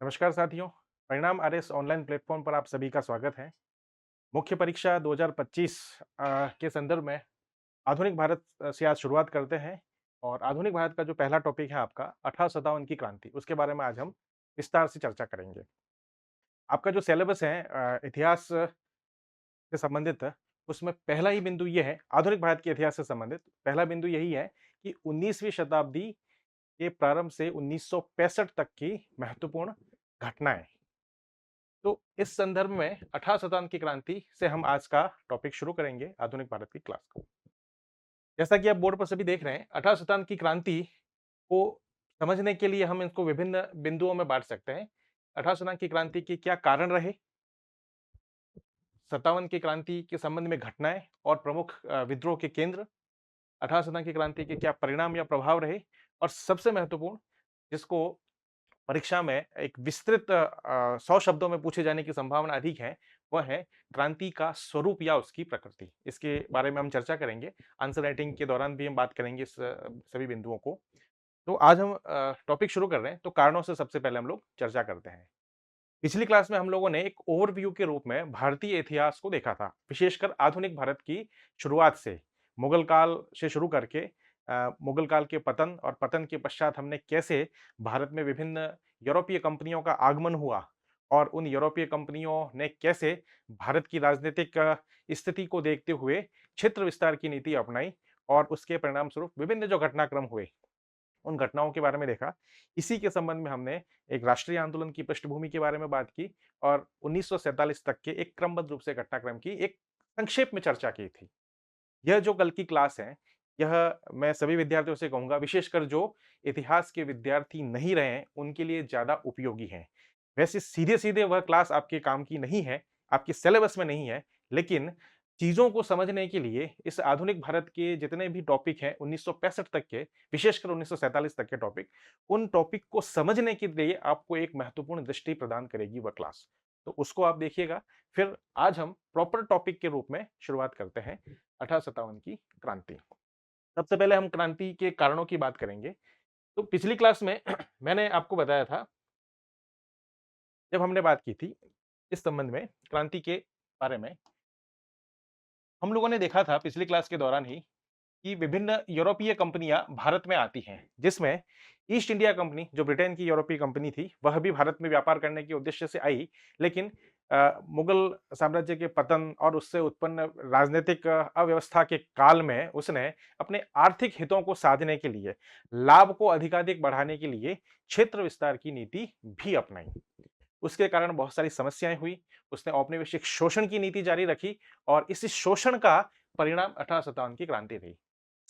नमस्कार साथियों। परिणाम आरएस ऑनलाइन प्लेटफॉर्म पर आप सभी का स्वागत है। मुख्य परीक्षा 2025 के संदर्भ में आधुनिक भारत से आज शुरुआत करते हैं। और आधुनिक भारत का जो पहला टॉपिक है आपका 1857 की क्रांति, उसके बारे में आज हम विस्तार से चर्चा करेंगे। आपका जो सिलेबस है इतिहास से संबंधित है, उसमें पहला ही बिंदु ये है, आधुनिक भारत के इतिहास से संबंधित पहला बिंदु यही है कि 19वीं शताब्दी के प्रारंभ से 1965 तक की महत्वपूर्ण घटनाएं। तो इस संदर्भ में 18 शताब्दी की क्रांति से हम आज का टॉपिक शुरू करेंगे, आधुनिक भारत की क्लास को। जैसा कि आप बोर्ड पर सभी देख रहे हैं, 18 शताब्दी की क्रांति को समझने के लिए हम इसको विभिन्न बिंदुओं में बांट सकते हैं। 18 शताब्दी की क्रांति के क्या कारण रहे, 57 की क्रांति के संबंध में घटनाएं और प्रमुख विद्रोह के केंद्र, 18 शताब्दी की क्रांति के क्या परिणाम या प्रभाव रहे, और सबसे महत्वपूर्ण, जिसको परीक्षा में एक विस्तृत 100 शब्दों में पूछे जाने की संभावना अधिक है, वह है क्रांति का स्वरूप या उसकी प्रकृति। इसके बारे में हम चर्चा करेंगे। आंसर राइटिंग के दौरान भी हम बात करेंगे इस सभी बिंदुओं को। तो आज हम टॉपिक शुरू कर रहे हैं, तो कारणों से सबसे पहले हम लोग चर्चा करते हैं। पिछली क्लास में हम लोगों ने एक ओवरव्यू के रूप में भारतीय इतिहास को देखा था, विशेषकर आधुनिक भारत की शुरुआत से, मुगल काल से शुरू करके मुगल काल के पतन, और पतन के पश्चात हमने कैसे भारत में विभिन्न यूरोपीय कंपनियों का आगमन हुआ, और उन यूरोपीय कंपनियों ने कैसे भारत की राजनीतिक स्थिति को देखते हुए क्षेत्र विस्तार की नीति अपनाई, और उसके परिणाम स्वरूप विभिन्न जो घटनाक्रम हुए, उन घटनाओं के बारे में देखा। इसी के संबंध में हमने एक राष्ट्रीय आंदोलन की पृष्ठभूमि के बारे में बात की, और 1947 तक के एक क्रमबद्ध रूप से घटनाक्रम की एक संक्षेप में चर्चा की थी। यह जो कल की क्लास है, यह मैं सभी विद्यार्थियों से कहूँगा, विशेषकर जो इतिहास के विद्यार्थी नहीं रहे हैं, उनके लिए ज़्यादा उपयोगी है। वैसे सीधे-सीधे वह क्लास आपके काम की नहीं है, आपके सिलेबस में नहीं है, लेकिन चीज़ों को समझने के लिए इस आधुनिक भारत के जितने भी टॉपिक हैं 1965 तक के, विशेषकर 1947 तक के टॉपिक, उन टॉपिक को समझने के लिए आपको एक महत्वपूर्ण दृष्टि प्रदान करेगी वह क्लास। तो उसको आप देखिएगा। फिर आज हम प्रॉपर टॉपिक के रूप में शुरुआत करते हैं, 1857 की क्रांति। सबसे पहले हम क्रांति के कारणों की बात करेंगे। तो पिछली क्लास में मैंने आपको बताया था, जब हमने बात की थी इस संबंध में क्रांति के बारे में, हम लोगों ने देखा था पिछली क्लास के दौरान ही कि विभिन्न यूरोपीय कंपनियां भारत में आती हैं, जिसमें ईस्ट इंडिया कंपनी, जो ब्रिटेन की यूरोपीय कंपनी थी, वह भी भारत में व्यापार करने के उद्देश्य से आई। लेकिन मुगल साम्राज्य के पतन और उससे उत्पन्न राजनीतिक अव्यवस्था के काल में उसने अपने आर्थिक हितों को साधने के लिए, लाभ को अधिकाधिक बढ़ाने के लिए क्षेत्र विस्तार की नीति भी अपनाई। उसके कारण बहुत सारी समस्याएं हुई। उसने औपनिवेशिक शोषण की नीति जारी रखी, और इसी शोषण का परिणाम 1857 की क्रांति थी।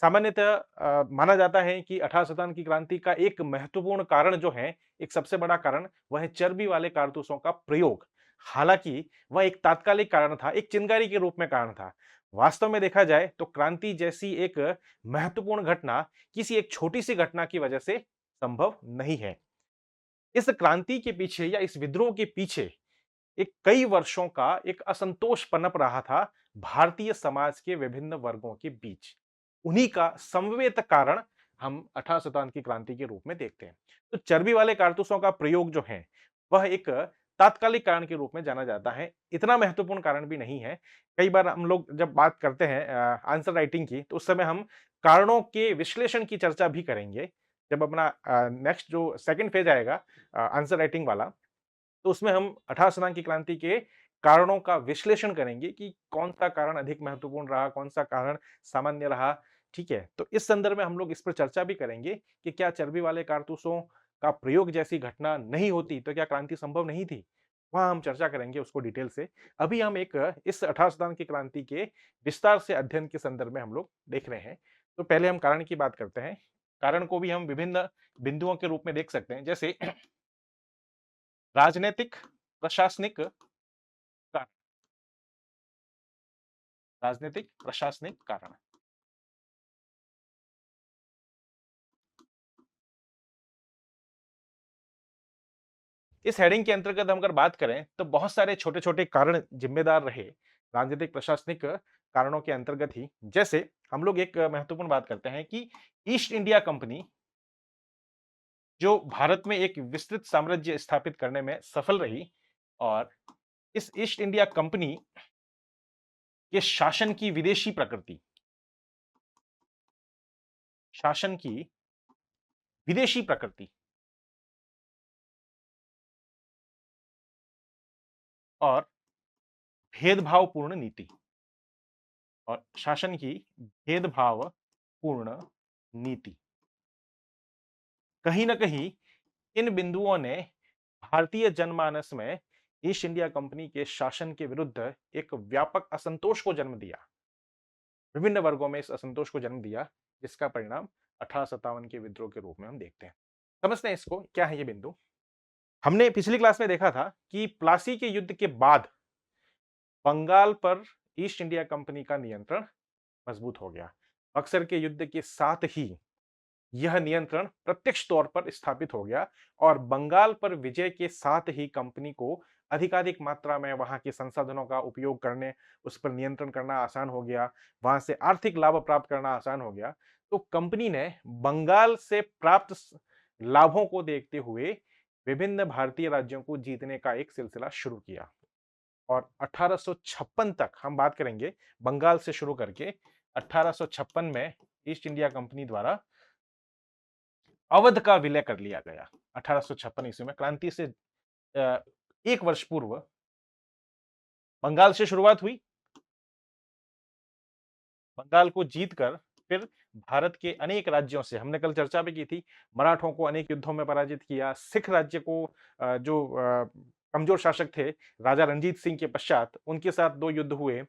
सामान्यतः माना जाता है कि 1857 की क्रांति का एक महत्वपूर्ण कारण जो है, एक सबसे बड़ा कारण, वह है चर्बी वाले कारतूसों का प्रयोग। हालांकि वह एक तात्कालिक कारण था, एक चिंगारी के रूप में कारण था। वास्तव में देखा जाए तो क्रांति जैसी एक महत्वपूर्ण घटना किसी एक छोटी सी घटना की वजह से संभव नहीं है। इस क्रांति के पीछे या इस विद्रोह के पीछे एक कई वर्षों का एक असंतोष पनप रहा था भारतीय समाज के विभिन्न वर्गों के बीच। उन्हीं का समवेत कारण हम 18 शताब्दी की क्रांति के रूप में देखते हैं। तो चर्बी वाले कारतूसों का प्रयोग जो है, वह एक तात्कालिक कारण के रूप में जाना जाता है। इतना महत्वपूर्ण कारण भी नहीं है। कई बार हम लोग जब बात करते हैं आंसर राइटिंग की, तो उस समय हम कारणों के विश्लेषण की चर्चा भी करेंगे। जब अपना नेक्स्ट जो सेकंड फेज आएगा आंसर राइटिंग वाला, तो उसमें हम 18 शताब्दी की क्रांति के कारणों का विश्लेषण करेंगे कि कौन-सा कारण अधिक महत्वपूर्ण रहा, कौन-सा कारण सामान्य रहा, ठीक है? तो इस संदर्भ में हम लोग इस पर चर्चा भी करेंगे कि क्या चर्बी वाले कारतूसों का प्रयोग जैसी घटना नहीं होती, तो क्या क्रांति संभव नहीं थी? वहाँ हम चर्चा करेंगे उसको डिटेल से। अभी हम एक इस 18 शताब्दी की क्रांति के विस्तार से अध्ययन के संदर्भ में हम लोग देख रहे हैं। तो पहले हम कारण की बात करते हैं। कारण को भी हम विभिन्न बिंदुओं के रूप में देख सकते हैं, जैसे राजनैतिक, प्रशासनिक कारण, राजनीतिक प्रशासनिक कारण। इस हेडिंग के अंतर्गत हम अगर बात करें, तो बहुत सारे छोटे-छोटे कारण जिम्मेदार रहे राजनीतिक प्रशासनिक कारणों के अंतर्गत ही। जैसे हम लोग एक महत्वपूर्ण बात करते हैं कि ईस्ट इंडिया कंपनी जो भारत में एक विस्तृत साम्राज्य स्थापित करने में सफल रही और इस ईस्ट इंडिया कंपनी के शासन की विदेशी प्रकृति और भेदभावपूर्ण नीति और शासन की भेदभावपूर्ण नीति कहीं ना कहीं इन बिंदुओं ने भारतीय जनमानस में ईस्ट इंडिया कंपनी के शासन के विरुद्ध एक व्यापक असंतोष को जन्म दिया। विभिन्न वर्गों में इस असंतोष को जन्म दिया, जिसका परिणाम 1857 के विद्रोह के रूप में हम देखते हैं। समझते हैं इसको, क्या है ये बिंदु। हमने पिछली क्लास में देखा था कि प्लासी के युद्ध के बाद बंगाल पर ईस्ट इंडिया कंपनी का नियंत्रण मजबूत हो गया। बक्सर के युद्ध के साथ ही यह नियंत्रण प्रत्यक्ष तौर पर स्थापित हो गया और बंगाल पर विजय के साथ ही कंपनी को अधिकाधिक मात्रा में वहां के संसाधनों का उपयोग करने, उस पर नियंत्रण करना आसान हो गया, वहां से आर्थिक लाभ प्राप्त करना आसान हो गया। तो कंपनी ने बंगाल से प्राप्त लाभों को देखते हुए विभिन्न भारतीय राज्यों को जीतने का एक सिलसिला शुरू किया और 1856 तक हम बात करेंगे, बंगाल से शुरू करके 1856 में ईस्ट इंडिया कंपनी द्वारा अवध का विलय कर लिया गया। 1856 ईस्वी में क्रांति से एक वर्ष पूर्व बंगाल से शुरुआत हुई। बंगाल को जीतकर फिर भारत के अनेक राज्यों से, हमने कल चर्चा भी की थी, मराठों को अनेक युद्धों में पराजित किया। सिख राज्य को जो कमजोर शासक थे राजा रणजीत सिंह के पश्चात, उनके साथ 2 युद्ध हुए।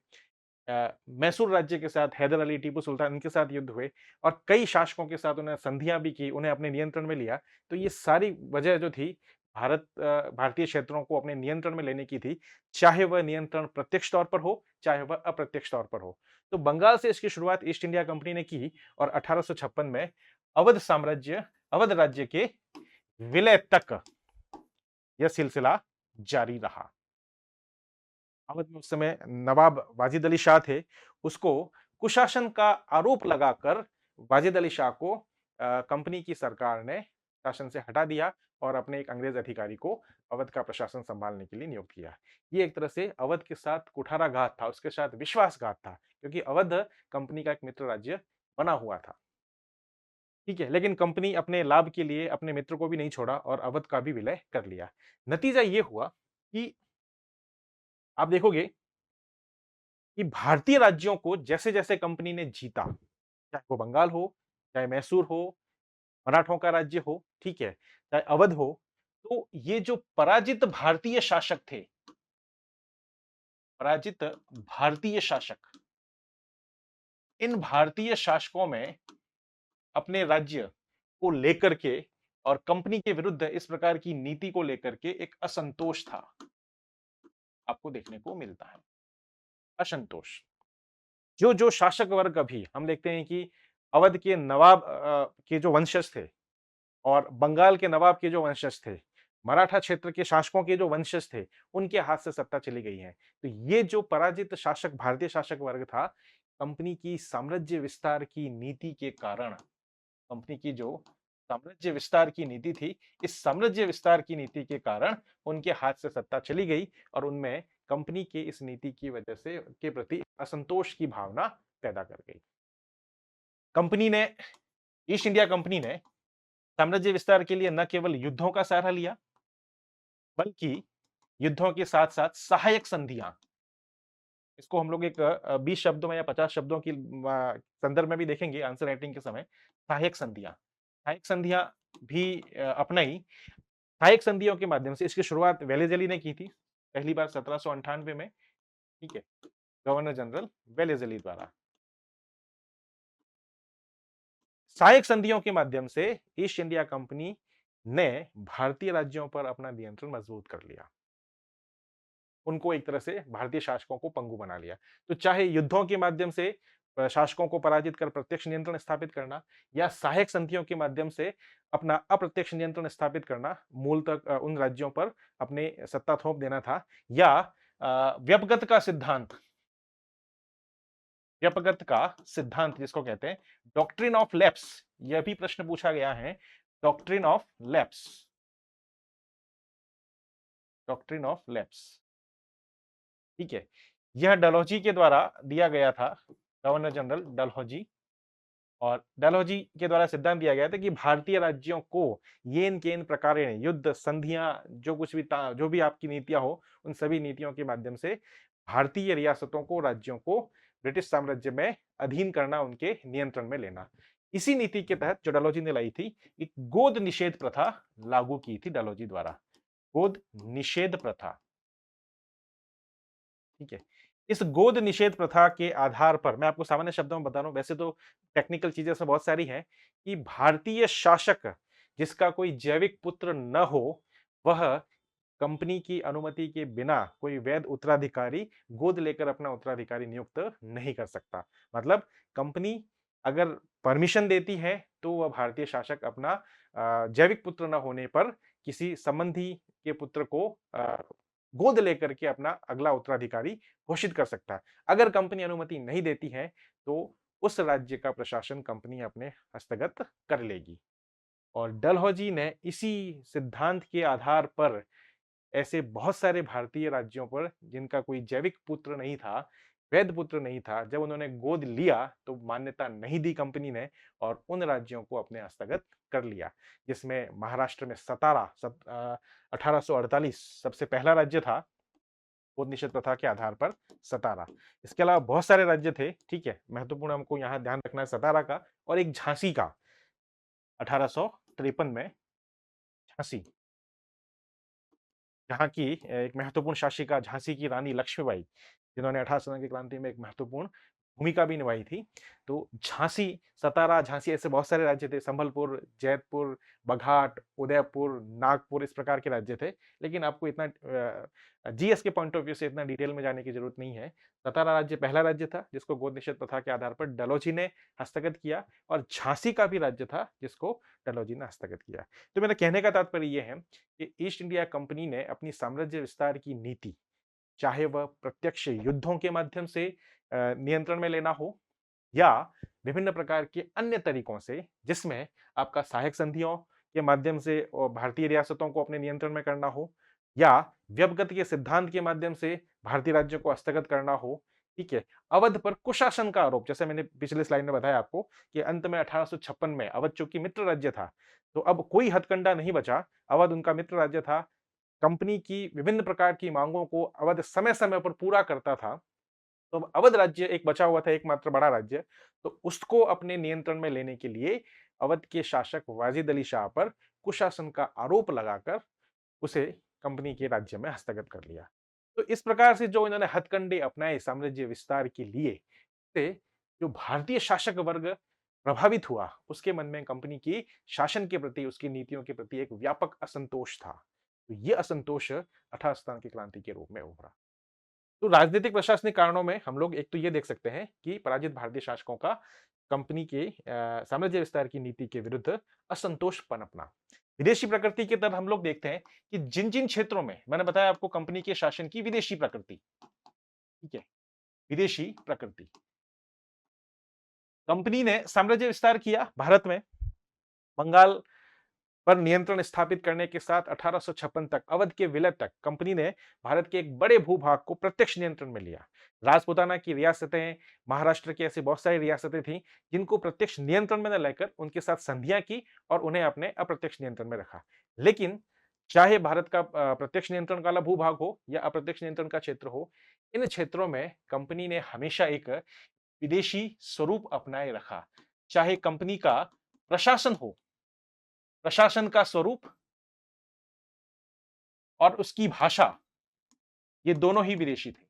मैसूर राज्य के साथ हैदर अली, टीपू सुल्तान, इनके साथ युद्ध हुए और कई शासकों के साथ उन्हें संधियां भी की, उन्हें अपने नियंत्रण में लिया। तो ये सारी वजह जो थी भारतीय क्षेत्रों को अपने नियंत्रण में लेने की थी, चाहे वह नियंत्रण प्रत्यक्ष तौर पर हो, चाहे वह अप्रत्यक्ष तौर पर हो। तो बंगाल से इसकी शुरुआत ईस्ट इंडिया कंपनी ने की और 1856 में अवध राज्य के विलय तक यह सिलसिला जारी रहा। अवध में उस समय नवाब वाजिद अली शाह थे, उसको कुशासन का आरोप लगाकर वाजिद अली शाह को कंपनी की सरकार ने शासन से हटा दिया और अपने एक अंग्रेज अधिकारी को अवध का प्रशासन संभालने के लिए नियुक्त किया। ये एक तरह से अवध के साथ कुठाराघात था, उसके साथ विश्वासघात था, क्योंकि अवध कंपनी का एक मित्र राज्य बना हुआ था। ठीक है, लेकिन कंपनी अपने लाभ के लिए अपने मित्र को भी नहीं छोड़ा और अवध का भी विलय कर लिया। नतीजा ये हुआ कि आप देखोगे कि भारतीय राज्यों को जैसे-जैसे कंपनी ने जीता, चाहे वो बंगाल हो, चाहे मैसूर हो, मराठों का राज्य हो, ठीक है, चाहे अवध हो, तो ये जो पराजित भारतीय शासक, इन भारतीय शासकों में अपने राज्य को लेकर के और कंपनी के विरुद्ध इस प्रकार की नीति को लेकर के एक असंतोष था, आपको देखने को मिलता है। असंतोष। जो शासक वर्ग, अभी हम देखते हैं कि अवध के नवाब के जो वंशज थे और बंगाल के नवाब के जो वंशज थे, मराठा क्षेत्र के शासकों के जो वंशज थे, उनके हाथ से सत्ता चली गई है। तो ये जो पराजित शासक, भारतीय शासक वर्ग था, कंपनी की साम्राज्य विस्तार की नीति के कारण, कंपनी की जो साम्राज्य विस्तार की नीति थी, इस साम्राज्य विस्तार की नीति के कारण उनके हाथ से सत्ता चली गई और उनमें कंपनी के इस नीति की वजह से के प्रति असंतोष की भावना पैदा कर गई। कंपनी ने ईस्ट इंडिया कंपनी ने साम्राज्य विस्तार के लिए न केवल युद्धों का सहारा लिया, बल्कि युद्धों के साथ-साथ सहायक संधियां, इसको हम लोग एक 20 शब्दों में या 50 शब्दों की संदर्भ में भी देखेंगे आंसर राइटिंग के समय। सहायक संधियां भी अपनाई। सहायक संधियों के माध्यम से इसकी शुरुआत वेलेज़ली ने की थी, पहली बार 1798 में, ठीक है, गवर्नर जनरल वेलेज़ली द्वारा। सहायक संधियों के माध्यम से ईस्ट इंडिया कंपनी ने भारतीय राज्यों पर अपना नियंत्रण मजबूत कर लिया, उनको एक तरह से भारतीय शासकों को पंगु बना लिया। तो चाहे युद्धों के माध्यम से शासकों को पराजित कर प्रत्यक्ष नियंत्रण स्थापित करना, या सहायक संधियों के माध्यम से अपना अप्रत्यक्ष नियंत्रण स्थापित करना, मूलतः उन राज्यों पर अपने सत्ता थोप देना था, या व्यपगत का सिद्धांत, जिसको कहते हैं डॉक्ट्रिन ऑफ लैप्स, यह भी प्रश्न पूछा गया है। Doctrine of lapse, doctrine of lapse, ठीक है। यह डलहौजी के द्वारा दिया गया था, गवर्नर जनरल डलहौजी, और डलहौजी के द्वारा सिद्धांत दिया गया था कि भारतीय राज्यों को येन केन प्रकारेण युद्ध संधियां, जो कुछ भी जो भी आपकी नीतियां हो, उन सभी नीतियों के माध्यम से भारतीय रियासतों को, राज्यों को ब्रिटिश साम्राज्य में अधीन करना, उनके नियंत्रण में लेना। इसी नीति के तहत जो डलहौजी ने लाई थी, एक गोद निषेध प्रथा लागू की थी डलहौजी द्वारा, गोद निषेध प्रथा, ठीक है। इस गोद निषेध प्रथा के आधार पर मैं आपको सामान्य शब्दों में बता रहा हूं, वैसे तो टेक्निकल चीजें इसमें बहुत सारी हैं, कि भारतीय शासक जिसका कोई जैविक पुत्र न हो, वह कंपनी की अनुमति के बिना कोई वैध उत्तराधिकारी गोद लेकर अपना उत्तराधिकारी नियुक्त नहीं कर सकता। मतलब कंपनी अगर परमिशन देती है तो वह भारतीय शासक अपना जैविक पुत्र न होने पर किसी संबंधी के पुत्र को गोद लेकर के अपना अगला उत्तराधिकारी घोषित कर सकता है। अगर कंपनी अनुमति नहीं देती है तो उस राज्य का प्रशासन कंपनी अपने हस्तगत कर लेगी। और डलहौजी ने इसी सिद्धांत के आधार पर ऐसे बहुत सारे भारतीय राज्यों पर जिनका कोई जैविक पुत्र नहीं था, वैध पुत्र नहीं था, जब उन्होंने गोद लिया तो मान्यता नहीं दी कंपनी ने, और उन राज्यों को अपने हस्तगत कर लिया, जिसमें महाराष्ट्र में सतारा 1848 सबसे पहला राज्य था गोद निषेध प्रथा के आधार पर, सतारा। इसके अलावा बहुत सारे राज्य थे, ठीक है, महत्वपूर्ण हमको यहाँ ध्यान रखना है सतारा का, और एक झांसी का 1853 में, झांसी, जहाँ की एक महत्वपूर्ण शासिका झांसी की रानी लक्ष्मीबाई, जिन्होंने 18 की क्रांति में एक महत्वपूर्ण भूमिका भी निभाई थी। तो झांसी, सतारा, झांसी ऐसे बहुत सारे राज्य थे, संबलपुर, जैतपुर, बघाट, उदयपुर, नागपुर, इस प्रकार के राज्य थे। लेकिन आपको इतना जीएस के पॉइंट ऑफ व्यू से इतना डिटेल में जाने की जरूरत नहीं है। सतारा राज्य पहला राज्य था जिसको गोद निषेध प्रथा के आधार पर डलहौजी ने हस्तगत किया, और झांसी का भी राज्य था जिसको डलहौजी ने हस्तगत किया। तो मेरा कहने का तात्पर्य यह है कि ईस्ट इंडिया कंपनी ने अपनी साम्राज्य विस्तार की नीति, चाहे वह प्रत्यक्ष युद्धों के माध्यम से नियंत्रण में लेना हो, या विभिन्न प्रकार के अन्य तरीकों से, जिसमें आपका सहायक संधियों के माध्यम से भारतीय रियासतों को अपने नियंत्रण में करना हो, या व्यवगत के सिद्धांत के माध्यम से भारतीय राज्यों को हस्तगत करना हो, ठीक है। अवध पर कुशासन का आरोप, जैसे मैंने पिछले स्लाइड में बताया आपको कि अंत में 1856 में अवध चूंकि मित्र राज्य था, तो अब कोई हथकंडा नहीं बचा, अवध उनका मित्र राज्य था, कंपनी की विभिन्न प्रकार की मांगों को अवध समय समय पर पूरा करता था। तो अवध राज्य एक बचा हुआ था, एकमात्र बड़ा राज्य, तो उसको अपने नियंत्रण में लेने के लिए अवध के शासक वाजिद अली शाह पर कुशासन का आरोप लगाकर उसे कंपनी के राज्य में हस्तगत कर लिया। तो इस प्रकार से जो इन्होंने हथकंडे अपनाए साम्राज्य विस्तार के लिए, से जो भारतीय शासक वर्ग प्रभावित हुआ, उसके मन में कंपनी की शासन के प्रति, उसकी नीतियों के प्रति एक व्यापक असंतोष था। तो ये असंतोष 18 की क्रांति के रूप में उभरा। तो राजनीतिक प्रशासनिक कारणों में हम लोग एक तो ये देख सकते हैं कि पराजित भारतीय शासकों का कंपनी के साम्राज्य विस्तार की नीति के विरुद्ध असंतोष पनपना। विदेशी प्रकृति की तरफ हम लोग देखते हैं कि जिन जिन क्षेत्रों में मैंने बताया आपको कंपनी के शासन की विदेशी प्रकृति, ठीक है, विदेशी प्रकृति, कंपनी ने साम्राज्य विस्तार किया भारत में, बंगाल पर नियंत्रण स्थापित करने के साथ 1856 तक, अवध के विलय तक कंपनी ने भारत के एक बड़े भूभाग को प्रत्यक्ष नियंत्रण में लिया। राजपुताना की रियासतें, महाराष्ट्र की ऐसी बहुत सारी रियासतें थीं जिनको प्रत्यक्ष नियंत्रण में न लेकर उनके साथ संधियां की और उन्हें अपने अप्रत्यक्ष नियंत्रण में रखा। लेकिन चाहे भारत का प्रत्यक्ष नियंत्रण वाला भूभाग हो या अप्रत्यक्ष नियंत्रण का क्षेत्र हो, इन क्षेत्रों में कंपनी ने हमेशा एक विदेशी स्वरूप अपनाए रखा। चाहे कंपनी का प्रशासन हो, प्रशासन का स्वरूप और उसकी भाषा, ये दोनों ही विदेशी थे।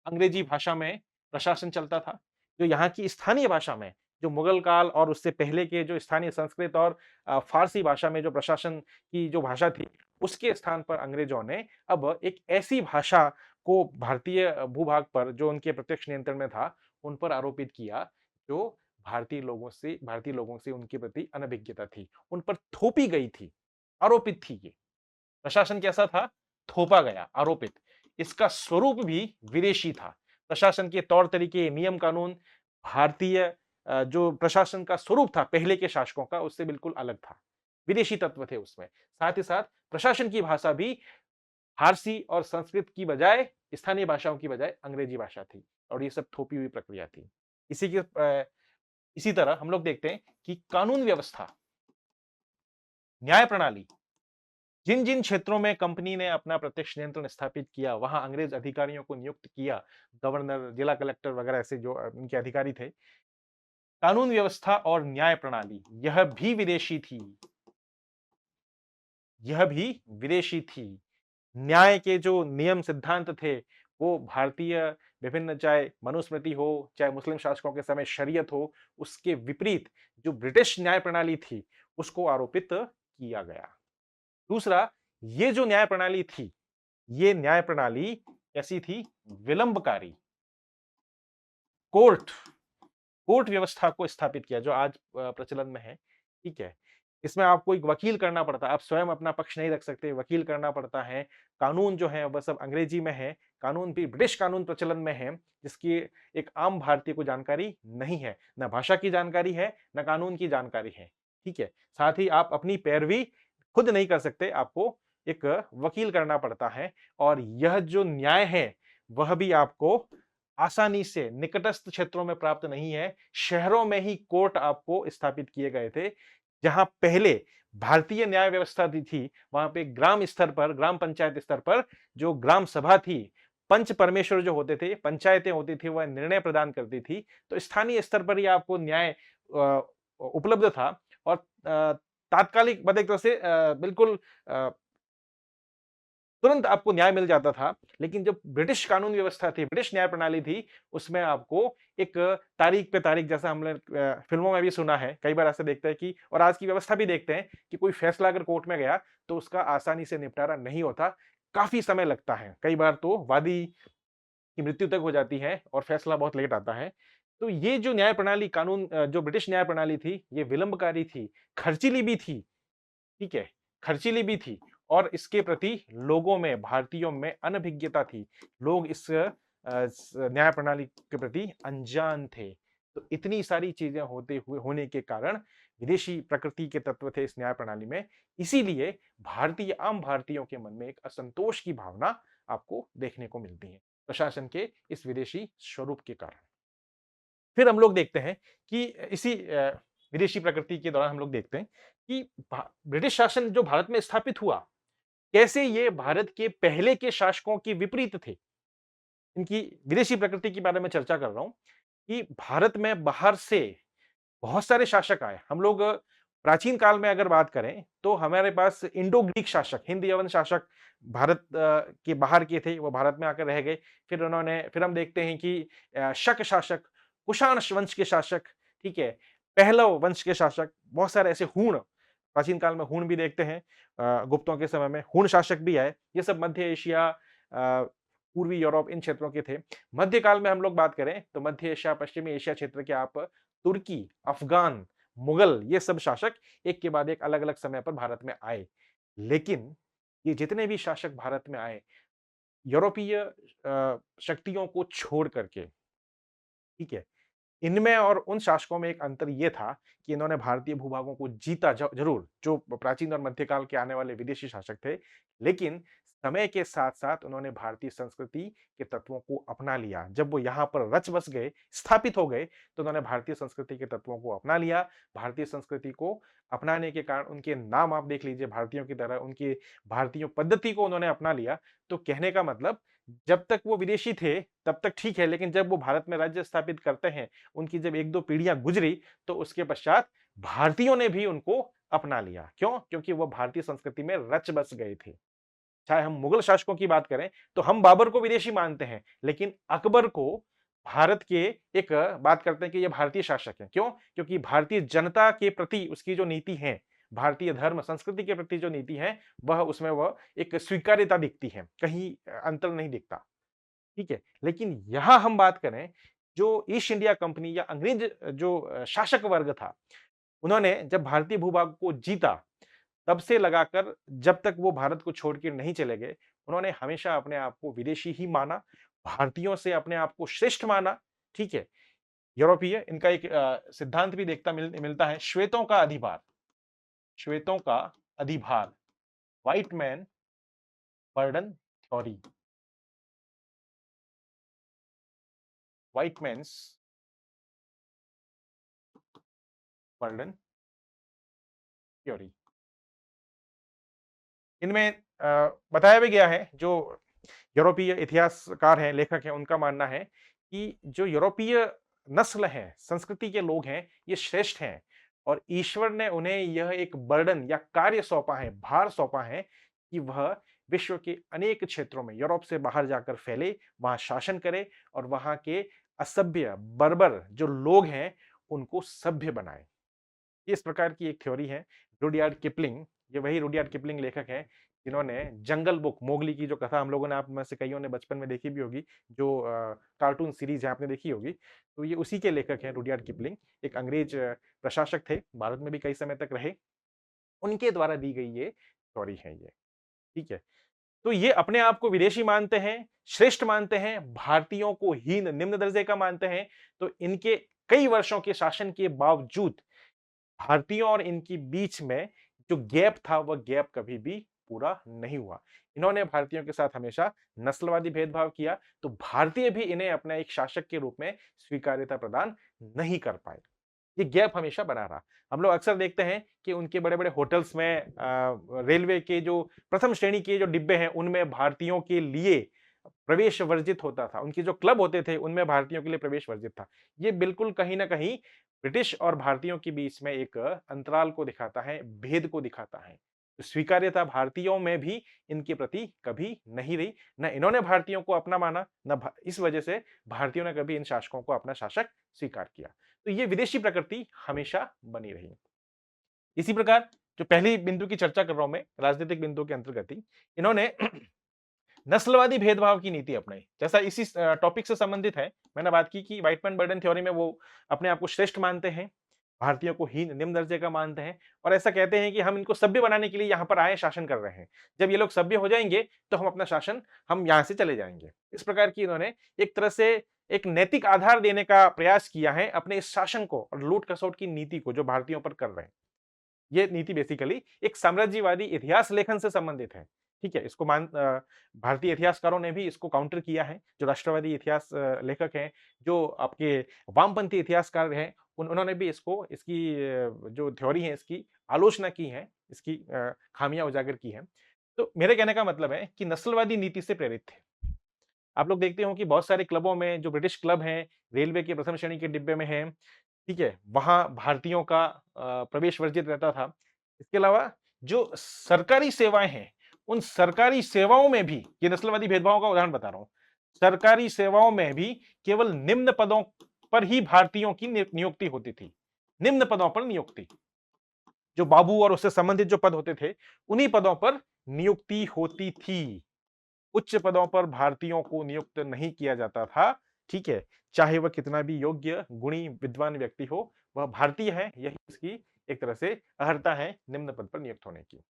अंग्रेजी भाषा में प्रशासन चलता था, जो यहाँ की स्थानीय भाषा में, जो मुगल काल और उससे पहले के जो स्थानीय संस्कृत और फारसी भाषा में जो प्रशासन की जो भाषा थी, उसके स्थान पर अंग्रेजों ने अब एक ऐसी भाषा को भारतीय भूभाग पर, जो उनके प्रत्यक्ष नियंत्रण में था, उन पर आरोपित किया, जो भारतीय लोगों से उनके प्रति अनभिज्ञता थी, उन पर थोपी गई थी, आरोपित थी ये। प्रशासन कैसा था? थोपा गया, आरोपित। इसका स्वरूप भी विदेशी था। प्रशासन के तौर तरीके, नियम कानून भारतीय जो प्रशासन का स्वरूप था पहले के शासकों का, उससे बिल्कुल अलग था। विदेशी तत्व थे उसमें। साथ ही साथ प्रशासन की भाषा भी फारसी और संस्कृत की बजाय, स्थानीय भाषाओं की बजाय अंग्रेजी भाषा थी और ये सब थोपी हुई प्रक्रिया थी। इसी तरह हम लोग देखते हैं कि कानून व्यवस्था, न्याय प्रणाली, जिन-जिन क्षेत्रों में कंपनी ने अपना प्रत्यक्ष नियंत्रण स्थापित किया, वहां अंग्रेज अधिकारियों को नियुक्त किया, गवर्नर, जिला कलेक्टर वगैरह ऐसे जो उनके अधिकारी थे। कानून व्यवस्था और न्याय प्रणाली यह भी विदेशी थी। यह भी विदेशी थी। न्याय के जो नियम सिद्धांत थे, वो भारतीय विभिन्न, चाहे मनुस्मृति हो, चाहे मुस्लिम शासकों के समय शरीयत हो, उसके विपरीत जो ब्रिटिश न्याय प्रणाली थी, उसको आरोपित किया गया। दूसरा, ये जो न्याय प्रणाली थी, ये न्याय प्रणाली कैसी थी? विलंबकारी। कोर्ट कोर्ट व्यवस्था को स्थापित किया, जो आज प्रचलन में है, ठीक है? इसमें आपको एक वकील करना पड़ता है, आप स्वयं अपना पक्ष नहीं रख सकते, वकील करना पड़ता है। कानून जो है वह सब अंग्रेजी में है, कानून भी ब्रिटिश कानून प्रचलन में है, जिसकी एक आम भारतीय को जानकारी नहीं है। ना भाषा की जानकारी है, ना कानून की जानकारी है, ठीक है? साथ ही आप अपनी पैरवी खुद नहीं कर सकते, आपको एक वकील करना पड़ता है और यह जो न्याय है, वह भी आपको आसानी से निकटस्थ क्षेत्रों में प्राप्त नहीं है। शहरों में ही कोर्ट आपको स्थापित किए गए थे। जहां पहले भारतीय न्याय व्यवस्था थी, वहां पे ग्राम स्तर पर, ग्राम पंचायत स्तर पर जो ग्राम सभा थी, पंच परमेश्वर जो होते थे, पंचायतें होती थी, वह निर्णय प्रदान करती थी। तो स्थानीय स्तर पर ही आपको न्याय उपलब्ध था और तात्कालिक, मतलब एक तरह से बिल्कुल तुरंत आपको न्याय मिल जाता था। लेकिन जो ब्रिटिश कानून व्यवस्था थी, ब्रिटिश न्याय प्रणाली थी, उसमें आपको एक तारीख पे तारीख, जैसा हमने फिल्मों में भी सुना है, कई बार ऐसा देखते हैं कि, और आज की व्यवस्था भी देखते हैं कि कोई फैसला अगर कोर्ट में गया तो उसका आसानी से निपटारा नहीं होता, काफी समय लगता है। कई बार तो वादी की मृत्यु तक हो जाती है और फैसला बहुत लेट आता है। तो ये जो न्याय प्रणाली, जो ब्रिटिश न्याय प्रणाली थी, ये विलंबकारी थी, खर्चीली भी थी। ठीक है, खर्चीली भी थी और इसके प्रति लोगों में, भारतीयों में अनभिज्ञता थी। लोग इस न्याय प्रणाली के प्रति अनजान थे। तो इतनी सारी चीजें होने के कारण विदेशी प्रकृति के तत्व थे इस न्याय प्रणाली में। इसीलिए आम भारतीयों के मन में एक असंतोष की भावना आपको देखने को मिलती है, प्रशासन के इस विदेशी स्वरूप के कारण। फिर हम लोग देखते हैं कि इसी विदेशी प्रकृति के दौरान हम लोग देखते हैं कि ब्रिटिश शासन जो भारत में स्थापित हुआ, कैसे ये भारत के पहले के शासकों के विपरीत थे। इनकी विदेशी प्रकृति के बारे में चर्चा कर रहा हूं कि भारत में बाहर से बहुत सारे शासक आए। हम लोग प्राचीन काल में अगर बात करें तो हमारे पास इंडो ग्रीक शासक, हिंद यवन शासक भारत के बाहर के थे, वो भारत में आकर रह गए। फिर हम देखते हैं कि शक शासक, कुषाण वंश के शासक, ठीक है, पहलव वंश के शासक, बहुत सारे ऐसे हूण, प्राचीन काल में हूण भी देखते हैं। गुप्तों के समय में हूण शासक भी आए। ये सब मध्य एशिया, पूर्वी यूरोप, इन क्षेत्रों के थे। मध्यकाल में हम लोग बात करें तो मध्य एशिया, पश्चिमी एशिया क्षेत्र के आप तुर्की, अफगान, मुगल, ये सब शासक एक के बाद एक अलग अलग समय पर भारत में आए। लेकिन ये जितने भी शासक भारत में आए, यूरोपीय शक्तियों को छोड़ करके, ठीक है, इनमें और उन शासकों में एक अंतर ये था कि इन्होंने भारतीय भूभागों को जीता जरूर, जो प्राचीन और मध्यकाल के आने वाले विदेशी शासक थे, लेकिन समय के साथ-साथ उन्होंने भारतीय संस्कृति के तत्वों को अपना लिया। जब वो यहाँ पर रच बस गए, स्थापित हो गए, तो उन्होंने भारतीय संस्कृति के तत्वों को अपना लिया। भारतीय संस्कृति को अपनाने के कारण उनके नाम आप देख लीजिए, भारतीयों की तरह उनकी भारतीय पद्धति को उन्होंने अपना लिया। तो कहने का मतलब, जब तक वो विदेशी थे, तब तक ठीक है, लेकिन जब वो भारत में राज्य स्थापित करते हैं, उनकी जब 1-2 पीढ़ियां गुजरी, तो उसके पश्चात भारतीयों ने भी उनको अपना लिया। क्यों? क्योंकि वो भारतीय संस्कृति में रच बस गए थे। चाहे हम मुगल शासकों की बात करें, तो हम बाबर को विदेशी मानते हैं, लेकिन अकबर को भारत के एक बात करते हैं कि ये भारतीय शासक हैं। क्यों? क्योंकि भारतीय जनता के प्रति उसकी जो नीति है, भारतीय धर्म संस्कृति के प्रति जो नीति है, वह एक स्वीकार्यता दिखती है, कहीं अंतर नहीं दिखता। ठीक है? लेकिन यहां हम बात करें, जो ईस्ट इंडिया कंपनी या अंग्रेज जो शासक वर्ग था, उन्होंने जब भारतीय भूभाग को जीता, तब से लगाकर जब तक वो भारत को छोड़ के नहीं चले गए, उन्होंने हमेशा अपने आप को विदेशी ही माना, भारतीयों से अपने आप को श्रेष्ठ माना, ठीक है? यूरोपीय इनका एक सिद्धांत भी मिलता है, श्वेतों का अधिभार, श्वेतों का अधिभार, white man burden theory, white man's burden theory. इनमें बताया भी गया है, जो यूरोपीय इतिहासकार हैं, लेखक हैं, उनका मानना है कि जो यूरोपीय नस्ल है, संस्कृति के लोग हैं, ये श्रेष्ठ हैं और ईश्वर ने उन्हें यह एक बर्डन या कार्य सौंपा है, भार सौंपा है कि वह विश्व के अनेक क्षेत्रों में यूरोप से बाहर जाकर फैले, वहां शासन करे और वहां के असभ्य, बर्बर जो लोग हैं, उनको सभ्य बनाए। इस प्रकार की एक थ्योरी है। रुडयार्ड किपलिंग, ये वही रुडयार्ड किपलिंग लेखक हैं जिन्होंने जंगल बुक, मोगली की जो कथा हम लोगों ने, आप में से कईयों ने बचपन में देखी भी होगी, जो कार्टून सीरीज है आपने देखी होगी, तो ये उसी के लेखक हैं रुडयार्ड किपलिंग। एक अंग्रेज प्रशासक थे, भारत में भी कई समय तक रहे, उनके द्वारा दी गई ये थ्योरी है ये, ठीक है। तो ये अपने आप को विदेशी मानते हैं, श्रेष्ठ मानते हैं, भारतीयों को हीन, निम्न दर्जे का मानते हैं। तो इनके कई वर्षों के शासन के बावजूद भारतीयों और इनकी बीच में जो गैप था, वह गैप कभी भी पूरा नहीं हुआ। इन्होंने भारतीयों के साथ हमेशा नस्लवादी भेदभाव किया, तो भारतीय भी इन्हें अपना एक शासक के रूप में स्वीकार्यता प्रदान नहीं कर पाए। ये गैप हमेशा बना रहा। हम लोग अक्सर देखते हैं कि उनके बड़े-बड़े होटल्स में रेलवे के जो प्रथम श्रेणी के जो डिब्बे हैं, उनमें भारतीयों के लिए प्रवेश वर्जित होता था। उनके जो क्लब होते थे, उनमें भारतीयों के लिए प्रवेश वर्जित था। ये बिल्कुल कहीं न कहीं ब्रिटिश और भारतीयों के बीच में एक अंतराल को दिखाता है, भेद को दिखाता है। तो स्वीकार्यता भारतीयों में भी इनके प्रति कभी नहीं रही। न इन्होंने भारतीयों को अपना माना, न भ इस वजह से भारतीयों ने कभी इन शासकों को अपना शासक स्वीकार किया। तो ये विदेशी प्रकृति हमेशा बनी रही। इसी प्रकार जो पहली बिंदु की चर्चा कर रहा हूं मैं, राजनीतिक बिंदु के अंतर्गत ही, इन्होंने नस्लवादी भेदभाव की नीति अपनाई। जैसा इसी टॉपिक से संबंधित है, मैंने बात की कि व्हाइटमैन बर्डन थ्योरी में वो अपने आप को श्रेष्ठ मानते हैं, भारतीयों को हीन, निम्न दर्जे का मानते हैं और ऐसा कहते हैं कि हम इनको सभ्य बनाने के लिए यहाँ पर आए, शासन कर रहे हैं। जब ये लोग सभ्य हो जाएंगे, तो हम अपना शासन, हम यहाँ से चले जाएंगे। इस प्रकार की इन्होंने एक तरह से एक नैतिक आधार देने का प्रयास किया है अपने इस शासन को और लूट-खसोट की नीति को जो भारतीयों पर कर रहे हैं। ये नीति बेसिकली एक साम्राज्यवादी इतिहास लेखन से संबंधित है। ठीक है, इसको भारतीय इतिहासकारों ने भी इसको काउंटर किया है। जो राष्ट्रवादी इतिहास लेखक हैं, जो आपके वामपंथी इतिहासकार हैं, उन्होंने भी इसकी जो थ्योरी है, इसकी आलोचना की है, इसकी खामियां उजागर की हैं। तो मेरे कहने का मतलब है कि नस्लवादी नीति से प्रेरित थे। आप लोग देखते हो कि बहुत सारे क्लबों में, जो ब्रिटिश क्लब हैं, रेलवे के प्रथम श्रेणी के डिब्बे में हैं, ठीक है? वहाँ भारतीयों का प्रवेश वर्जित रहता था। इसके अलावा जो सरकारी सेवाएँ हैं, उन सरकारी सेवाओं में भी, ये नस्लवादी भेदभाव का उदाहरण बता रहा हूँ। सरकारी सेवाओं में भी केवल निम्न पदों पर ही भारतीयों की नियुक्ति होती थी। निम्न पदों पर नियुक्ति। जो बाबू और उससे संबंधित जो पद होते थे, उन्हीं पदों पर नियुक्ति होती थी। उच्च पदों पर भारतीयों को नियुक्त नहीं किया जाता था, ठीक है? चाहे वह कितना भी योग्य, गुणी, विद्वान व्यक्ति हो, वह भारतीय है, यही उसकी एक तरह से अर्हता है निम्न पद पर नियुक्त होने की।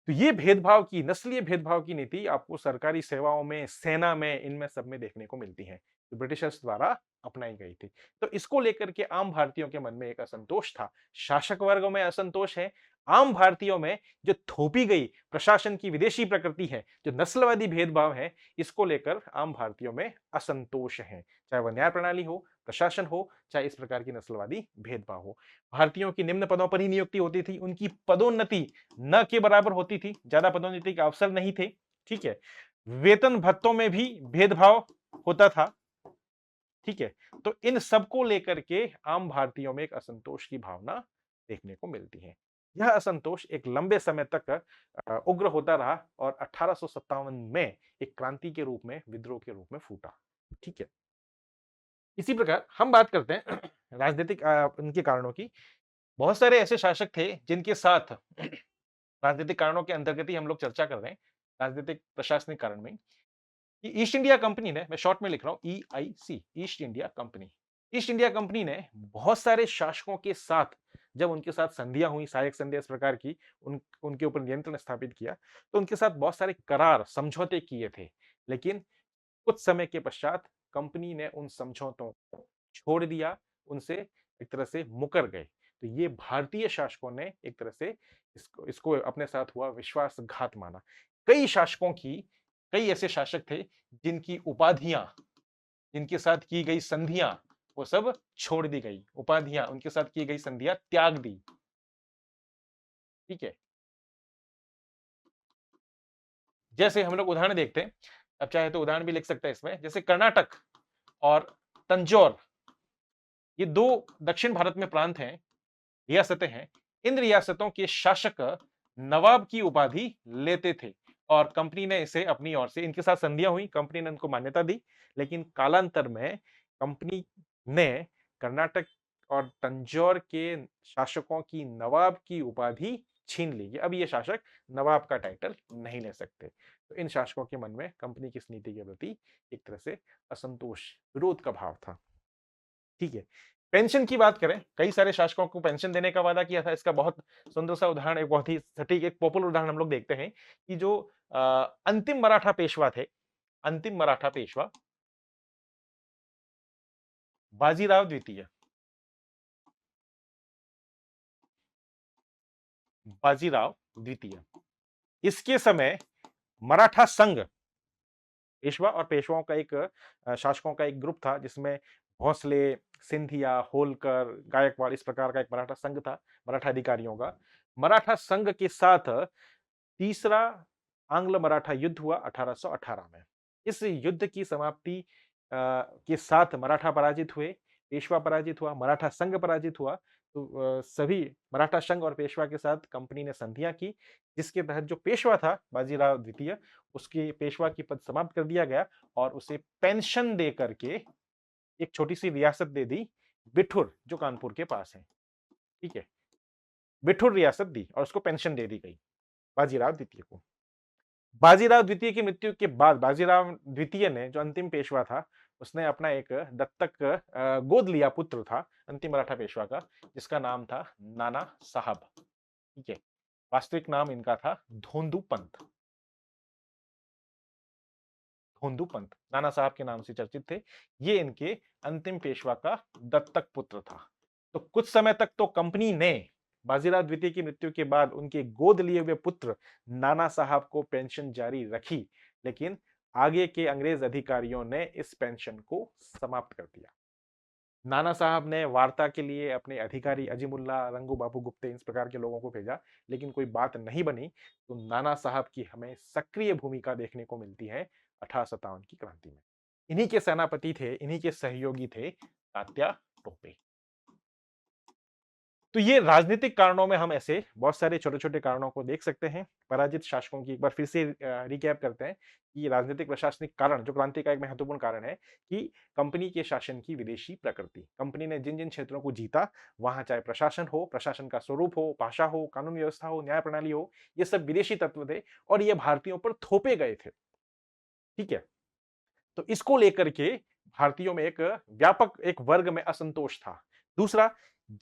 तो ये भेदभाव की, नस्लीय भेदभाव की नीति आपको सरकारी सेवाओं में, सेना में, इनमें सब में देखने को मिलती है, जो ब्रिटिशर्स द्वारा अपनाई गई थी। तो इसको लेकर के आम भारतीयों के मन में एक असंतोष था। शासक वर्ग में असंतोष है, आम भारतीयों में जो थोपी गई प्रशासन की विदेशी प्रकृति है, जो नस्लवादी भेदभाव है, इसको लेकर आम भारतीयों में असंतोष है। चाहे वह न्याय प्रणाली हो, प्रशासन हो, चाहे इस प्रकार की नस्लवादी भेदभाव हो। भारतीयों की निम्न पदों पर ही नियुक्ति होती थी, उनकी पदोन्नति न के बराबर होती थी, ज्यादा पदोन्नति के अवसर नहीं थे, ठीक है। वेतन भत्तों में भी भेदभाव होता था, ठीक है। तो इन सबको लेकर के आम भारतीयों में एक असंतोष की भावना देखने को मिलती है। यह असंतोष एक लंबे समय तक उग्र होता रहा और 1857 में एक क्रांति के रूप में, विद्रोह के रूप में फूटा, ठीक है। इसी प्रकार हम बात करते हैं राजनीतिक उनके कारणों की। बहुत सारे ऐसे शासक थे जिनके साथ राजनीतिक कारणों के अंतर्गत ही हम लोग चर्चा कर रहे हैं, राजनीतिक प्रशासनिक कारण में, कि ईस्ट इंडिया कंपनी ने, मैं शॉर्ट में लिख रहा हूं, EIC, east India company. East India company ने बहुत सारे शासकों के साथ, जब उनके साथ संधियां हुई, सहायक संधियां इस प्रकार की, उनके ऊपर नियंत्रण स्थापित किया, तो उनके साथ बहुत सारे करार, समझौते किए थे। लेकिन कुछ समय के पश्चात कंपनी ने उन समझौतों को छोड़ दिया, उनसे एक तरह से मुकर गए। तो ये भारतीय शासकों ने एक तरह से इसको इसको अपने साथ हुआ विश्वासघात माना। कई शासकों की कई ऐसे शासक थे जिनकी उपाधियां, जिनके साथ की गई संधियां, वो सब छोड़ दी गई। उपाधियां, उनके साथ की गई संधियां त्याग दी। ठीक है? जैसे हम लोग उदाहरण देखते हैं, अब चाहे तो उदाहरण भी लिख सकते हैं इसमें, जैसे कर्नाटक और तंजौर, ये 2 दक्षिण भारत में प्रांत हैं, रियासतें हैं। इन रियासतों के शासक नवाब की उपाधि लेते थे और कंपनी ने इसे अपनी ओर से, इनके साथ संधियां हुई, कंपनी ने उनको मान्यता दी, लेकिन कालांतर में कंपनी ने कर्नाटक और तंजौर के शासकों की नवाब की उपाधि छीन ली। अब ये शासक नवाब का टाइटल नहीं ले सकते। तो इन शासकों के मन में कंपनी की इस नीति के प्रति एक तरह से असंतोष, विरोध का भाव था। ठीक है। पेंशन की बात करें, कई सारे शासकों को पेंशन देने का वादा किया था। इसका बहुत सुंदर सा उदाहरण, एक बहुत ही सटीक, एक पॉपुलर उदाहरण हम लोग देखते हैं कि जो अ, अंतिम मराठा पेशवा थे, अंतिम मराठा पेशवा बाजीराव द्वितीय, बाजीराव द्वितीय, इसके समय मराठा संघ, पेशवा और पेशवाओं का एक शासकों का एक ग्रुप था जिसमें भोसले, सिंधिया, होलकर, गायकवाड़, इस प्रकार का एक मराठा संघ था, मराठा अधिकारियों का। मराठा संघ के साथ तीसरा आंग्ल मराठा युद्ध हुआ 1818 में। इस युद्ध की समाप्ति के साथ मराठा पराजित हुए, पेशवा पराजित हुआ, मराठा संघ पराजित हुआ। तो सभी मराठा संघ और पेशवा के साथ कंपनी ने संधियां की, जिसके तहत जो पेशवा था बाजीराव द्वितीय, उसकी पेशवा की पद समाप्त कर दिया गया और उसे पेंशन दे करके एक छोटी सी रियासत दे दी, बिठुर, जो कानपुर के पास है। ठीक है, बिठुर रियासत दी और उसको पेंशन दे दी गई बाजीराव द्वितीय को। बाजीराव द्वितीय की मृत्यु के बाद बाजीराव द्वितीय ने, जो अंतिम पेशवा था, उसने अपना एक दत्तक गोद लिया पुत्र था अंतिम मराठा पेशवा का, जिसका नाम था नाना साहब। ठीक है, वास्तविक नाम इनका था धोंदू पंत। धोंदू पंत नाना साहब के नाम से चर्चित थे। ये इनके अंतिम पेशवा का दत्तक पुत्र था। तो कुछ समय तक तो कंपनी ने बाजीराव द्वितीय की मृत्यु के बाद उनके गोद लिए हुए पुत्र नाना साहब को पेंशन जारी रखी, लेकिन आगे के अंग्रेज अधिकारियों ने इस पेंशन को समाप्त कर दिया। नाना साहब ने वार्ता के लिए अपने अधिकारी अजीमुल्ला, रंगू बाबू गुप्ते, इस प्रकार के लोगों को भेजा, लेकिन कोई बात नहीं बनी। तो नाना साहब की हमें सक्रिय भूमिका देखने को मिलती है 1857 की क्रांति में। इन्हीं के सेनापति थे, इन्हीं के सहयोगी थे तात्या टोपे। तो ये राजनीतिक कारणों में हम ऐसे बहुत सारे छोटे-छोटे कारणों को देख सकते हैं। पराजित शासकों की एक बार फिर से रिकैप करते हैं कि राजनीतिक प्रशासनिक कारण, जो क्रांति का एक महत्वपूर्ण कारण है कि कंपनी के शासन की विदेशी प्रकृति। कंपनी ने जिन-जिन क्षेत्रों को जीता, वहाँ चाहे प्रशासन हो, प्रशासन का स्वरूप हो, भाषा हो, कानून व्यवस्था हो, न्याय प्रणाली हो, ये सब विदेशी तत्व थे और ये भारतीयों पर थोपे गए थे। ठीक है? तो इसको लेकर के भारतीयों में एक व्यापक एक वर्ग में असंतोष था। दूसरा,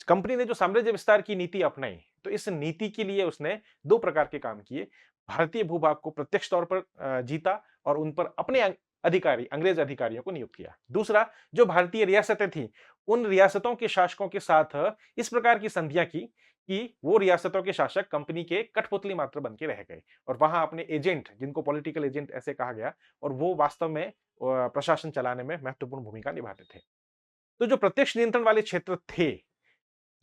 कंपनी ने जो साम्राज्य विस्तार की नीति अपनाई, तो इस नीति के लिए उसने 2 प्रकार के काम किए। भारतीय भूभाग को प्रत्यक्ष तौर पर जीता और उन पर अपने अधिकारी, अंग्रेज अधिकारियों को नियुक्त किया। दूसरा, जो भारतीय रियासतें थीं, उन रियासतों के शासकों के साथ इस प्रकार की संधियां की कि वो रियासतों के शासक कंपनी के कठपुतली मात्र बन के रह गए और वहां अपने एजेंट, जिनको पॉलिटिकल एजेंट ऐसे कहा गया, और वो वास्तव में प्रशासन चलाने में महत्वपूर्ण भूमिका निभाते थे। तो जो प्रत्यक्ष नियंत्रण वाले क्षेत्र थे,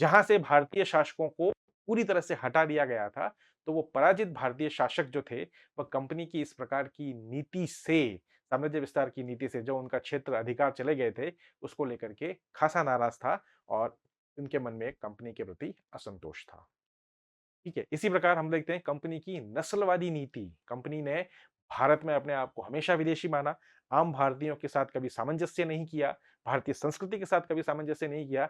जहां से भारतीय शासकों को पूरी तरह से हटा दिया गया था, तो वो पराजित भारतीय शासक जो थे, वह कंपनी की इस प्रकार की नीति से, साम्राज्य विस्तार की नीति से, जो उनका क्षेत्र अधिकार चले गए थे, उसको लेकर के खासा नाराज था और उनके मन में कंपनी के प्रति असंतोष था। ठीक है, इसी प्रकार हम देखते हैं कंपनी की नस्लवादी नीति। कंपनी ने भारत में अपने आप को हमेशा विदेशी माना, आम भारतीयों के साथ कभी सामंजस्य नहीं किया, भारतीय संस्कृति के साथ कभी सामंजस्य नहीं किया।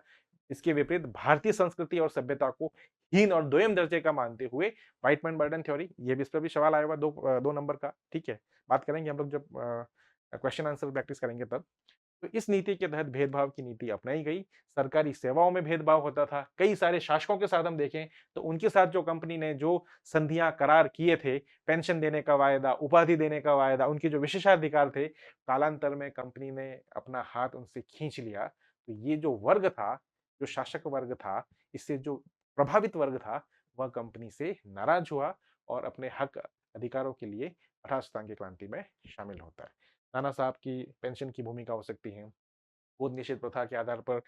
इसके विपरीत भारतीय संस्कृति और सभ्यता को हीन और दोयम दर्जे का मानते हुए व्हाइट मैन बर्डन थ्योरी, ये भी, इस पर भी सवाल आया हुआ 2 नंबर का। ठीक है, बात करेंगे हम लोग जब क्वेश्चन आंसर प्रैक्टिस करेंगे तब। तो इस नीति के तहत भेदभाव की नीति अपनाई गई। सरकारी सेवाओं में भेदभाव होता था। कई सारे शासकों के साथ हम देखें तो उनके साथ जो कंपनी ने जो संधियां, करार किए थे, पेंशन देने का वायदा, उपाधि देने का वायदा, उनके जो विशेषाधिकार थे, कालांतर में कंपनी ने अपना हाथ उनसे खींच लिया। तो ये जो वर्ग था, जो शासक वर्ग था, इससे जो प्रभावित वर्ग था, वह कंपनी से नाराज हुआ और अपने हक अधिकारों के लिए 18 सितंबर की क्रांति में शामिल होता है। नाना साहब की पेंशन की भूमिका हो सकती है। गोद निषेध प्रथा के आधार पर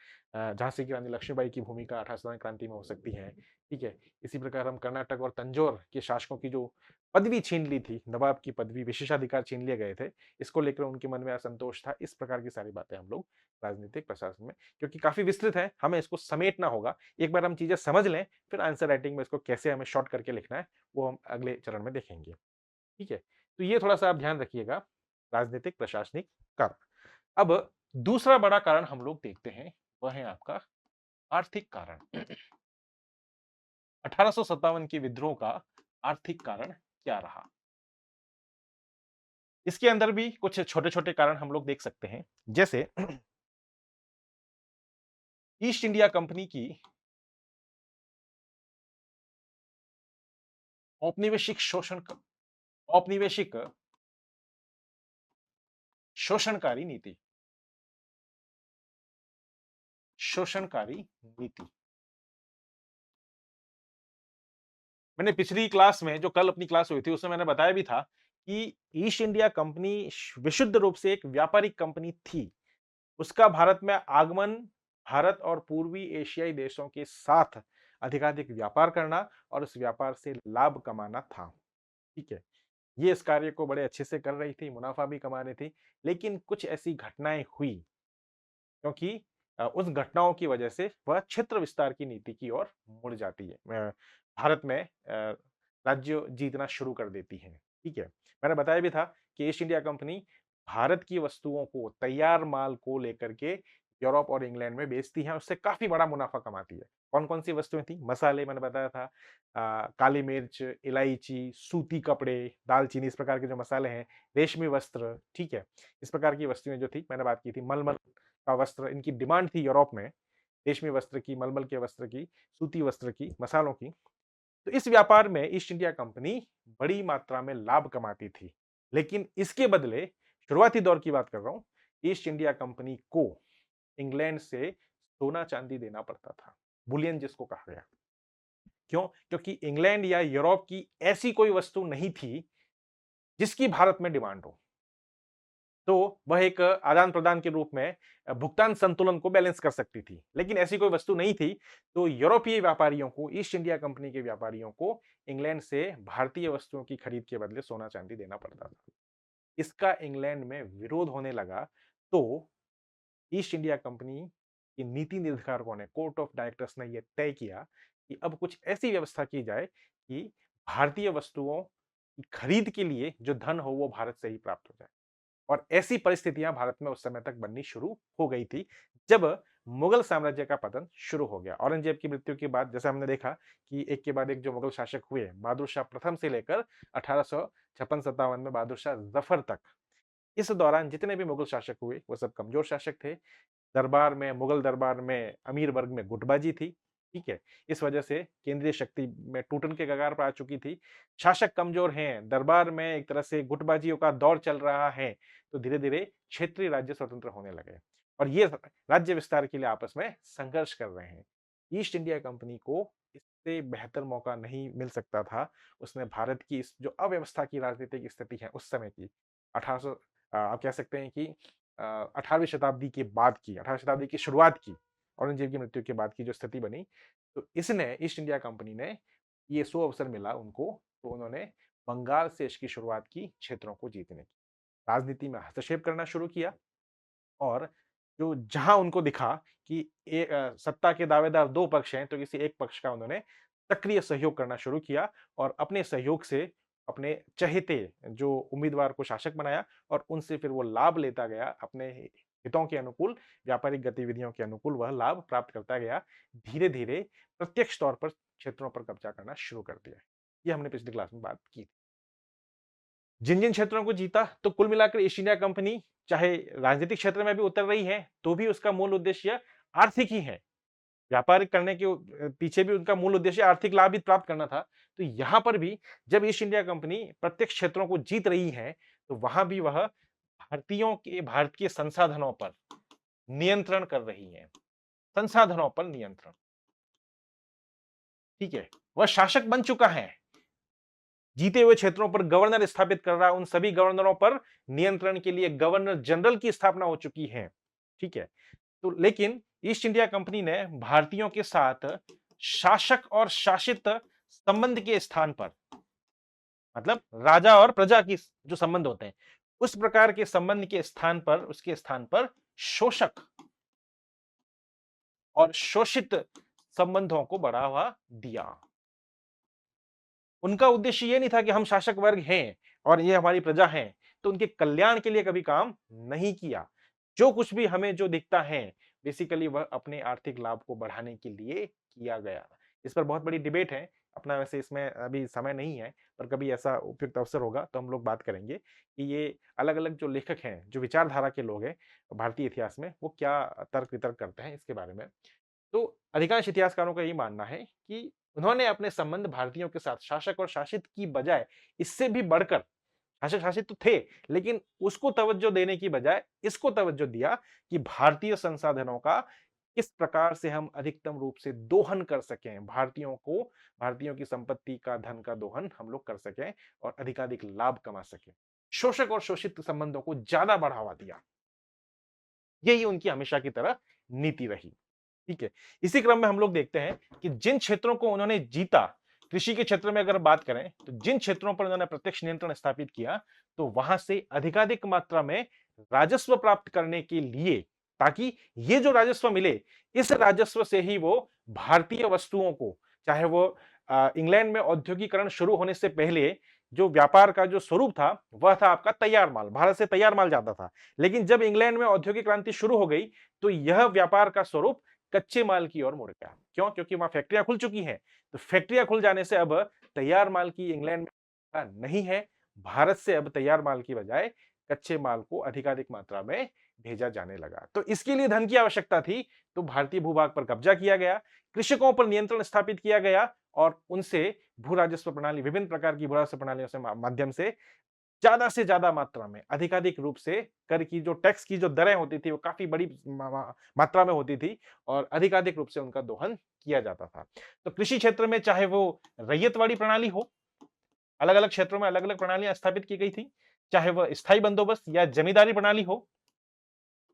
झांसी की रानी लक्ष्मीबाई की भूमिका 18 सितंबर क्रांति में हो सकती है। ठीक है? इसी प्रकार हम कर्नाटक और तंजौर के शासकों की जो पदवी छीन ली थी, नवाब की पदवी, विशेषाधिकार छीन लिए गए थे, इसको लेकर उनके मन में असंतोष था। इस प्रकार की सारी बातें हम लोग राजनीतिक प्रशासन में, क्योंकि काफ़ी विस्तृत है, हमें इसको समेटना होगा। एक बार हम चीज़ें समझ लें, फिर आंसर राइटिंग में इसको कैसे हमें शॉर्ट करके लिखना है, वो हम अगले चरण में देखेंगे। ठीक है? तो ये थोड़ा-सा आप ध्यान रखिएगा, राजनीतिक प्रशासनिक कारण। अब दूसरा बड़ा कारण हम लोग देखते हैं, वह है आपका आर्थिक कारण। 1857 के विद्रोह का आर्थिक कारण क्या रहा? इसके अंदर भी कुछ छोटे-छोटे कारण हम लोग देख सकते हैं। जैसे ईस्ट इंडिया कंपनी की औपनिवेशिक औपनिवेशिक शोषणकारी नीति शोषणकारी नीति। मैंने पिछली क्लास में, जो कल अपनी क्लास हुई थी, उसमें मैंने बताया भी था कि ईस्ट इंडिया कंपनी विशुद्ध रूप से एक व्यापारिक कंपनी थी। उसका भारत में आगमन, भारत और पूर्वी एशियाई देशों के साथ अधिकाधिक व्यापार करना और उस व्यापार से लाभ कमाना था। ठीक है? ये इस कार्य को बड़े अच्छे से कर रही थी, मुनाफा भी कमा रही थी, लेकिन कुछ ऐसी घटनाएँ हुई, क्योंकि उस घटनाओं की वजह से वह क्षेत्र विस्तार की नीति की ओर मुड़ जाती है। भारत में राज्य जीतना शुरू कर देती है। ठीक है? मैंने बताया भी था कि ईस्ट इंडिया कंपनी भारत की वस्तुओं को, तैयार माल को लेकर के यूरोप और इंग्लैंड में बेचती है, उससे काफ़ी बड़ा मुनाफ़ा कमाती है। कौन-कौन सी वस्तुएँ थी? मसाले मैंने बताया था, काली मिर्च, इलायची, सूती कपड़े, दालचीनी, इस प्रकार के जो मसाले हैं, रेशमी वस्त्र, ठीक है? इस प्रकार की वस्तुएँ जो थी, मैंने बात की थी। मलमल का वस्त्र, इनकी डिमांड थी यूरोप में, रेशमी वस्त्र की, मलमल के वस्त्र की, सूती वस्त्र की, मसालों की। तो इस व्यापार में ईस्ट इंडिया कंपनी बड़ी मात्रा में लाभ कमाती थी। लेकिन इसके बदले, शुरुआती दौर की बात कर रहा हूं, ईस्ट इंडिया कंपनी को इंग्लैंड से सोना-चांदी देना पड़ता था। बुलियन जिसको कहा गया। क्यों? क्योंकि इंग्लैंड या यूरोप की ऐसी कोई वस्तु नहीं थी, जिसकी भारत में डिमांड हो। तो वह एक आदान-प्रदान के रूप में भुगतान संतुलन को बैलेंस कर सकती थी। लेकिन ऐसी कोई वस्तु नहीं थी, तो यूरोपीय व्यापारियों को, ईस्ट इंडिया कंपनी के व्यापारियों को इंग्लैंड से भारतीय वस्तुओं की खरीद के बदले सोना-चांदी देना पड़ता था। इसका इंग्लैंड में विरोध होने लगा, तो ईस्ट इंडिया कंपनी के नीति निर्धारकों ने, कोर्ट ऑफ डायरेक्टर्स ने यह तय किया कि अब कुछ ऐसी व्यवस्था की जाए कि भारतीय वस्तुओं की खरीद के लिए जो धन हो, वो भारत से ही प्राप्त हो जाए। और ऐसी परिस्थितियां भारत में उस समय तक बननी शुरू हो गई थी, जब मुगल साम्राज्य का पतन शुरू हो गया। औरंगजेब की मृत्यु के बाद, जैसे हमने देखा कि एक के बाद एक जो मुगल शासक हुए, बहादुर शाह प्रथम से लेकर 1856-57 में बहादुर शाह जफर तक, इस दौरान जितने भी मुगल शासक हुए, वो सब कमजोर शासक थे। दरबार में, मुगल दरबार में अमीर वर्ग में गुटबाजी थी। ठीक है? इस वजह से केंद्रीय शक्ति में टूटन के कगार पर आ चुकी थी। शासक कमजोर हैं, दरबार में एक तरह से गुटबाजियों का दौर चल रहा है, तो धीरे-धीरे क्षेत्रीय राज्य स्वतंत्र होने लगे और ये राज्य विस्तार के लिए आपस में संघर्ष कर रहे हैं। ईस्ट इंडिया कंपनी को इससे बेहतर मौका नहीं मिल सकता था। उसने भारत की इस जो अव्यवस्था की राजनीतिक स्थिति है उस समय की, 1800, आप कह सकते हैं कि 18वीं शताब्दी के बाद की, 18वीं शताब्दी की शुरुआत की, औरंगजेब की मृत्यु के बाद की जो स्थिति बनी, तो इसने, ईस्ट इंडिया कंपनी ने, ये सुअवसर मिला उनको, तो उन्होंने बंगाल से इसकी शुरुआत की, क्षेत्रों को जीतने की। राजनीति में हस्तक्षेप करना शुरू किया और जो जहां उनको दिखा कि सत्ता के दावेदार 2 पक्ष हैं, तो किसी एक पक्ष का उन्होंने सक्रिय सहयोग करना शुरू किया और अपने सहयोग से अपने चहेते जो उम्मीदवार को शासक बनाया और उनसे फिर वो लाभ लेता गया, अपने हितों के अनुकूल, व्यापारिक गतिविधियों के अनुकूल वह लाभ प्राप्त करता गया। धीरे-धीरे प्रत्यक्ष तौर पर क्षेत्रों पर कब्जा करना शुरू कर दिया। ये हमने पिछली क्लास में बात की। जिन-जिन क्षेत्रों को जीता, तो कुल मिलाकर ईस्ट इंडिया कंपनी चाहे राजनीतिक क्षेत्र में भी उतर रही है, तो भी उसका मूल उद्देश्य आर्थिक ही है। व्यापार करने के पीछे भी उनका मूल उद्देश्य आर्थिक लाभ ही प्राप्त करना था। तो यहाँ पर भी जब ईस्ट इंडिया कंपनी प्रत्यक्ष क्षेत्रों को जीत रही है, तो वहाँ भी वह भारतीयों के, भारत के संसाधनों पर नियंत्रण कर रही हैं, संसाधनों पर नियंत्रण। ठीक है, वह शासक बन चुका है, जीते हुए क्षेत्रों पर गवर्नर स्थापित कर रहा है, उन सभी गवर्नरों पर नियंत्रण के लिए गवर्नर जनरल की स्थापना हो चुकी है। ठीक है, तो लेकिन ईस्ट इंडिया कंपनी ने भारतीयों के साथ शासक और शासित संबंध के स्थान पर, मतलब राजा और प्रजा की जो संबंध होते हैं, उस प्रकार के संबंध के स्थान पर, उसके स्थान पर शोषक और शोषित संबंधों को बढ़ावा दिया। उनका उद्देश्य ये नहीं था कि हम शासक वर्ग हैं और ये हमारी प्रजा हैं, तो उनके कल्याण के लिए कभी काम नहीं किया। जो कुछ भी हमें जो दिखता है, बेसिकली वह अपने आर्थिक लाभ को बढ़ाने के लिए किया गया। इस पर बहुत बड़ी डिबेट है, अपना वैसे इसमें अभी समय नहीं है, पर कभी ऐसा उपयुक्त अवसर होगा तो हम लोग बात करेंगे कि ये अलग-अलग जो लेखक हैं, जो विचारधारा के लोग हैं भारतीय इतिहास में, वो क्या तर्क-वितर्क करते हैं इसके बारे में। तो अधिकांश इतिहासकारों का यही मानना है कि उन्होंने अपने संबंध भारतीयों के साथ शासक और शासित की बजाय इससे भी बढ़कर, शासक शासित तो थे, लेकिन उसको तवज्जो देने की बजाय इसको तवज्जो दिया कि भारतीय संसाधनों का किस प्रकार से हम अधिकतम रूप से दोहन कर सकें, भारतीयों को, भारतीयों की संपत्ति का, धन का दोहन हम लोग कर सकें और अधिकाधिक लाभ कमा सकें। शोषक और शोषित संबंधों को ज्यादा बढ़ावा दिया। यही उनकी हमेशा की तरह नीति रही। ठीक है, इसी क्रम में हम लोग देखते हैं कि जिन क्षेत्रों को उन्होंने जीता, कृषि के क्षेत्र में अगर बात करें तो जिन क्षेत्रों पर उन्होंने प्रत्यक्ष नियंत्रण स्थापित किया, तो वहां से अधिकाधिक मात्रा में राजस्व प्राप्त करने के लिए, ताकि ये जो राजस्व मिले, इस राजस्व से ही वो भारतीय वस्तुओं को, चाहे वो इंग्लैंड में औद्योगिकरण शुरू होने से पहले जो व्यापार का जो स्वरूप था, वह था आपका तैयार माल, भारत से तैयार माल जाता था। लेकिन जब इंग्लैंड में औद्योगिक क्रांति शुरू हो गई, तो यह व्यापार का स्वरूप कच्चे माल की ओर मुड़ गया। क्यों? क्योंकि वहां फैक्ट्रियां खुल चुकी हैं। तो फैक्ट्रियां खुल जाने से अब तैयार माल की इंग्लैंड में नहीं है। भारत से अब तैयार माल की बजाय कच्चे माल को अधिकाधिक मात्रा में भेजा जाने लगा। तो इसके लिए धन की आवश्यकता थी, तो भारतीय भूभाग पर कब्जा किया गया, कृषकों पर नियंत्रण स्थापित किया गया और उनसे भू राजस्व प्रणाली, विभिन्न प्रकार की भू राजस्व प्रणालियों से माध्यम से ज्यादा मात्रा में, अधिकाधिक रूप से कर की जो टैक्स की जो दरें होती थी, वो काफी बड़ी मात्रा में होती थी और अधिकाधिक रूप से उनका दोहन किया जाता था। तो कृषि क्षेत्र में चाहे वो रैयतवाड़ी प्रणाली हो, अलग-अलग क्षेत्रों में अलग-अलग प्रणालियां स्थापित की गई थी, चाहे वह स्थायी बंदोबस्त या जमींदारी प्रणाली हो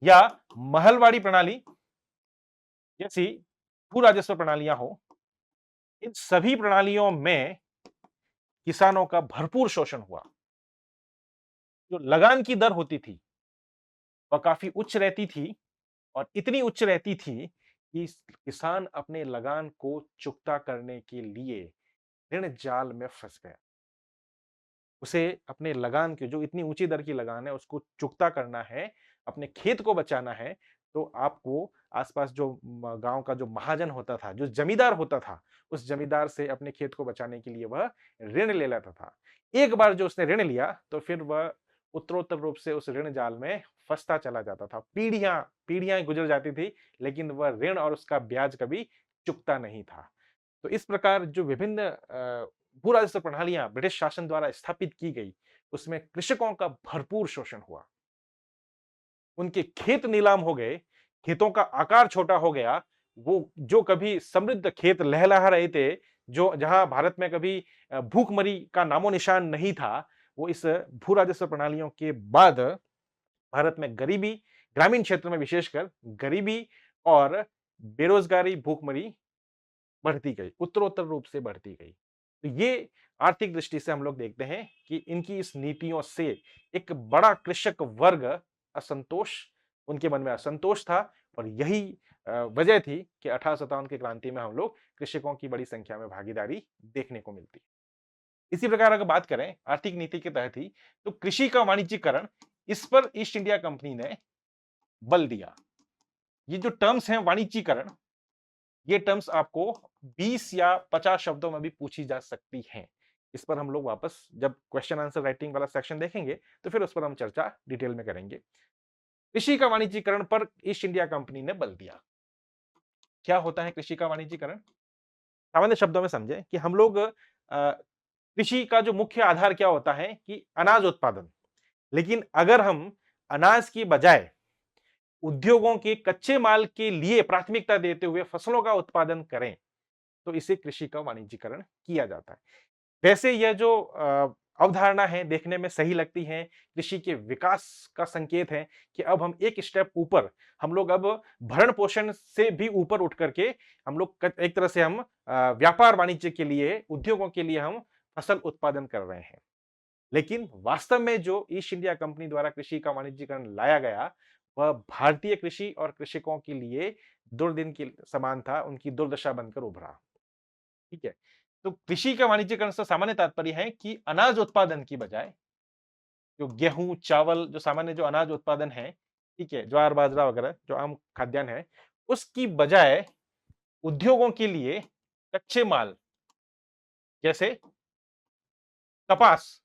या महलवाड़ी प्रणाली जैसी भू राजस्व प्रणालियां हो, इन सभी प्रणालियों में किसानों का भरपूर शोषण हुआ। जो लगान की दर होती थी, वह काफी उच्च रहती थी और इतनी उच्च रहती थी कि किसान अपने लगान को चुकता करने के लिए ऋण जाल में फंस गया। उसे अपने लगान की जो इतनी ऊंची दर की लगान है, उसको चुकता करना है, अपने खेत को बचाना है, तो आपको आसपास जो गांव का जो महाजन होता था, जो जमींदार होता था, उस जमींदार से अपने खेत को बचाने के लिए वह ऋण ले लेता था। एक बार जो उसने ऋण लिया, तो फिर वह उत्तरोत्तर रूप से उस ऋण जाल में फंसता चला जाता था। पीढ़ियां पीढ़ियां गुजर जाती थी, लेकिन वह ऋण और उसका ब्याज कभी चुकता नहीं था। तो इस प्रकार जो विभिन्न भू राजस्व प्रणालियां ब्रिटिश शासन द्वारा स्थापित की गई, उसमें कृषकों का भरपूर शोषण हुआ। उनके खेत नीलाम हो गए, खेतों का आकार छोटा हो गया। वो जो कभी समृद्ध खेत लहलहा रहे थे, जो जहां भारत में कभी भूखमरी का नामो-निशान नहीं था, वो इस भू राजस्व प्रणालियों के बाद भारत में गरीबी, ग्रामीण क्षेत्र में विशेषकर गरीबी और बेरोजगारी, भूखमरी बढ़ती गई, उत्तरोत्तर रूप से बढ़ती गई। तो ये आर्थिक दृष्टि से हम लोग देखते हैं कि इनकी इस नीतियों से एक बड़ा कृषक वर्ग असंतोष, उनके मन में असंतोष था और यही वजह थी कि 1857 की क्रांति में हम लोग कृषकों की बड़ी संख्या में भागीदारी देखने को मिलती। इसी प्रकार अगर बात करें आर्थिक नीति के तहत ही, तो कृषि का वाणिज्यीकरण, इस पर ईस्ट इंडिया कंपनी ने बल दिया। ये जो टर्म्स हैं वाणिज्यीकरण, ये टर्म्स आपको 20 या 50 शब्दों में भी पूछी जा सकती हैं। इस पर हम लोग वापस जब क्वेश्चन आंसर राइटिंग वाला सेक्शन देखेंगे, तो फिर उस पर हम चर्चा डिटेल में करेंगे। कृषि का वाणिज्यीकरण पर ईस्ट इंडिया कंपनी ने बल दिया। क्या होता है कृषि का वाणिज्यीकरण? सामान्य शब्दों में समझें कि हम लोग कृषि का जो मुख्य आधार क्या होता है कि अनाज उत्पादन। लेकिन अगर हम अनाज की बजाय उद्योगों के कच्चे माल के लिए प्राथमिकता देते हुए फसलों का उत्पादन करें, तो इसे कृषि का वाणिज्यीकरण किया जाता है। वैसे यह जो अवधारणा है देखने में सही लगती है, कृषि के विकास का संकेत है कि अब हम एक स्टेप ऊपर, हम लोग अब भरण-पोषण से भी ऊपर उठ करके हम लोग क एक तरह से हम व्यापार वाणिज्य के लिए, उद्योगों के लिए हम फसल उत्पादन कर रहे हैं। लेकिन वास्तव में जो ईस्ट इंडिया कंपनी द्वारा कृषि का वाणिज्यीकरण लाया गया, वह भारतीय कृषि और कृषकों के लिए दुर्दिन के समान था, उनकी दुर्दशा बनकर उभरा। ठीक है? तो कृषि का वाणिज्यीकरण से सामान्य तात्पर्य है कि अनाज उत्पादन की बजाय जो गेहूँ, चावल जो सामान्य जो अनाज उत्पादन है, ठीक है? ज्वार, बाजरा वगैरह जो आम खाद्यान्न है, उसकी बजाय उद्योगों के लिए कच्चे माल जैसे कपास,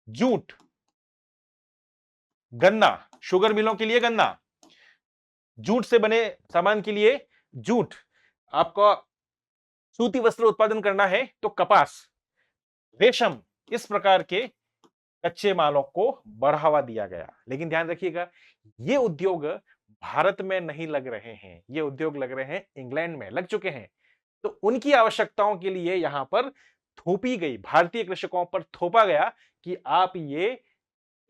जूट, गन्ना, शुगर मिलों के लिए गन्ना, जूट से बने सामान के लिए जूट, आपका सूती वस्त्र उत्पादन करना है तो कपास, रेशम, इस प्रकार के कच्चे मालों को बढ़ावा दिया गया। लेकिन ध्यान रखिएगा, ये उद्योग भारत में नहीं लग रहे हैं, ये उद्योग लग रहे हैं इंग्लैंड में, लग चुके हैं। तो उनकी आवश्यकताओं के लिए यहां पर थोपी गई, भारतीय कृषकों पर थोपा गया कि आप ये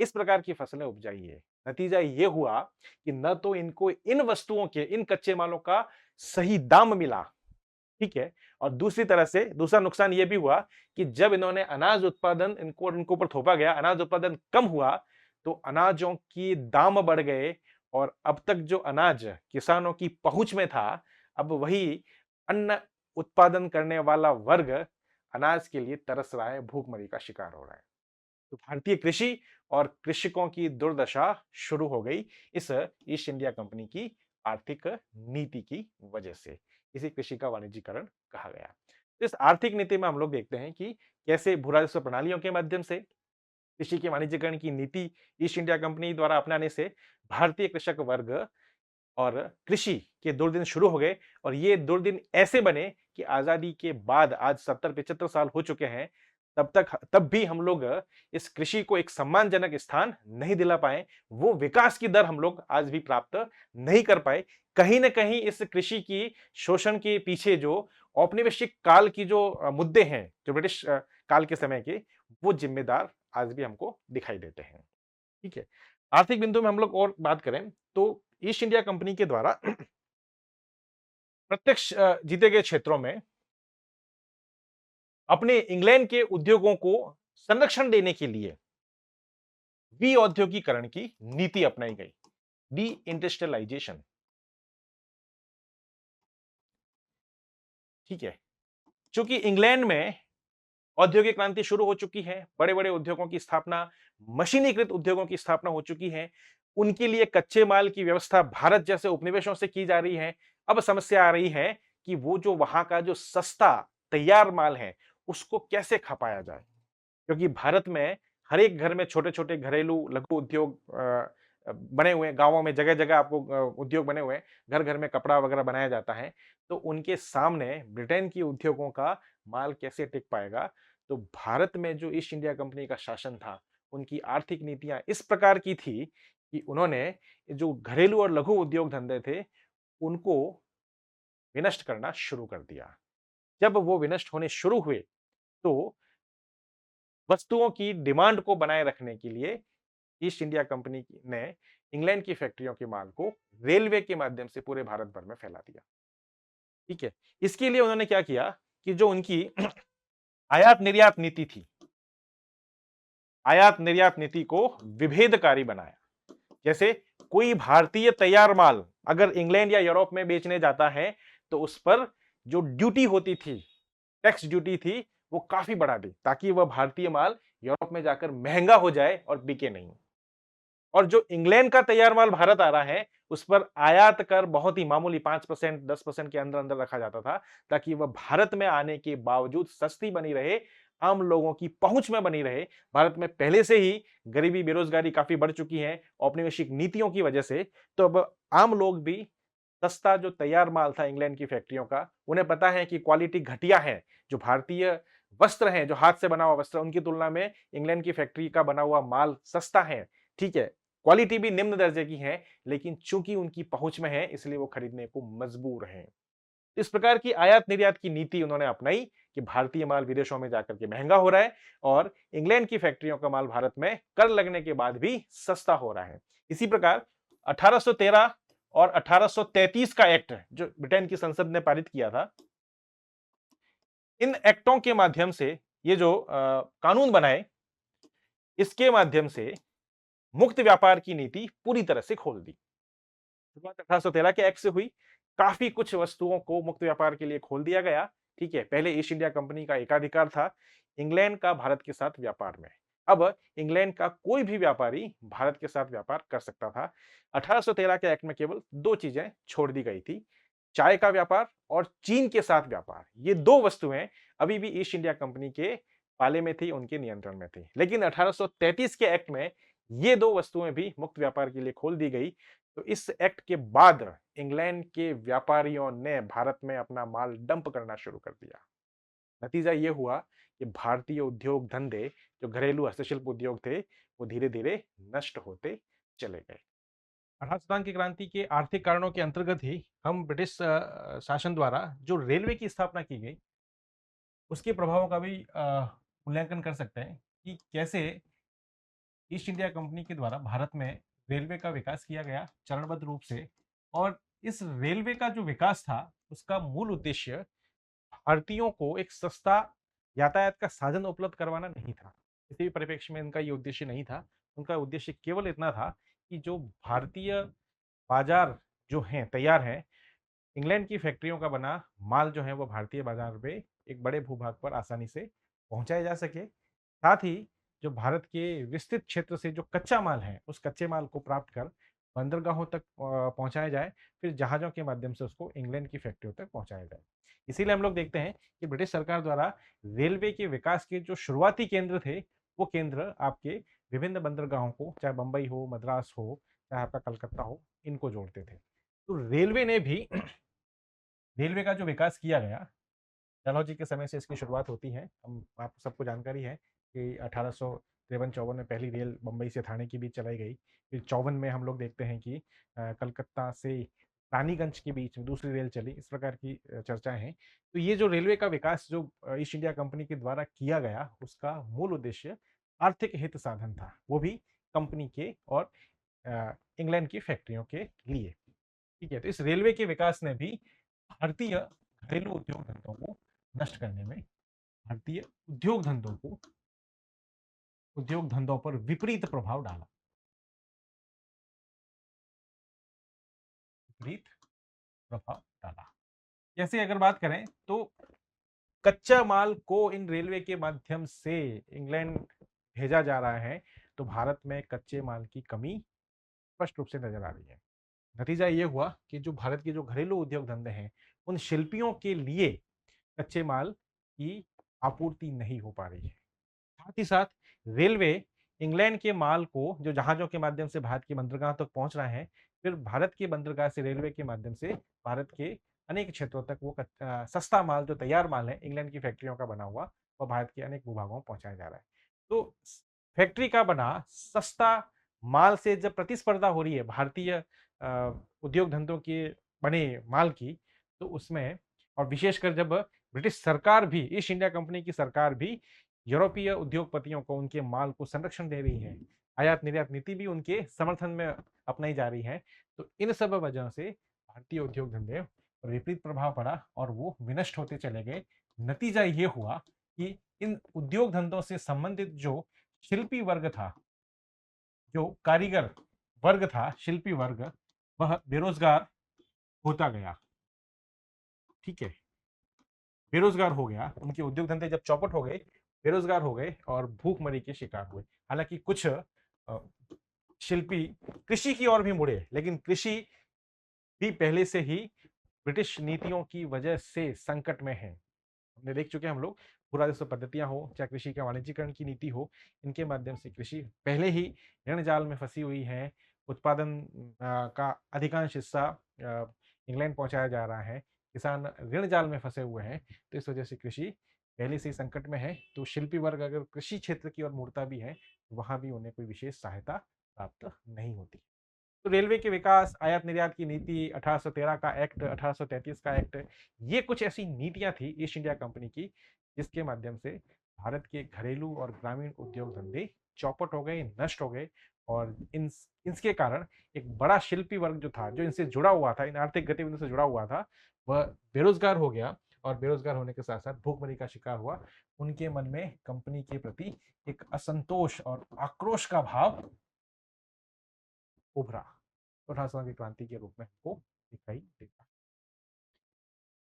इस प्रकार की फसलें उपजाइए। नतीजा ये हुआ कि न तो इनको इन वस्तुओं के, इन कच्चे मालों का सही दाम मिला, ठीक है? और दूसरी तरह से दूसरा नुकसान ये भी हुआ कि जब इन्होंने अनाज उत्पादन इनको ऊपर थोपा गया, अनाज उत्पादन कम हुआ, तो अनाजों की दाम बढ़ गए और अब तक जो अनाज किसानों की पहुंच में था, अब वही अन्न उत्पादन करने वाला वर्ग अनाज के लिए तरस रहा है, भूखमरी का शिकार हो रहा है। तो भारतीय कृषि और कृषकों की दुर्दशा शुरू हो गई इस ईस्ट इंडिया कंपनी की आर्थिक नीति की वजह से। इसे कृषि का वाणिज्यीकरण कहा गया। तो इस आर्थिक नीति में हम लोग देखते हैं कि कैसे भू राजस्व प्रणालियों के माध्यम से कृषि के वाणिज्यीकरण की नीति ईस्ट इंडिया कंपनी द्वारा अपनाने से भारतीय कृषक वर्ग और कृषि के दुर्दिन शुरू हो गए और ये दुर्दिन ऐसे बने कि आजादी के बाद आज 70-75 साल हो चुके हैं, तब भी हम लोग इस कृषि को एक सम्मानजनक स्थान नहीं दिला पाए। वो विकास की दर हम लोग आज भी प्राप्त नहीं कर पाए। कहीं न कहीं इस कृषि की शोषण के पीछे जो औपनिवेशिक काल की जो मुद्दे हैं, जो ब्रिटिश काल के समय के, वो जिम्मेदार आज भी हमको दिखाई देते हैं। ठीक है? आर्थिक बिंदु में हम लोग और बात करें तो ईस्ट इंडिया कंपनी के द्वारा प्रत्यक्ष जीते गए क्षेत्रों में अपने इंग्लैंड के उद्योगों को संरक्षण देने के लिए विऔद्योगीकरण की नीति अपनाई गई, डी इंडस्ट्रियलाइजेशन। ठीक है? चूंकि इंग्लैंड में औद्योगिक क्रांति शुरू हो चुकी है, बड़े-बड़े उद्योगों की स्थापना, मशीनीकृत उद्योगों की स्थापना हो चुकी है। उनके लिए कच्चे माल की व्यवस्था भारत जैसे उपनिवेशों से की जा रही है। अब समस्या आ रही है कि वो जो वहां का जो सस्ता तैयार माल है, उसको कैसे खपाया जाए? क्योंकि भारत में हर एक घर में छोटे-छोटे घरेलू लघु उद्योग बने हुए हैं, गाँवों में जगह-जगह आपको उद्योग बने हुए हैं, घर-घर में कपड़ा वगैरह बनाया जाता है। तो उनके सामने ब्रिटेन की उद्योगों का माल कैसे टिक पाएगा? तो भारत में जो ईस्ट इंडिया कंपनी का शासन था, उनकी आर्थिक नीतियाँ इस प्रकार की थी कि उन्होंने जो घरेलू और लघु उद्योग धंधे थे, उनको विनष्ट करना शुरू कर दिया। जब वो विनष्ट होने शुरू हुए, तो वस्तुओं की डिमांड को बनाए रखने के लिए ईस्ट इंडिया कंपनी ने इंग्लैंड की फैक्ट्रियों के माल को रेलवे के माध्यम से पूरे भारत भर में फैला दिया। ठीक है? इसके लिए उन्होंने क्या किया कि जो उनकी आयात निर्यात नीति थी, आयात निर्यात नीति को विभेदकारी बनाया। जैसे कोई भारतीय तैयार माल अगर इंग्लैंड या यूरोप में बेचने जाता है, तो उस पर जो ड्यूटी होती थी, टैक्स ड्यूटी थी, वो काफी बढ़ा दी ताकि वह भारतीय माल यूरोप में जाकर महंगा हो जाए और बिके नहीं। और जो इंग्लैंड का तैयार माल भारत आ रहा है, उस पर आयात कर बहुत ही मामूली 5% 10% के अंदर-अंदर रखा जाता था, ताकि वह भारत में आने के बावजूद सस्ती बनी रहे, आम लोगों की पहुंच में बनी रहे। भारत में पहले से ही गरीबी, बेरोजगारी काफी बढ़ चुकी है औपनिवेशिक नीतियों की वजह से, तो अब आम लोग भी सस्ता जो तैयार माल था इंग्लैंड की फैक्ट्रियों का, उन्हें पता है कि क्वालिटी घटिया है। जो भारतीय वस्त्र हैं, जो हाथ से बना हुआ वस्त्र, उनकी तुलना में इंग्लैंड की फैक्ट्री का बना हुआ माल सस्ता है। ठीक है? क्वालिटी भी निम्न दर्जे की है, लेकिन चूंकि उनकी पहुंच में है इसलिए वो खरीदने को मजबूर हैं। इस प्रकार की आयात-निर्यात की नीति उन्होंने अपनाई कि भारतीय माल विदेशों में जाकर के महँगा हो रहा है और इंग्लैंड की फैक्ट्रियों का माल भारत में कर लगने के बाद भी सस्ता हो रहा है। इसी प्रकार 1813 और 1833 का एक्ट जो ब्रिटेन की संसद ने पारित किया था, इन एक्टों के माध्यम से ये जो कानून बनाए, इसके माध्यम से मुक्त व्यापार की नीति पूरी तरह से खोल दी। शुरुआत 1813 के एक्ट से हुई। काफ़ी कुछ वस्तुओं को मुक्त व्यापार के लिए खोल दिया गया, ठीक है? पहले ईस्ट इंडिया कंपनी का एकाधिकार था, इंग्लैंड का भारत के साथ व्यापार में। अब इंग्लैंड का कोई भी व्यापारी भारत के साथ व्यापार कर सकता था। 1813 के एक्ट में केवल 2 चीज़ें छोड़ दी गई थी, चाय का व्यापार और चीन के साथ व्यापार। ये 2 वस्तुएँ अभी भी ईस्ट इंडिया कंपनी के पाले में थी, उनके नियंत्रण में थी। लेकिन 1833 के एक्ट में ये 2 वस्तुएँ भी मुक्त व्यापार के लिए खोल दी गई। तो इस एक्ट के बाद इंग्लैंड के व्यापारियों ने भारत में अपना माल डंप करना शुरू कर दिया। नतीजा ये हुआ कि भारतीय उद्योग धंधे, जो घरेलू हस्तशिल्प उद्योग थे, वो धीरे-धीरे नष्ट होते चले गए। अठारह की क्रांति के आर्थिक कारणों के अंतर्गत ही हम ब्रिटिश शासन द्वारा जो रेलवे की स्थापना की गई, उसके प्रभावों का भी मूल्यांकन कर सकते हैं कि कैसे ईस्ट इंडिया कंपनी के द्वारा भारत में रेलवे का विकास किया गया चरणबद्ध रूप से। और इस रेलवे का जो विकास था, उसका मूल उद्देश्य भारतीयों को एक सस्ता यातायात का साधन उपलब्ध करवाना नहीं था। किसी भी परिप्रेक्ष्य में इनका ये उद्देश्य नहीं था। उनका उद्देश्य केवल इतना था कि जो भारतीय बाजार जो हैं, तैयार हैं, इंग्लैंड की फैक्ट्रियों का बना माल जो है वो भारतीय बाजार में एक बड़े भूभाग पर आसानी से पहुँचाया जा सके। साथ ही जो भारत के विस्तृत क्षेत्र से जो कच्चा माल है, उस कच्चे माल को प्राप्त कर बंदरगाहों तक पहुँचाया जाए, फिर जहाज़ों के माध्यम से उसको इंग्लैंड की फैक्ट्रियों तक पहुँचाया जाए। इसीलिए हम लोग देखते हैं कि ब्रिटिश सरकार द्वारा रेलवे के विकास के जो शुरुआती केंद्र थे, वो केंद्र आपके विभिन्न बंदरगाहों को, चाहे बम्बई हो, मद्रास हो, चाहे आपका कलकत्ता हो, इनको जोड़ते थे। तो रेलवे ने भी रेलवे का जो विकास किया गया, डलहौजी के समय से इसकी शुरुआत होती है। हम आप सबको जानकारी है कि 1853-54 में पहली रेल बम्बई से ठाणे के बीच चलाई गई। फिर 54 में हम लोग देखते हैं कि कलकत्ता से रानीगंज के बीच में दूसरी रेल चली। इस प्रकार की चर्चाएँ हैं। तो ये जो रेलवे का विकास जो ईस्ट इंडिया कंपनी के द्वारा किया गया, उसका मूल उद्देश्य आर्थिक हित साधन था। वो भी कंपनी के और इंग्लैंड की फैक्ट्रियों के लिए। ठीक है? तो इस रेलवे के विकास ने भी भारतीय घरेलू उद्योग धंधों को नष्ट करने में, भारतीय उद्योग धंधों पर विपरीत प्रभाव डाला। विपरीत प्रभाव डाला। जैसे अगर बात करें तो कच्चा माल को इन रेलवे के माध्यम से इंग्लैंड भेजा जा रहा है, तो भारत में कच्चे माल की कमी स्पष्ट रूप से नजर आ रही है। नतीजा ये हुआ कि जो भारत के जो घरेलू उद्योग धंधे हैं, उन शिल्पियों के लिए कच्चे माल की आपूर्ति नहीं हो पा रही है। साथ ही साथ रेलवे इंग्लैंड के माल को जो जहाज़ों के माध्यम से भारत के बंदरगाह तक पहुँच रहा है, फिर भारत के बंदरगाह से रेलवे के माध्यम से भारत के अनेक क्षेत्रों तक वो सस्ता माल जो तैयार माल है, इंग्लैंड की फैक्ट्रियों का बना हुआ, वो भारत के अनेक भूभागों में पहुँचाया जा रहा है। तो स फैक्ट्री का बना सस्ता माल से जब प्रतिस्पर्धा हो रही है भारतीय उद्योग धंधों के बने माल की, तो उसमें और विशेषकर जब ब्रिटिश सरकार भी, ईस्ट इंडिया कंपनी की सरकार भी यूरोपीय उद्योगपतियों को उनके माल को संरक्षण दे रही है। आयात-निर्यात नीति भी उनके समर्थन में अपनाई जा रही है। तो इन सब वजह से भारतीय उद्योग धंधे पर विपरीत प्रभाव पड़ा और वो विनष्ट होते चले गए। नतीजा ये हुआ कि इन उद्योग धंधों से संबंधित जो शिल्पी वर्ग था, जो कारीगर वर्ग था, शिल्पी वर्ग, वह बेरोजगार होता गया। ठीक है? बेरोजगार हो गया, उनके उद्योग धंधे जब चौपट हो गए, बेरोजगार हो गए और भूखमरी के शिकार हुए। हालाँकि कुछ शिल्पी कृषि की ओर भी मुड़े, लेकिन कृषि भी पहले से ही ब्रिटिश नीतियों की वजह से संकट में है। हमने देख चुके हैं हम लोग, पूरा जैसे पद्धतियाँ हो, चाहे कृषि का वाणिज्यीकरण की नीति हो, इनके माध्यम से कृषि पहले ही ऋण जाल में फँसी हुई है। उत्पादन का अधिकांश हिस्सा इंग्लैंड पहुँचाया जा रहा है। किसान ऋण जाल में फँसे हुए हैं, तो इस वजह से कृषि पहले से ही संकट में है। तो शिल्पी वर्ग अगर कृषि क्षेत्र की ओर मुड़ता भी है, वहाँ भी उन्हें कोई विशेष सहायता प्राप्त नहीं होती। तो रेलवे के विकास, आयात-निर्यात की नीति, 1813 का एक्ट, 1833 का एक्ट, ये कुछ ऐसी नीतियाँ थी ईस्ट इंडिया कंपनी की, जिसके माध्यम से भारत के घरेलू और ग्रामीण उद्योग धंधे चौपट हो गए, नष्ट हो गए और इसके कारण एक बड़ा शिल्पी वर्ग जो था, जो इनसे जुड़ा हुआ था, इन आर्थिक गतिविधियों से जुड़ा हुआ था, वह बेरोजगार हो गया और बेरोजगार होने के साथ-साथ भूखमरी का शिकार हुआ। उनके मन में कंपनी के प्रति एक असंतोष और आक्रोश का भाव उभरा। तो 18 की क्रांति के रूप में हमको दिखाई देता है।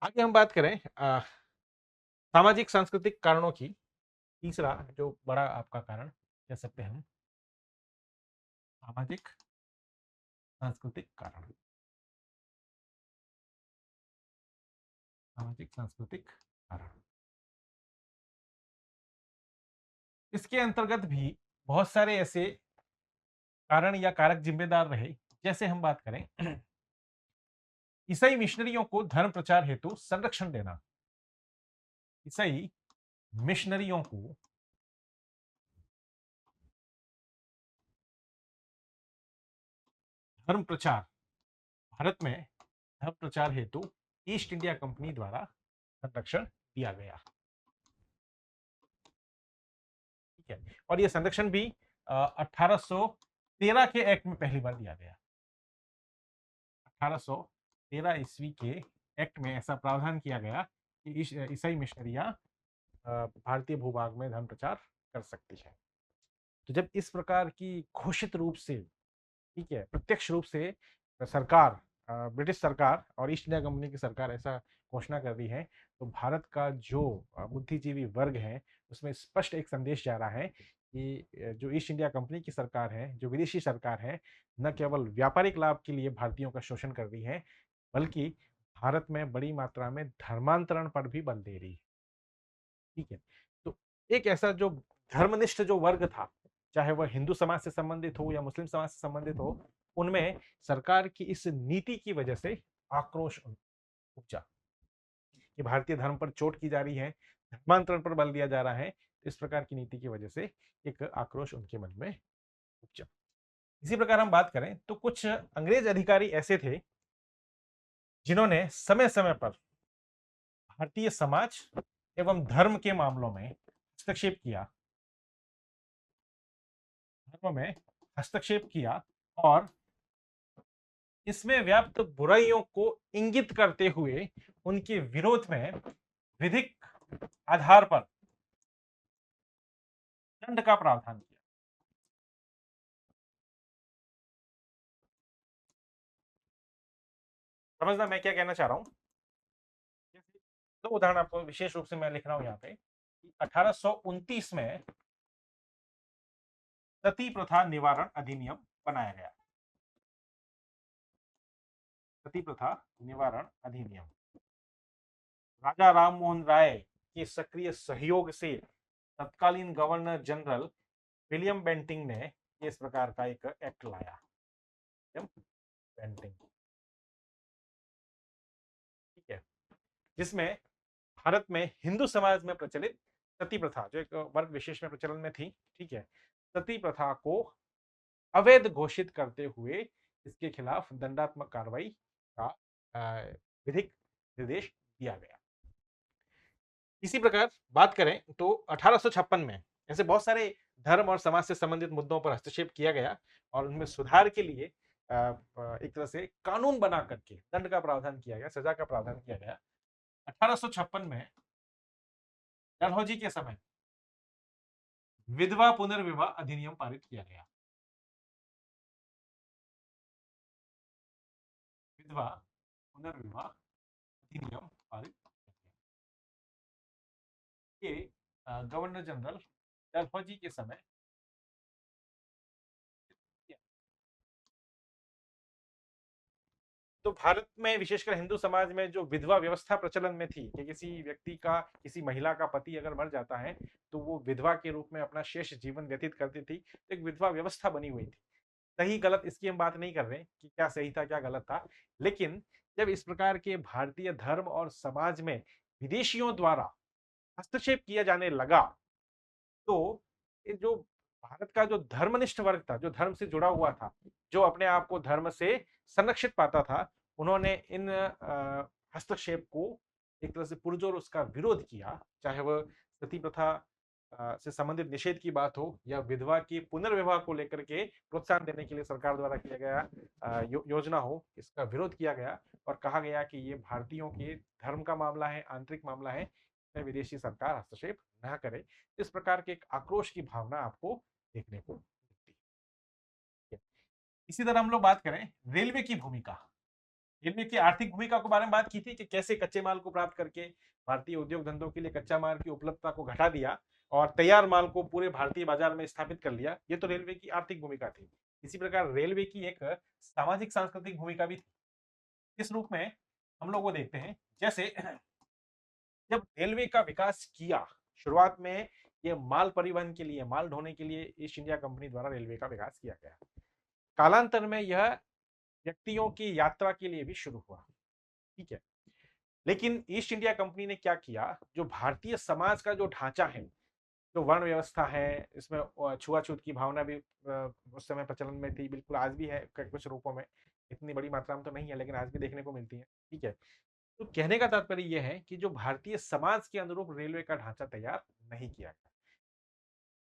आगे हम बात करें सामाजिक सांस्कृतिक कारणों की। तीसरा जो बड़ा आपका कारण कह सकते हैं हम, सामाजिक सांस्कृतिक कारण। सामाजिक सांस्कृतिक कारण, इसके अंतर्गत भी बहुत सारे ऐसे कारण या कारक जिम्मेदार रहे। जैसे हम बात करें ईसाई मिशनरियों को धर्म प्रचार हेतु संरक्षण देना। ईसाई मिशनरियों को धर्म प्रचार, भारत में धर्म प्रचार हेतु ईस्ट इंडिया कंपनी द्वारा संरक्षण दिया गया। ठीक है, और यह संरक्षण भी 1813 के एक्ट में पहली बार दिया गया। 1813 ईस्वी के एक्ट में ऐसा प्रावधान किया गया कि ईसाई मिशनरियां भारतीय भूभाग में धर्म प्रचार कर सकती है। तो जब इस प्रकार की घोषित रूप से, ठीक है, प्रत्यक्ष रूप से सरकार, ब्रिटिश सरकार और ईस्ट इंडिया कंपनी की सरकार ऐसा घोषणा कर रही है, तो भारत का जो बुद्धिजीवी वर्ग है, उसमें स्पष्ट एक संदेश जा रहा है कि जो ईस्ट इंडिया कंपनी की सरकार है, जो विदेशी सरकार है, न केवल व्यापारिक लाभ के लिए भारतीयों का शोषण कर रही है, बल्कि भारत में बड़ी मात्रा में धर्मांतरण पर भी बल दे रही है। ठीक है, तो एक ऐसा जो धर्मनिष्ठ जो वर्ग था, चाहे वह हिंदू समाज से संबंधित हो या मुस्लिम समाज से संबंधित हो, उनमें सरकार की इस नीति की वजह से आक्रोश उपजा कि भारतीय धर्म पर चोट की जा रही है, धर्मांतरण पर बल दिया जा रहा है। इस प्रकार की नीति की वजह से एक आक्रोश उनके मन में उपजा। इसी प्रकार हम बात करें तो कुछ अंग्रेज अधिकारी ऐसे थे जिन्होंने समय समय पर भारतीय समाज एवं धर्म के मामलों में हस्तक्षेप किया, धर्म में हस्तक्षेप किया और इसमें व्याप्त बुराइयों को इंगित करते हुए उनके विरोध में विधिक आधार पर दंड का प्रावधान किया। समझना मैं क्या कहना चाह रहा हूं। तो उदाहरण आपको विशेष रूप से मैं लिख रहा हूं यहां पे कि 1829 में सती प्रथा निवारण अधिनियम बनाया गया। सती प्रथा निवारण अधिनियम राजा राम मोहन राय के सक्रिय सहयोग से तत्कालीन गवर्नर जनरल विलियम बेंटिंग ने इस प्रकार का एक एक्ट लाया। बेंटिंग, ठीक है, जिसमें भारत में हिंदू समाज में प्रचलित सती प्रथा, जो एक वर्ग विशेष में प्रचलन में थी, ठीक है, सती प्रथा को अवैध घोषित करते हुए इसके खिलाफ दंडात्मक कार्रवाई का विधिक निर्देश दिया गया। इसी प्रकार बात करें तो 1856 में ऐसे बहुत सारे धर्म और समाज से संबंधित मुद्दों पर हस्तक्षेप किया गया और उनमें सुधार के लिए एक तरह से कानून बना करके दंड का प्रावधान किया गया, सजा का प्रावधान किया गया। 1856 में डलहौजी के समय विधवा पुनर्विवाह अधिनियम पारित किया गया। विधवा पुनर्विवाह अधिनियम पारित किया गया। ये गवर्नर जनरल डलहौजी के समय, तो भारत में विशेषकर हिंदू समाज में जो विधवा व्यवस्था प्रचलन में थी कि किसी व्यक्ति का, किसी महिला का पति अगर मर जाता है तो वो विधवा के रूप में अपना शेष जीवन व्यतीत करती थी। तो एक विधवा व्यवस्था बनी हुई थी। सही गलत इसकी हम बात नहीं कर रहे कि क्या सही था क्या गलत था, लेकिन जब इस प्रकार के भारतीय धर्म और समाज में विदेशियों द्वारा हस्तक्षेप किया जाने लगा, तो ये जो भारत का जो धर्मनिष्ठ वर्ग था, जो धर्म से जुड़ा हुआ था, जो अपने आप को धर्म से संरक्षित पाता था, उन्होंने इन हस्तक्षेप को एक तरह से पुरजोर उसका विरोध किया, चाहे वह सती प्रथा से संबंधित निषेध की बात हो या विधवा की पुनर्विवाह को लेकर के प्रोत्साहन देने के लिए सरकार द्वारा किया गया योजना हो, इसका विरोध किया गया और कहा गया कि ये भारतीयों के धर्म का मामला है, आंतरिक मामला है, इसमें विदेशी सरकार हस्तक्षेप न करे। इस प्रकार के एक आक्रोश की भावना आपको देखने को मिलती है। इसी तरह हम लोग बात करें रेलवे की भूमिका, रेलवे की आर्थिक भूमिका के बारे में बात की थी कि कैसे कच्चे माल को प्राप्त करके भारतीय उद्योग धंधों के लिए कच्चा माल की उपलब्धता को घटा दिया और तैयार माल को पूरे भारतीय बाजार में स्थापित कर लिया। ये तो रेलवे की आर्थिक भूमिका थी। इसी प्रकार रेलवे की एक सामाजिक सांस्कृतिक भूमिका भी थी। इस रूप में हम लोग वो देखते हैं, जैसे जब रेलवे का विकास किया, शुरुआत में ये माल परिवहन के लिए, माल ढोने के लिए ईस्ट इंडिया कंपनी द्वारा रेलवे का विकास किया गया। कालांतर में यह व्यक्तियों की यात्रा के लिए भी शुरू हुआ, ठीक है। लेकिन ईस्ट इंडिया कंपनी ने क्या किया, जो भारतीय समाज का जो ढांचा है, जो वर्ण व्यवस्था है, इसमें छुआछूत की भावना भी उस समय प्रचलन में थी, बिल्कुल आज भी है कुछ रूपों में, इतनी बड़ी मात्रा में तो नहीं है लेकिन आज भी देखने को मिलती है, ठीक है। तो कहने का तात्पर्य यह है कि जो भारतीय समाज के अनुरूप रेलवे का ढांचा तैयार नहीं किया गया।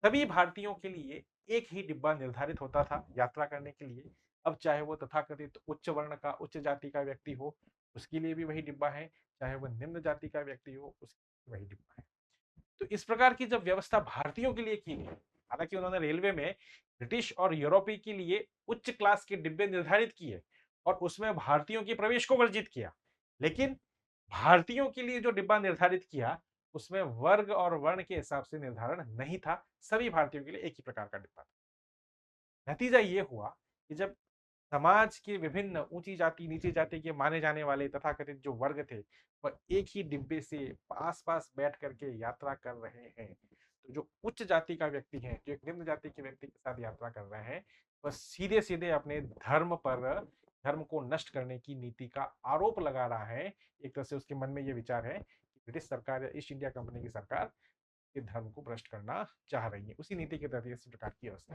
सभी भारतीयों के लिए एक ही डिब्बा निर्धारित होता था यात्रा करने के लिए। अब चाहे वो तथाकथित उच्च वर्ण का, उच्च जाति का व्यक्ति हो, उसके लिए भी वही डिब्बा है, चाहे वह निम्न जाति का व्यक्ति हो, उसके लिए वही डिब्बा है। तो इस प्रकार की जब व्यवस्था भारतीयों के लिए की गई, हालांकि उन्होंने रेलवे में ब्रिटिश और यूरोपीय के लिए उच्च क्लास के डिब्बे निर्धारित किए और उसमें भारतीयों के प्रवेश को वर्जित किया, लेकिन भारतीयों के लिए जो डिब्बा निर्धारित किया उसमें वर्ग और वर्ण के हिसाब से निर्धारण नहीं था, सभी भारतीयों के लिए एक ही प्रकार का डिब्बा था। नतीजा ये हुआ कि जब समाज के विभिन्न ऊंची जाति, नीची जाति के माने जाने वाले तथाकथित जो वर्ग थे, वह एक ही डिब्बे से पास पास बैठ करके यात्रा कर रहे हैं, तो जो उच्च जाति का व्यक्ति है, जो एक निम्न जाति के व्यक्ति के साथ यात्रा कर रहे हैं, वह सीधे सीधे अपने धर्म पर, धर्म को नष्ट करने की नीति का आरोप लगा रहा है। एक तरह से उसके मन में ये विचार है कि ब्रिटिश सरकार या ईस्ट इंडिया कंपनी की सरकार के धर्म को भ्रष्ट करना चाह रही है, उसी नीति के तहत इस प्रकार की व्यवस्था।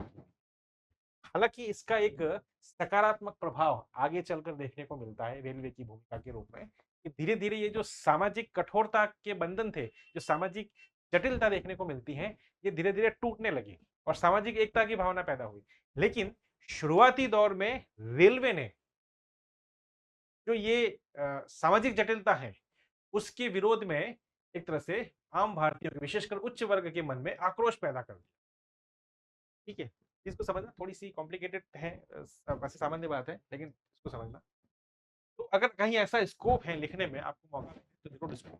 हालांकि इसका एक सकारात्मक प्रभाव आगे चलकर देखने को मिलता है रेलवे की भूमिका के रूप में, कि धीरे धीरे ये जो सामाजिक कठोरता के बंधन थे, जो सामाजिक जटिलता देखने को मिलती है, ये धीरे धीरे टूटने लगी और सामाजिक एकता की भावना पैदा हुई। लेकिन शुरुआती दौर में रेलवे ने जो ये सामाजिक जटिलता है उसके विरोध में एक तरह से आम भारतीयों के, विशेषकर उच्च वर्ग के मन में आक्रोश पैदा कर दिया, ठीक है। इसको समझना थोड़ी सी कॉम्प्लिकेटेड है, वैसे सामान्य बात है, लेकिन इसको समझना। तो अगर कहीं ऐसा स्कोप है लिखने में, आपको मौका मिले तो जरूर इसको।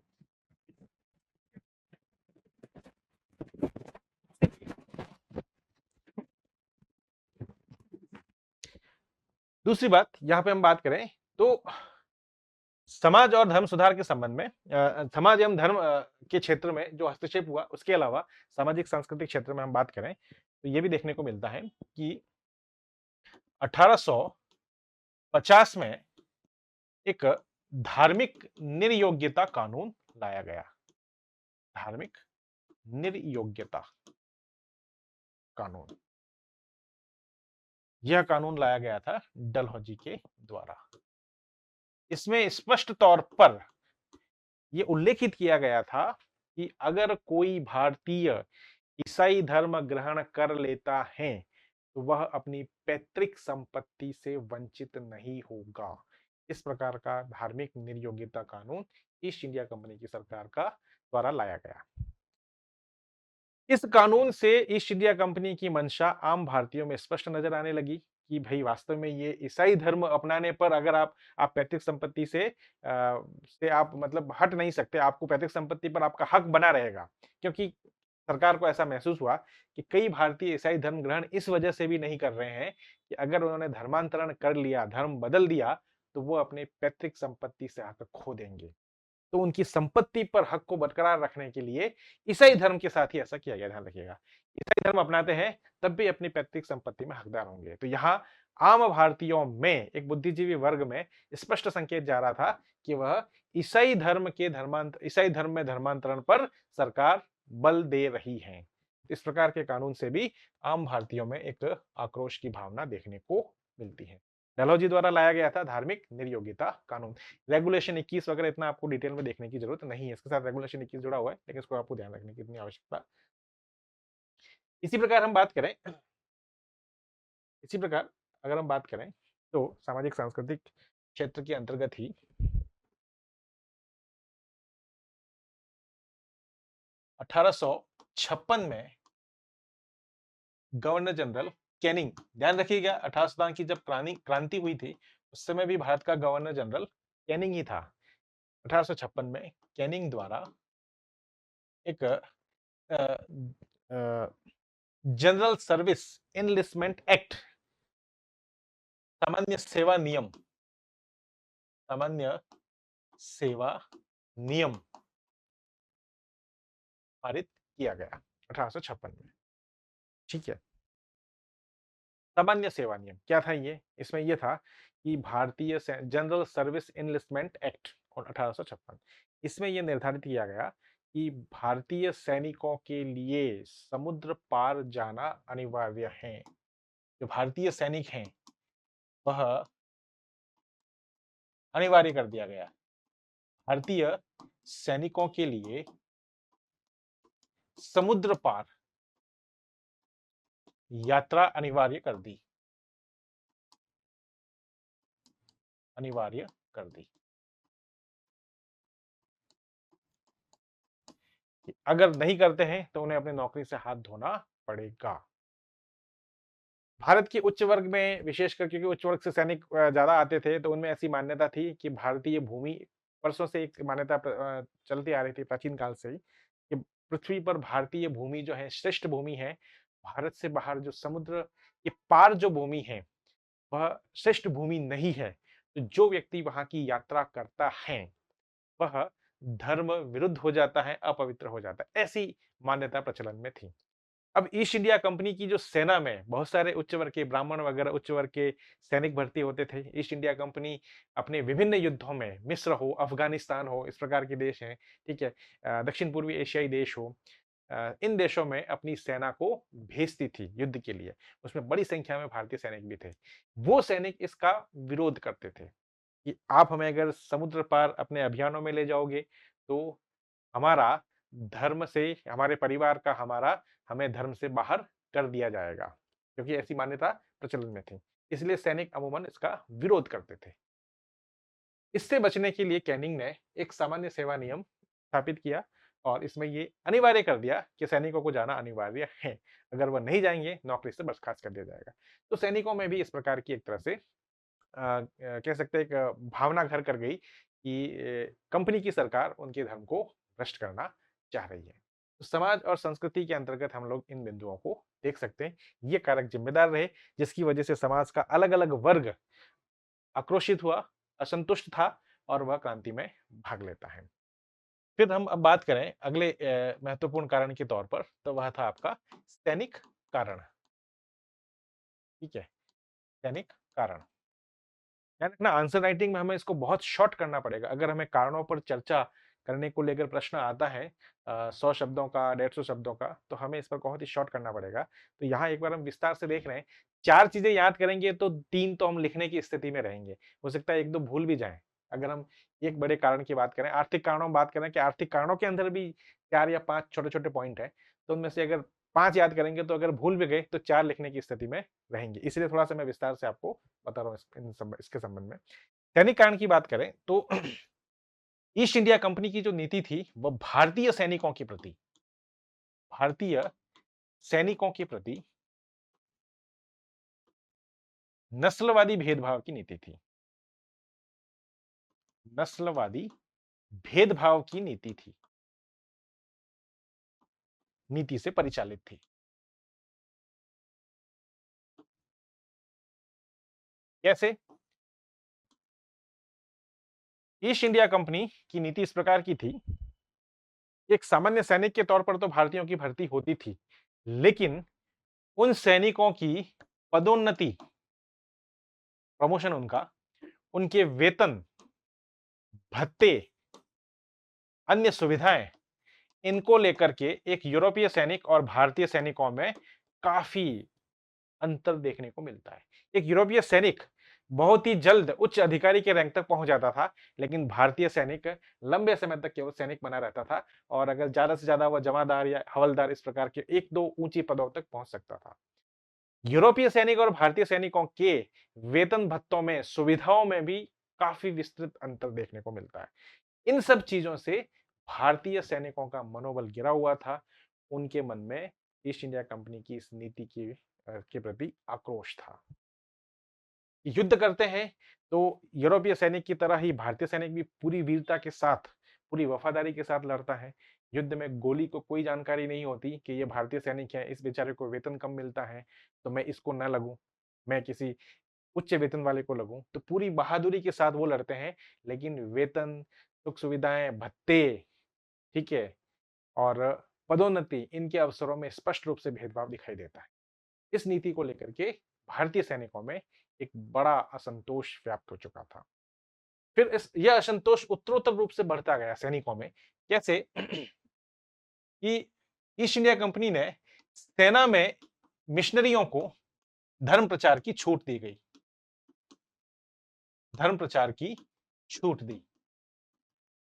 दूसरी बात यहां पे हम बात करें तो समाज और धर्म सुधार के संबंध में, समाज एवं धर्म के क्षेत्र में जो हस्तक्षेप हुआ, उसके अलावा सामाजिक सांस्कृतिक क्षेत्र में हम बात करें तो ये भी देखने को मिलता है कि 1850 में एक धार्मिक निर्योग्यता कानून लाया गया। धार्मिक निर्योग्यता कानून, यह कानून लाया गया था डलहौजी के द्वारा। इसमें स्पष्ट तौर पर यह उल्लेखित किया गया था कि अगर कोई भारतीय ईसाई धर्म ग्रहण कर लेता है तो वह अपनी पैतृक संपत्ति से वंचित नहीं होगा। इस प्रकार का धार्मिक निर्योग्यता कानून ईस्ट इंडिया कंपनी की सरकार का द्वारा लाया गया। इस कानून से ईस्ट इंडिया कंपनी की मंशा आम भारतीयों में स्पष्ट नजर आने लगी कि भाई वास्तव में ये ईसाई धर्म अपनाने पर अगर आप पैतृक संपत्ति से आप मतलब हट नहीं सकते, आपको पैतृक संपत्ति पर आपका हक बना रहेगा। क्योंकि सरकार को ऐसा महसूस हुआ कि कई भारतीय ईसाई धर्म ग्रहण इस वजह से भी नहीं कर रहे हैं कि अगर उन्होंने धर्मांतरण कर लिया, धर्म बदल दिया, तो वो अपने पैतृक संपत्ति से हक खो देंगे। तो उनकी संपत्ति पर हक को बरकरार रखने के लिए ईसाई धर्म के साथ ही ऐसा किया गया। ध्यान रखिएगा, ईसाई धर्म अपनाते हैं तब भी अपनी पैतृक संपत्ति में हकदार होंगे। तो यहाँ आम भारतीयों में, एक बुद्धिजीवी वर्ग में स्पष्ट संकेत जा रहा था कि वह ईसाई धर्म में धर्मांतरण पर सरकार बल दे रही है। इस प्रकार के कानून से भी आम भारतीयों में एक आक्रोश की भावना देखने को मिलती है। डलहौजी द्वारा लाया गया था धार्मिक निर्योग्यता कानून। रेगुलेशन 21 वगैरह इतना आपको डिटेल में देखने की जरूरत नहीं है, इसके साथ रेगुलेशन 21 जुड़ा हुआ है, लेकिन इसको आपको ध्यान रखने की इतनी आवश्यकता। इसी प्रकार हम बात करें इसी प्रकार अगर हम बात करें तो सामाजिक सांस्कृतिक क्षेत्र के अंतर्गत ही 1856 में गवर्नर जनरल कैनिंग, ध्यान रखिएगा 18 की जब क्रांति हुई थी उस समय भी भारत का गवर्नर जनरल कैनिंग ही था। 1856 में कैनिंग द्वारा एक जनरल सर्विस इनलिस्टमेंट एक्ट, सामान्य सेवा नियम, सामान्य सेवा नियम पारित किया गया 1856 में। ठीक है, सामान्य सेवा नियम क्या था ये? इसमें ये था कि भारतीय जनरल सर्विस इनलिस्टमेंट एक्ट और 1856, इसमें यह निर्धारित किया गया कि भारतीय सैनिकों के लिए समुद्र पार जाना अनिवार्य है। जो भारतीय सैनिक हैं वह अनिवार्य कर दिया गया। भारतीय सैनिकों के लिए समुद्र पार यात्रा अनिवार्य कर दी, अनिवार्य कर दी। अगर नहीं करते हैं तो उन्हें अपनी नौकरी से हाथ धोना पड़ेगा। भारत के उच्च वर्ग में विशेषकर, क्योंकि उच्च वर्ग से सैनिक ज्यादा आते थे, तो उनमें ऐसी मान्यता थी कि भारतीय भूमि, वर्षों से एक मान्यता चलती आ रही थी प्राचीन काल से ही, कि पृथ्वी पर भारतीय भूमि जो है श्रेष्ठ भूमि है। भारत से बाहर जो समुद्र के पार जो भूमि है वह श्रेष्ठ भूमि नहीं है। तो जो व्यक्ति वहां की यात्रा करता है वह धर्म विरुद्ध हो जाता है, अपवित्र हो जाता है, ऐसी मान्यता प्रचलन में थी। अब ईस्ट इंडिया कंपनी की जो सेना में बहुत सारे उच्च वर्ग के ब्राह्मण वगैरह उच्च वर्ग के सैनिक भर्ती होते थे। ईस्ट इंडिया कंपनी अपने विभिन्न युद्धों में, मिस्र हो, अफगानिस्तान हो, इस प्रकार के देश हैं, ठीक है, दक्षिण पूर्वी एशियाई देश हो, इन देशों में अपनी सेना को भेजती थी युद्ध के लिए। उसमें बड़ी संख्या में भारतीय सैनिक भी थे। वो सैनिक इसका विरोध करते थे कि आप हमें अगर समुद्र पार अपने अभियानों में ले जाओगे तो हमारा धर्म से, हमारे परिवार का, हमें धर्म से बाहर कर दिया जाएगा, क्योंकि ऐसी मान्यता प्रचलन में थी। इसलिए सैनिक अमूमन इसका विरोध करते थे। इससे बचने के लिए कैनिंग ने एक सामान्य सेवा नियम स्थापित किया और इसमें ये अनिवार्य कर दिया कि सैनिकों को जाना अनिवार्य है। अगर वह नहीं जाएंगे नौकरी से बर्खास्त कर दिया जाएगा। तो सैनिकों में भी इस प्रकार की एक तरह से कह सकते हैं एक भावना घर कर गई कि कंपनी की सरकार उनके धर्म को भ्रष्ट करना चाह रही है। तो समाज और संस्कृति के अंतर्गत हम लोग इन बिंदुओं को देख सकते हैं। ये कारक जिम्मेदार रहे जिसकी वजह से समाज का अलग अलग वर्ग आक्रोशित हुआ, असंतुष्ट था और वह क्रांति में भाग लेता है। फिर हम अब बात करें अगले महत्वपूर्ण कारण के तौर पर, तो वह था आपका सैनिक कारण। ठीक है, सैनिक कारण। यानी ना आंसर राइटिंग में हमें इसको बहुत शॉर्ट करना पड़ेगा। अगर हमें कारणों पर चर्चा करने को लेकर प्रश्न आता है 100 शब्दों का, 150 शब्दों का, तो हमें इस पर बहुत ही शॉर्ट करना पड़ेगा। तो यहाँ एक बार हम विस्तार से देख रहे हैं। 4 चीजें याद करेंगे तो 3 तो हम लिखने की स्थिति में रहेंगे। हो सकता है 1-2 भूल भी जाएं। अगर हम एक बड़े कारण की बात करें, आर्थिक कारणों में बात करें कि आर्थिक कारणों के अंदर भी 4 या 5 छोटे-छोटे पॉइंट हैं, तो उनमें से अगर 5 याद करेंगे तो अगर भूल भी गए तो 4 लिखने की स्थिति में रहेंगे। इसलिए थोड़ा-सा मैं विस्तार से आपको बता रहा हूँ इसके संबंध में। सैनिक कांड की बात करें तो ईस्ट इंडिया कंपनी की जो नीति थी वह भारतीय सैनिकों के प्रति नस्लवादी भेदभाव की नीति थी। नस्लवादी भेदभाव की नीति थी, नीति से परिचालित थी। कैसे? ईस्ट इंडिया कंपनी की नीति इस प्रकार की थी, एक सामान्य सैनिक के तौर पर तो भारतीयों की भर्ती होती थी, लेकिन उन सैनिकों की पदोन्नति, प्रमोशन, उनके वेतन, भत्ते, अन्य सुविधाएं, इनको लेकर के एक यूरोपीय सैनिक और भारतीय सैनिकों में काफ़ी अंतर देखने को मिलता है। एक यूरोपीय सैनिक बहुत ही जल्द उच्च अधिकारी के रैंक तक पहुँच जाता था, लेकिन भारतीय सैनिक लंबे समय तक केवल सैनिक बना रहता था और अगर ज़्यादा से ज़्यादा वह जमादार या हवलदार इस प्रकार के 1-2 ऊँची पदों तक पहुँच सकता था। यूरोपीय सैनिक और भारतीय सैनिकों के वेतन भत्तों में, सुविधाओं में भी काफ़ी विस्तृत अंतर देखने को मिलता है। इन सब चीज़ों से भारतीय सैनिकों का मनोबल गिरा हुआ था। उनके मन में ईस्ट इंडिया कंपनी की इस नीति के प्रति आक्रोश था। युद्ध करते हैं तो यूरोपीय सैनिक की तरह ही भारतीय सैनिक भी पूरी वीरता के साथ, पूरी वफादारी के साथ लड़ता है। युद्ध में गोली को कोई जानकारी नहीं होती कि ये भारतीय सैनिक है, इस बेचारे को वेतन कम मिलता है, तो मैं इसको ना लगूं, मैं किसी उच्च वेतन वाले को लगूं। तो पूरी बहादुरी के साथ वो लड़ते हैं, लेकिन वेतन, सुख सुविधाएं, भत्ते, ठीक है, और पदोन्नति, इनके अवसरों में स्पष्ट रूप से भेदभाव दिखाई देता है। इस नीति को लेकर के भारतीय सैनिकों में एक बड़ा असंतोष व्याप्त हो चुका था। फिर यह असंतोष उत्तरोत्तर रूप से बढ़ता गया सैनिकों में। कैसे कि ईस्ट इंडिया कंपनी ने सेना में मिशनरियों को धर्म प्रचार की छूट दी गई। धर्म प्रचार की छूट दी।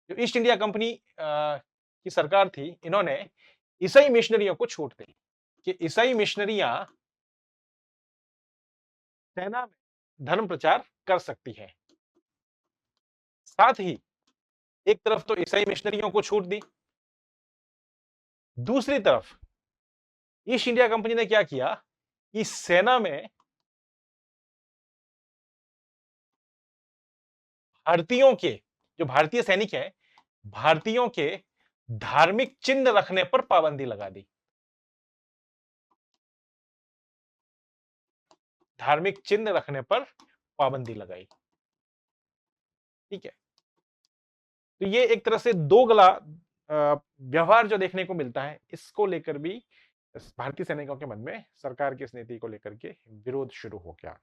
जो ईस्ट इंडिया कंपनी की सरकार थी, इन्होंने ईसाई मिशनरियों को छूट दी कि ईसाई मिशनरियां सेना में धर्म प्रचार कर सकती हैं। साथ ही एक तरफ तो ईसाई मिशनरियों को छूट दी, दूसरी तरफ ईस्ट इंडिया कंपनी ने क्या किया कि सेना में भारतीयों के, जो भारतीय सैनिक हैं, भारतीयों के धार्मिक चिन्ह रखने पर पाबंदी लगा दी। धार्मिक चिन्ह रखने पर पाबंदी लगाई। ठीक है, तो ये एक तरह से दोगला व्यवहार जो देखने को मिलता है, इसको लेकर भी भारतीय सैनिकों के मन में सरकार की इस नीति को लेकर के विरोध शुरू हो गया।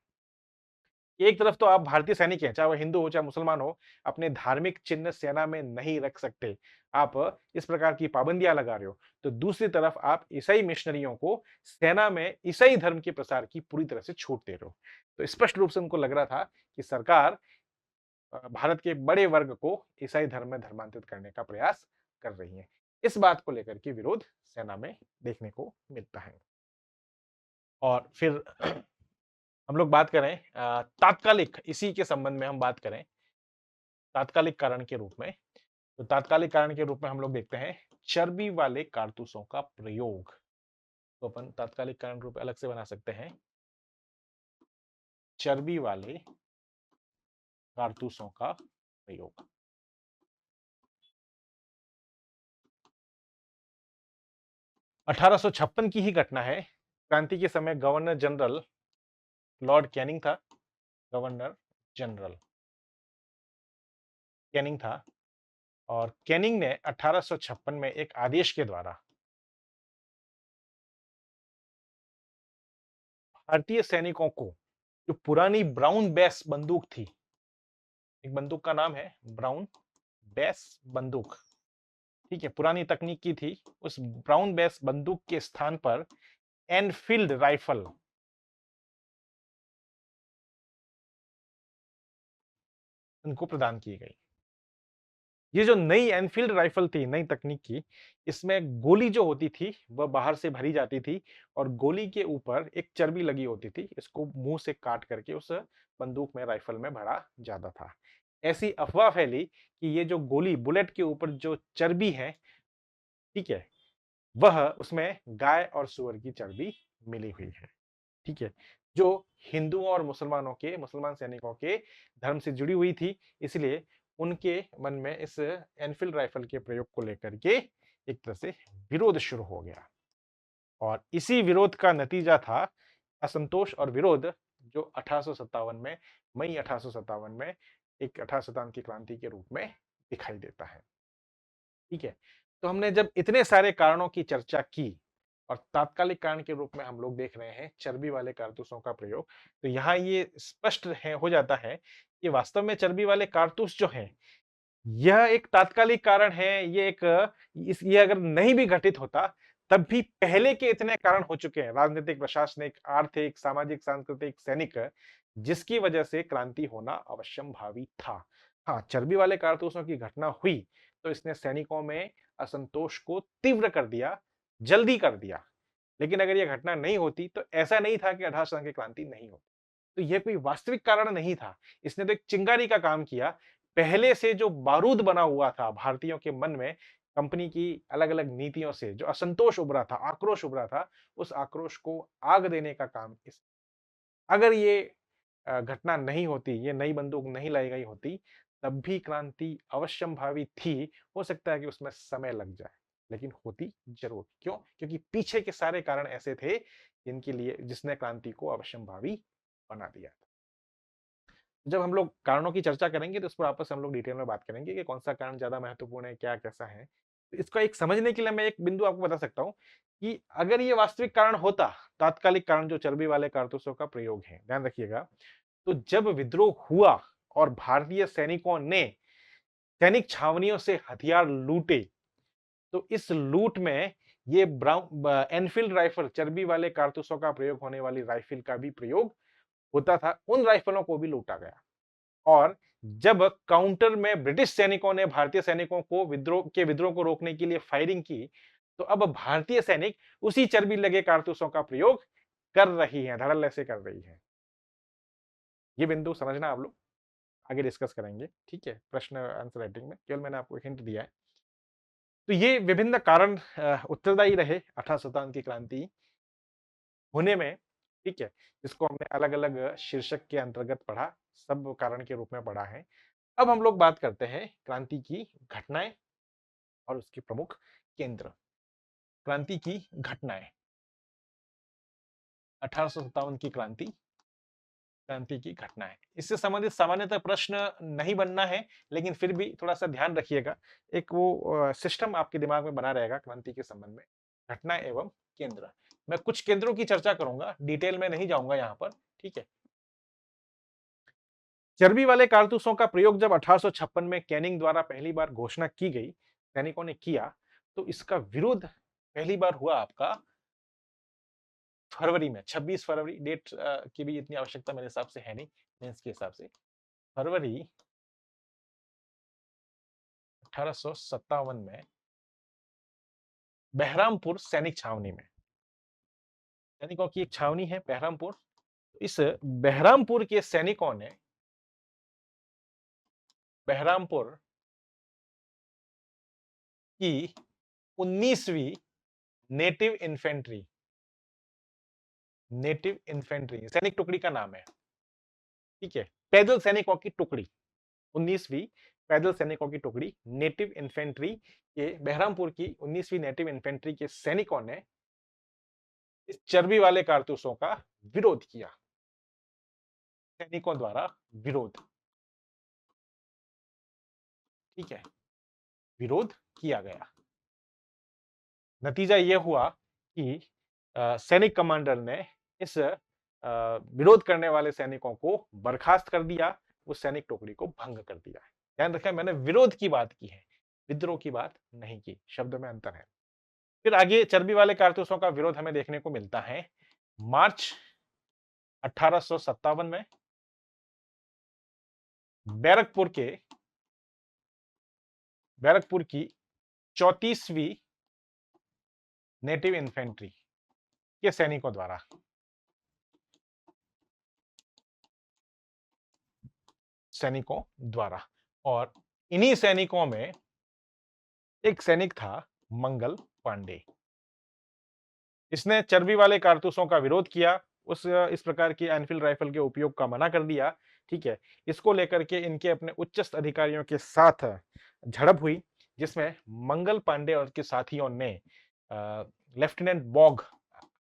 एक तरफ तो आप भारतीय सैनिक हैं, चाहे वो हिंदू हो, चाहे मुसलमान हो, अपने धार्मिक चिन्ह सेना में नहीं रख सकते। आप इस प्रकार की पाबंदियां लगा रहे हो। तो दूसरी तरफ आप ईसाई मिशनरियों को सेना में ईसाई धर्म के प्रसार की पूरी तरह से छूट दे रहे हो। तो स्पष्ट रूप से उनको लग रहा था कि सरकार भारत के बड़े वर्ग को ईसाई धर्म में धर्मांतरित करने का प्रयास कर रही है। इस बात को लेकर के विरोध सेना में देखने को मिलता है। और फिर हम लोग बात करें तात्कालिक, इसी के संबंध में हम बात करें तात्कालिक कारण के रूप में, तो तात्कालिक कारण के रूप में हम लोग देखते हैं चर्बी वाले कारतूसों का प्रयोग। तो अपन तात्कालिक कारण रूप अलग से बना सकते हैं, चर्बी वाले कारतूसों का प्रयोग। 1856 की ही घटना है। क्रांति के समय गवर्नर जनरल लॉर्ड कैनिंग था, गवर्नर जनरल कैनिंग था, और कैनिंग ने 1856 में एक आदेश के द्वारा भारतीय सैनिकों को जो पुरानी ब्राउन बेस बंदूक थी, एक बंदूक का नाम है ब्राउन बेस बंदूक, ठीक है, पुरानी तकनीक की थी, उस ब्राउन बेस बंदूक के स्थान पर एनफील्ड राइफल उनको प्रदान की गई। ये जो नई एनफील्ड राइफल थी, नई तकनीक की, इसमें गोली जो होती थी वह बाहर से भरी जाती थी और गोली के ऊपर एक चर्बी लगी होती थी, इसको मुंह से काट करके उस बंदूक में, राइफल में भरा जाता था। ऐसी अफवाह फैली कि ये जो गोली, बुलेट के ऊपर जो चर्बी है, ठीक है, वह उसमें गाय और सूअर की चर्बी मिली हुई है। ठीक है, जो हिंदुओं और मुसलमानों के, मुसलमान सैनिकों के धर्म से जुड़ी हुई थी, इसलिए उनके मन में इस एनफील्ड राइफल के प्रयोग को लेकर के एक तरह से विरोध शुरू हो गया। और इसी विरोध का नतीजा था असंतोष और विरोध, जो 1857 में, मई 1857 में एक 1857 की क्रांति के रूप में दिखाई देता है। ठीक है, तो हमने जब इतने सारे कारणों की चर्चा की और तात्कालिक कारण के रूप में हम लोग देख रहे हैं चर्बी वाले कारतूसों का प्रयोग, तो यहाँ ये स्पष्ट है, हो जाता है कि वास्तव में चर्बी वाले कारतूस जो हैं, यह एक तात्कालिक कारण है, ये अगर नहीं भी घटित होता, तब भी पहले के इतने कारण हो चुके हैं, राजनीतिक, प्रशासनिक, आर्थिक, सामाजिक, सांस्कृतिक, सैनिक, जिसकी वजह से क्रांति होना अवश्यंभावी था। हाँ, चर्बी वाले कारतूसों की घटना हुई, तो इसने सैनिकों में असंतोष को तीव्र कर दिया, जल्दी कर दिया। लेकिन अगर यह घटना नहीं होती, तो ऐसा नहीं था कि 18 की क्रांति नहीं होती। तो यह कोई वास्तविक कारण नहीं था। इसने तो एक चिंगारी का काम किया। पहले से जो बारूद बना हुआ था भारतीयों के मन में, कंपनी की अलग-अलग नीतियों से जो असंतोष उभरा था, आक्रोश उभरा था, उस आक्रोश को आग देने का काम इस अगर ये घटना नहीं होती, ये नई बंदूक नहीं लाई गई होती, तब भी क्रांति अवश्यंभावी थी। हो सकता है कि उसमें समय लग जाए, लेकिन होती जरूर। क्यों? क्योंकि पीछे के सारे कारण ऐसे थे जिनके लिए जिसने क्रांति को अवश्यंभावी बना दिया। जब हम लोग कारणों की चर्चा करेंगे तो उस पर आपस में हम लोग डिटेल में बात करेंगे कि कौन सा कारण ज्यादा महत्वपूर्ण है, क्या कैसा है। तो इसका एक समझने के लिए मैं एक बिंदु आपको बता सकता हूं कि अगर ये वास्तविक कारण होता, तात्कालिक कारण जो चर्बी वाले कारतूसों का प्रयोग है, ध्यान रखिएगा। तो जब विद्रोह हुआ और भारतीय सैनिकों ने सैनिक छावनियों से हथियार लूटे, तो इस लूट में ये ब्राउन एनफील्ड राइफल, चर्बी वाले कारतूसों का प्रयोग होने वाली राइफल का भी प्रयोग होता था। उन राइफलों को भी लूटा गया। और जब काउंटर में ब्रिटिश सैनिकों ने भारतीय सैनिकों को विद्रोह को रोकने के लिए फायरिंग की, तो अब भारतीय सैनिक उसी चर्बी लगे कारतूसों का प्रयोग कर रही हैं, धड़ल्ले से कर रही है। ये बिंदु समझना आप लोग आगे डिस्कस करेंगे, ठीक है, प्रश्न आंसर राइटिंग में। केवल मैंने आपको हिंट दिया है। तो ये विभिन्न कारण उत्तरदायी रहे 1857 की क्रांति होने में, ठीक है। इसको हमने अलग अलग शीर्षक के अंतर्गत पढ़ा, सब कारण के रूप में पढ़ा है। अब हम लोग बात करते हैं क्रांति की घटनाएं और उसके प्रमुख केंद्र। क्रांति की घटनाएं, 1857 की क्रांति, क्रांति की घटनाएं, इससे संबंधित सामान्यतः प्रश्न नहीं बनना है, लेकिन फिर भी थोड़ा सा ध्यान रखिएगा। एक वो सिस्टम आपके दिमाग में बना रहेगा क्रांति के संबंध में। घटना एवं केंद्र, मैं कुछ केंद्रों की चर्चा करूंगा, डिटेल में नहीं जाऊंगा यहां पर, ठीक है। चर्बी वाले कारतूसों का प्रयोग जब 1856 में कैनिंग द्वारा पहली बार घोषणा की गई, सैनिकों ने किया, तो इसका विरोध पहली बार हुआ आपका फरवरी में। 26 फरवरी डेट की भी इतनी आवश्यकता मेरे हिसाब से है नहीं, मेंस के हिसाब से। फरवरी 1857 में बहरामपुर सैनिक छावनी में, सैनिकों की एक छावनी है बहरामपुर। इस बहरामपुर के सैनिकों ने बहरामपुर की 19वीं नेटिव इन्फेंट्री सैनिक टुकड़ी का नाम है, ठीक है, पैदल सैनिकों की टुकड़ी, 19वीं पैदल सैनिकों की टुकड़ी नेटिव इन्फेंट्री के, बहरामपुर की 19वीं नेटिव इन्फेंट्री के सैनिकों ने इस चर्बी वाले कारतूसों का विरोध किया। सैनिकों द्वारा विरोध, ठीक है, विरोध किया गया। नतीजा यह हुआ कि सैनिक कमांडर ने इस विरोध करने वाले सैनिकों को बर्खास्त कर दिया, उस सैनिक टुकड़ी को भंग कर दिया। ध्यान रखें, मैंने विरोध की बात की है, विद्रोह की बात नहीं की, शब्द में अंतर है। फिर आगे चर्बी वाले कारतूसों का विरोध हमें देखने को मिलता है मार्च 1857 में बैरकपुर की 34वीं नेटिव इन्फेंट्री के सैनिकों द्वारा, और इन्हीं सैनिकों में एक सैनिक था मंगल पांडे। इसने चर्बी वाले कारतूसों का विरोध किया, इस प्रकार की एनफील्ड राइफल के उपयोग का मना कर दिया, ठीक है। इसको लेकर के इनके अपने उच्चस्थ अधिकारियों के साथ झड़प हुई, जिसमें मंगल पांडे और के साथियों ने लेफ्टिनेंट बॉग,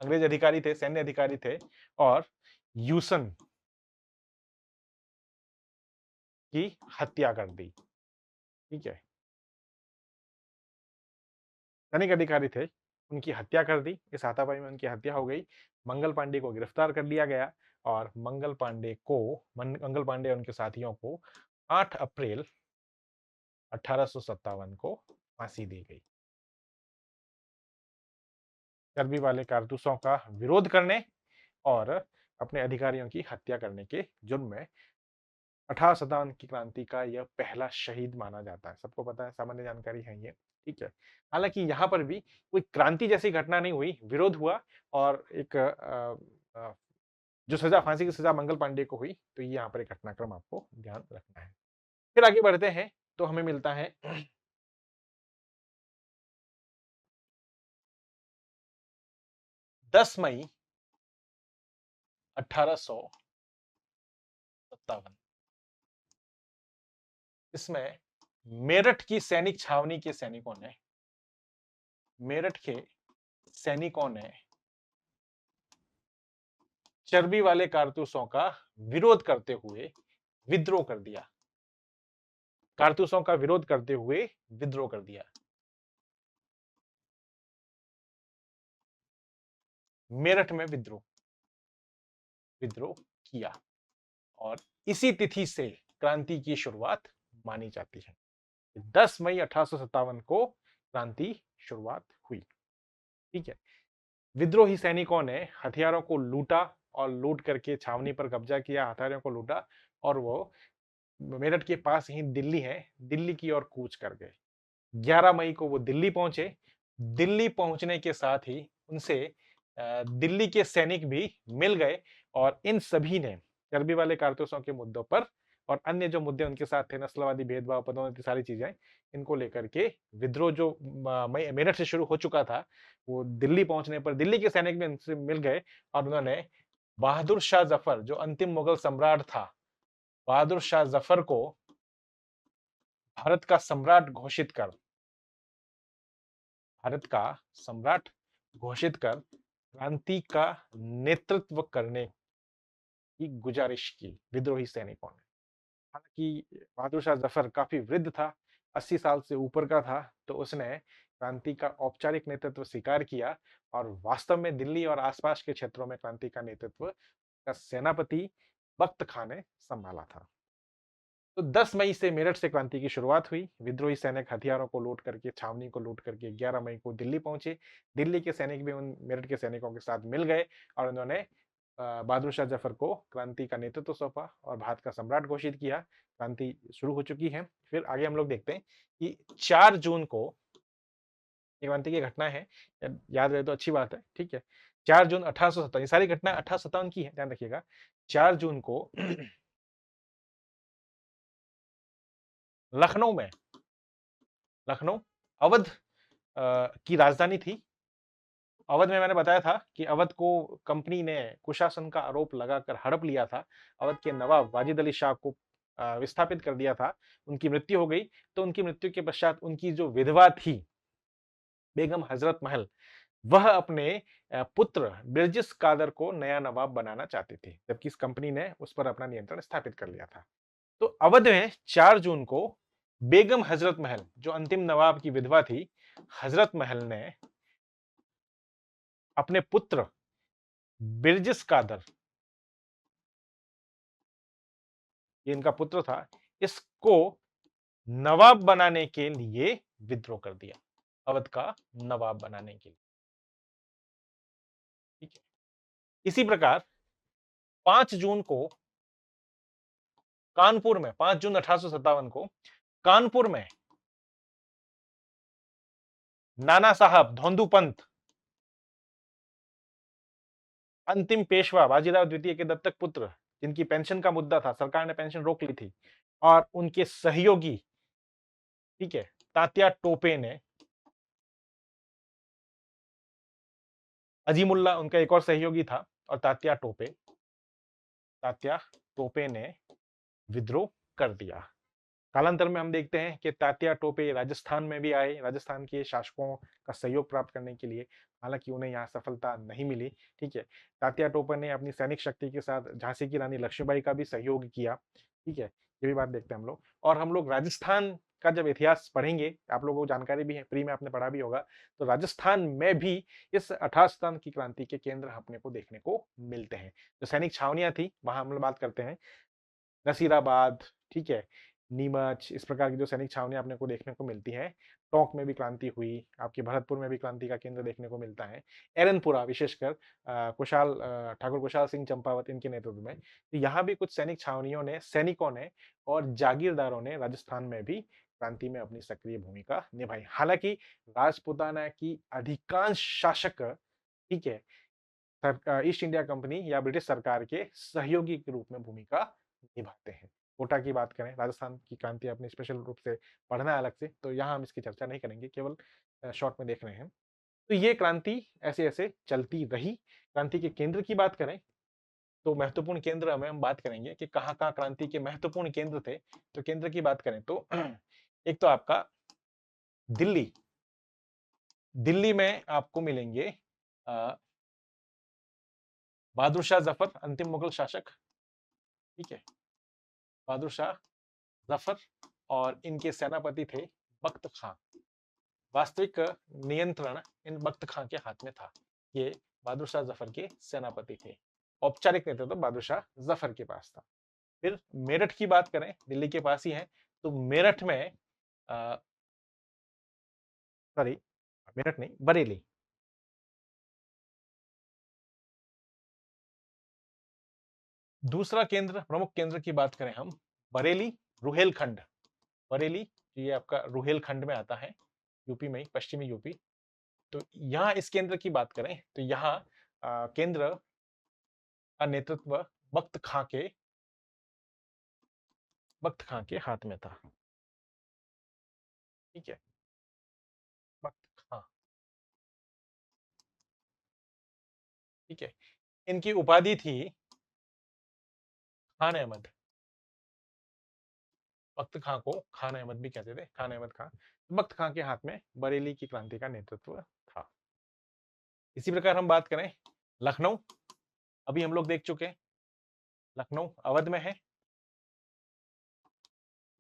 अंग्रेज अधिकारी थे, सैन्य अधिकारी थे, और यूसन की हत्या कर दी, ठीक है। सैनिक अधिकारी थे, उनकी हत्या कर दी, इस हाथापाई में उनकी हत्या हो गई। मंगल पांडे को गिरफ्तार कर लिया गया, और मंगल पांडे और उनके साथियों को 8 अप्रैल 1857 को फांसी दी गई। चर्बी वाले कारतूसों का विरोध करने और अपने अधिकारियों की हत्या करने के जुर्म में 1857 की क्रांति का यह पहला शहीद माना जाता है। सबको पता है, सामान्य जानकारी है ये, ठीक है। हालांकि यहाँ पर भी कोई क्रांति जैसी घटना नहीं हुई, विरोध हुआ और एक जो सजा, फांसी की सजा मंगल पांडे को हुई, तो ये यहाँ पर एक घटनाक्रम आपको ध्यान रखना है। फिर आगे बढ़ते हैं तो हमें मिलता है 10 मई 1857। इसमें मेरठ की सैनिक छावनी के सैनिकों ने, मेरठ के सैनिकों ने चर्बी वाले कारतूसों का विरोध करते हुए विद्रोह कर दिया। कारतूसों का विरोध करते हुए विद्रोह कर दिया। मेरठ में विद्रोह विद्रोह किया और इसी तिथि से क्रांति की शुरुआत मानी जाती है। 10 मई 1857 को क्रांति शुरुआत हुई, ठीक है। विद्रोही सैनिकों ने हथियारों को लूटा और लूट करके छावनी पर कब्जा किया, हथियारों को लूटा और वो मेरठ के पास ही दिल्ली है, दिल्ली की ओर कूच कर गए। 11 मई को वो दिल्ली पहुंचे। दिल्ली पहुंचने के साथ ही उनसे दिल्ली के सैनिक भी मिल गए और इन सभी ने चर्बी वाले कारतूसों के मुद्दों पर और अन्य जो मुद्दे उनके साथ थे, नस्लवादी भेदभाव, पदोन्नति, सारी चीजें, इनको लेकर के विद्रोह जो मेरठ से शुरू हो चुका था, वो दिल्ली पहुंचने पर दिल्ली के सैनिक भी उनसे मिल गए और उन्होंने बहादुर शाह जफर, जो अंतिम मुगल सम्राट था, बहादुर शाह जफर को भारत का सम्राट घोषित कर भारत का सम्राट घोषित कर क्रांति का नेतृत्व करने की गुजारिश की विद्रोही सैनिकों ने। हालांकि बहादुर शाह जफर काफी वृद्ध था, 80 साल से ऊपर का था, तो उसने क्रांति का औपचारिक नेतृत्व स्वीकार किया और वास्तव में दिल्ली और आसपास के क्षेत्रों में क्रांति का नेतृत्व का सेनापति बख्त खां ने संभाला था। तो 10 मई से मेरठ से क्रांति की शुरुआत हुई। विद्रोही सैनिक हथियारों को लूट करके, छावनी को लूट करके 11 मई को दिल्ली पहुंचे। दिल्ली के सैनिक भी उन मेरठ के सैनिकों के साथ मिल गए और उन्होंने बहादुर शाह जफर को क्रांति का नेतृत्व सौंपा और भारत का सम्राट घोषित किया। क्रांति शुरू हो चुकी है। फिर आगे हम लोग देखते हैं कि 4 जून को ये क्रांति की घटना है, याद रहे तो अच्छी बात है, ठीक है। 4 जून 1857, ये सारी घटना 1857 की है, ध्यान रखिएगा। 4 जून को लखनऊ में, लखनऊ अवध की राजधानी थी। अवध में मैंने बताया था कि अवध को कंपनी ने कुशासन का आरोप लगाकर हड़प लिया था। अवध के नवाब वाजिद अली शाह को विस्थापित कर दिया था। उनकी मृत्यु हो गई। तो उनकी मृत्यु के पश्चात उनकी जो विधवा थी बेगम हजरत महल, वह अपने पुत्र बिरजिस कादर को नया नवाब बनाना चाहती थी, जबकि इस कंपनी ने उस पर अपना नियंत्रण स्थापित कर लिया था। तो अवध में 4 जून को बेगम हजरत महल, जो अंतिम नवाब की विधवा थी, हजरत महल ने अपने पुत्र बिरजिस कादर, ये इनका पुत्र था, इसको नवाब बनाने के लिए विद्रोह कर दिया। अवध का नवाब बनाने के लिए, ठीक है। इसी प्रकार 5 जून को कानपुर में, 5 जून 1857 को कानपुर में नाना साहब धोंदू पंत, अंतिम पेशवा बाजीराव द्वितीय के दत्तक पुत्र, जिनकी पेंशन का मुद्दा था, सरकार ने पेंशन रोक ली थी, और उनके सहयोगी, ठीक है, तात्या टोपे ने, अजीमुल्ला उनका एक और सहयोगी था, और तात्या टोपे ने विद्रोह कर दिया। कालांतर में हम देखते हैं कि तात्या टोपे राजस्थान में भी आए, राजस्थान के शासकों का सहयोग प्राप्त करने के लिए। हालांकि उन्हें यहाँ सफलता नहीं मिली, ठीक है। तात्या टोपे ने अपनी सैनिक शक्ति के साथ झांसी की रानी लक्ष्मीबाई का भी सहयोग किया, ठीक है। ये भी बात देखते हैं हम लोग। और हम लोग राजस्थान का जब इतिहास पढ़ेंगे, आप लोगों को जानकारी भी है, प्री में आपने पढ़ा भी होगा, तो राजस्थान में भी इस 1857 की क्रांति के केंद्र अपने को देखने को मिलते हैं। जो सैनिक छावनियां थी, वहां हम लोग बात करते हैं नसीराबाद, ठीक है, नीमच, इस प्रकार की जो सैनिक छावनियाँ अपने को देखने को मिलती हैं। टोंक में भी क्रांति हुई, आपके भरतपुर में भी क्रांति का केंद्र देखने को मिलता है। एरनपुरा विशेषकर ठाकुर कुशाल सिंह चंपावत इनके नेतृत्व में। तो यहाँ भी कुछ सैनिक छावनियों ने, सैनिकों ने और जागीरदारों ने राजस्थान में भी क्रांति में अपनी सक्रिय भूमिका निभाई। हालाँकि राजपूताना की अधिकांश शासक, ठीक है, ईस्ट इंडिया कंपनी या ब्रिटिश सरकार के सहयोगी के रूप में भूमिका निभाते हैं। कोटा की बात करें, राजस्थान की क्रांति अपनी स्पेशल रूप से पढ़ना है अलग से, तो यहाँ हम इसकी चर्चा नहीं करेंगे, केवल शॉर्ट में देख रहे हैं। तो ये क्रांति ऐसे-ऐसे चलती रही। क्रांति के केंद्र की बात करें, तो महत्वपूर्ण केंद्र में हम बात करेंगे कि कहाँ-कहाँ क्रांति के महत्वपूर्ण केंद्र थे। तो केंद्र की बात करें तो एक तो आपका दिल्ली। दिल्ली में आपको मिलेंगे अ, बहादुर शाह जफर, अंतिम मुगल शासक, ठीक है? बहादुर शाह जफर और इनके सेनापति थे बख्त खां। वास्तविक नियंत्रण इन बख्त खां के हाथ में था। ये बहादुर शाह जफर के सेनापति थे। औपचारिक नेतृत्व तो बहादुर शाह जफर के पास था। फिर मेरठ की बात करें, दिल्ली के पास ही है, तो मेरठ में सॉरी, मेरठ नहीं, बरेली। दूसरा केंद्र, प्रमुख केंद्र की बात करें हम, बरेली, रुहेलखंड। बरेली ये आपका रुहेलखंड में आता है, यूपी में ही, पश्चिमी यूपी। तो यहाँ इस केंद्र की बात करें तो यहाँ केंद्र का नेतृत्व बख्त खां के हाथ में था, ठीक है? बख्त खां, ठीक है। इनकी उपाधि थी खान अहमद। बख्त खां को खान अहमद भी कहते थे, खान अहमद खां। बख्त खां के हाथ में बरेली की क्रांति का नेतृत्व था। इसी प्रकार हम बात करें लखनऊ, अभी हम लोग देख चुके हैं, लखनऊ अवध में है,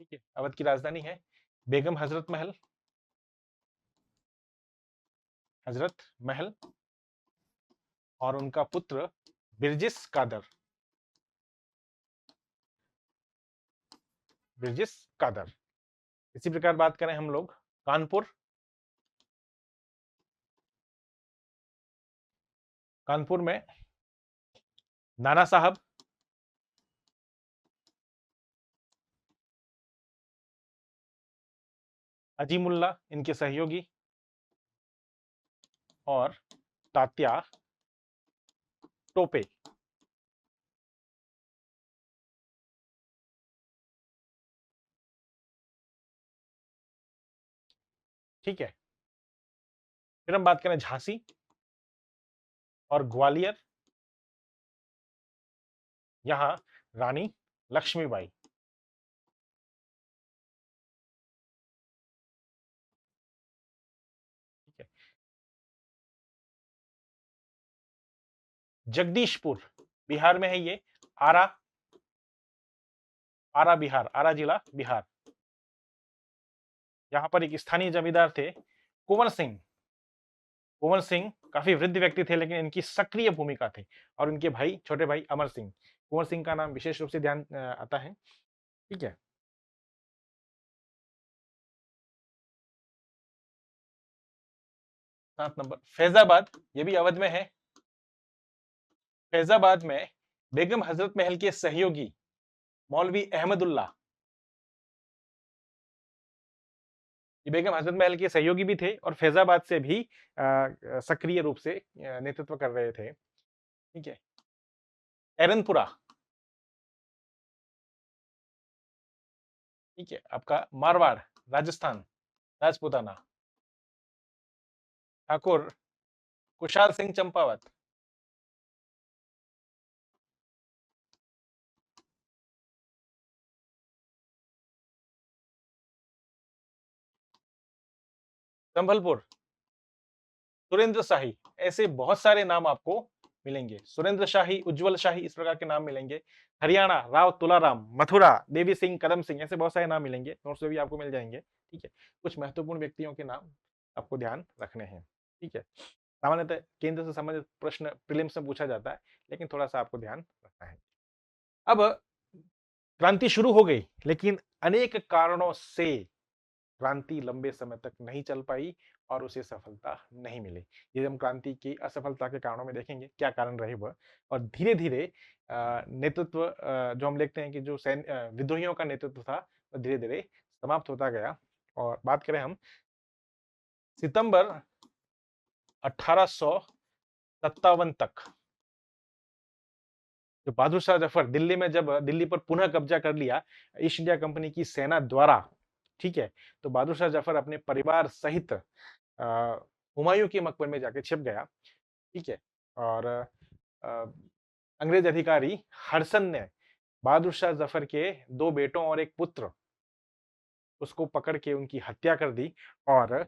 ठीक है, अवध की राजधानी है। बेगम हजरत महल और उनका पुत्र बिरजिस कादर, बिरजिस कादर। इसी प्रकार बात करें हम लोग कानपुर, कानपुर में नाना साहब, अजीमुल्ला इनके सहयोगी और तात्या टोपे, ठीक है। फिर हम बात करें झांसी और ग्वालियर, यहां रानी लक्ष्मीबाई, ठीक है। जगदीशपुर बिहार में है ये, आरा, आरा बिहार, आरा जिला बिहार। यहां पर एक स्थानीय जमींदार थे कुंवर सिंह। कुंवर सिंह काफी वृद्ध व्यक्ति थे, लेकिन इनकी सक्रिय भूमिका थी, और उनके भाई, छोटे भाई अमर सिंह। कुंवर सिंह का नाम विशेष रूप से ध्यान आता है, ठीक है। 7 नंबर फैजाबाद, ये भी अवध में है। फैजाबाद में बेगम हजरत महल के सहयोगी मौलवी अहमदुल्ला, ये बेगम हजरत महल के सहयोगी भी थे और फैजाबाद से भी सक्रिय रूप से नेतृत्व कर रहे थे, ठीक है। एरनपुरा, ठीक है, आपका मारवाड़, राजस्थान, राजपूताना। ठाकुर कुशाल सिंह चंपावत, संभलपुर, सुरेंद्र शाही। ऐसे बहुत सारे नाम आपको मिलेंगे, सुरेंद्र शाही, उज्जवल शाही, इस प्रकार के नाम मिलेंगे। हरियाणा राव तुलाराम, मथुरा देवी सिंह, कदम सिंह, ऐसे बहुत सारे नाम मिलेंगे, नोट्स में भी आपको मिल जाएंगे, ठीक है। कुछ महत्वपूर्ण व्यक्तियों के नाम आपको ध्यान रखने हैं, ठीक है। सामान्यतः केंद्र से संबंधित प्रश्न प्रीलिम्स में पूछा जाता है, लेकिन थोड़ा सा आपको ध्यान रखना है। अब क्रांति शुरू हो गई, लेकिन अनेक कारणों से क्रांति लंबे समय तक नहीं चल पाई और उसे सफलता नहीं मिली। ये हम क्रांति की असफलता के कारणों में देखेंगे, क्या कारण रहे वह, और धीरे-धीरे नेतृत्व जो हम देखते हैं कि जो विद्रोहियों का नेतृत्व था, वो धीरे-धीरे समाप्त होता गया। और बात करें हम सितंबर 1857 तक, जो बहादुर शाह जफर दिल्ली में जब दिल्ली पर पुनः कब्जा कर लिया ईस्ट इंडिया कंपनी की सेना द्वारा, ठीक है, तो बहादुर शाह जफर अपने परिवार सहित हुमायूं के मकबर में जाके छिप गया, ठीक है। और अ, अंग्रेज अधिकारी हडसन ने बहादुर शाह जफर के दो बेटों और एक पुत्र उसको पकड़ के उनकी हत्या कर दी, और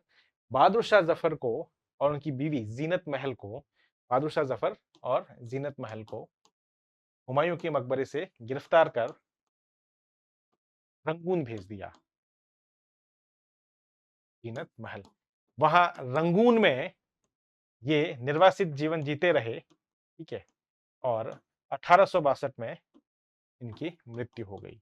बहादुर शाह जफर को और उनकी बीवी जीनत महल को, बहादुर शाह जफर और जीनत महल को हुमायूं के मकबरे से गिरफ्तार कर रंगून भेज दिया। जीनत महल, वहां रंगून में ये निर्वासित जीवन जीते रहे, ठीक है। और 1862 में इनकी मृत्यु हो गई।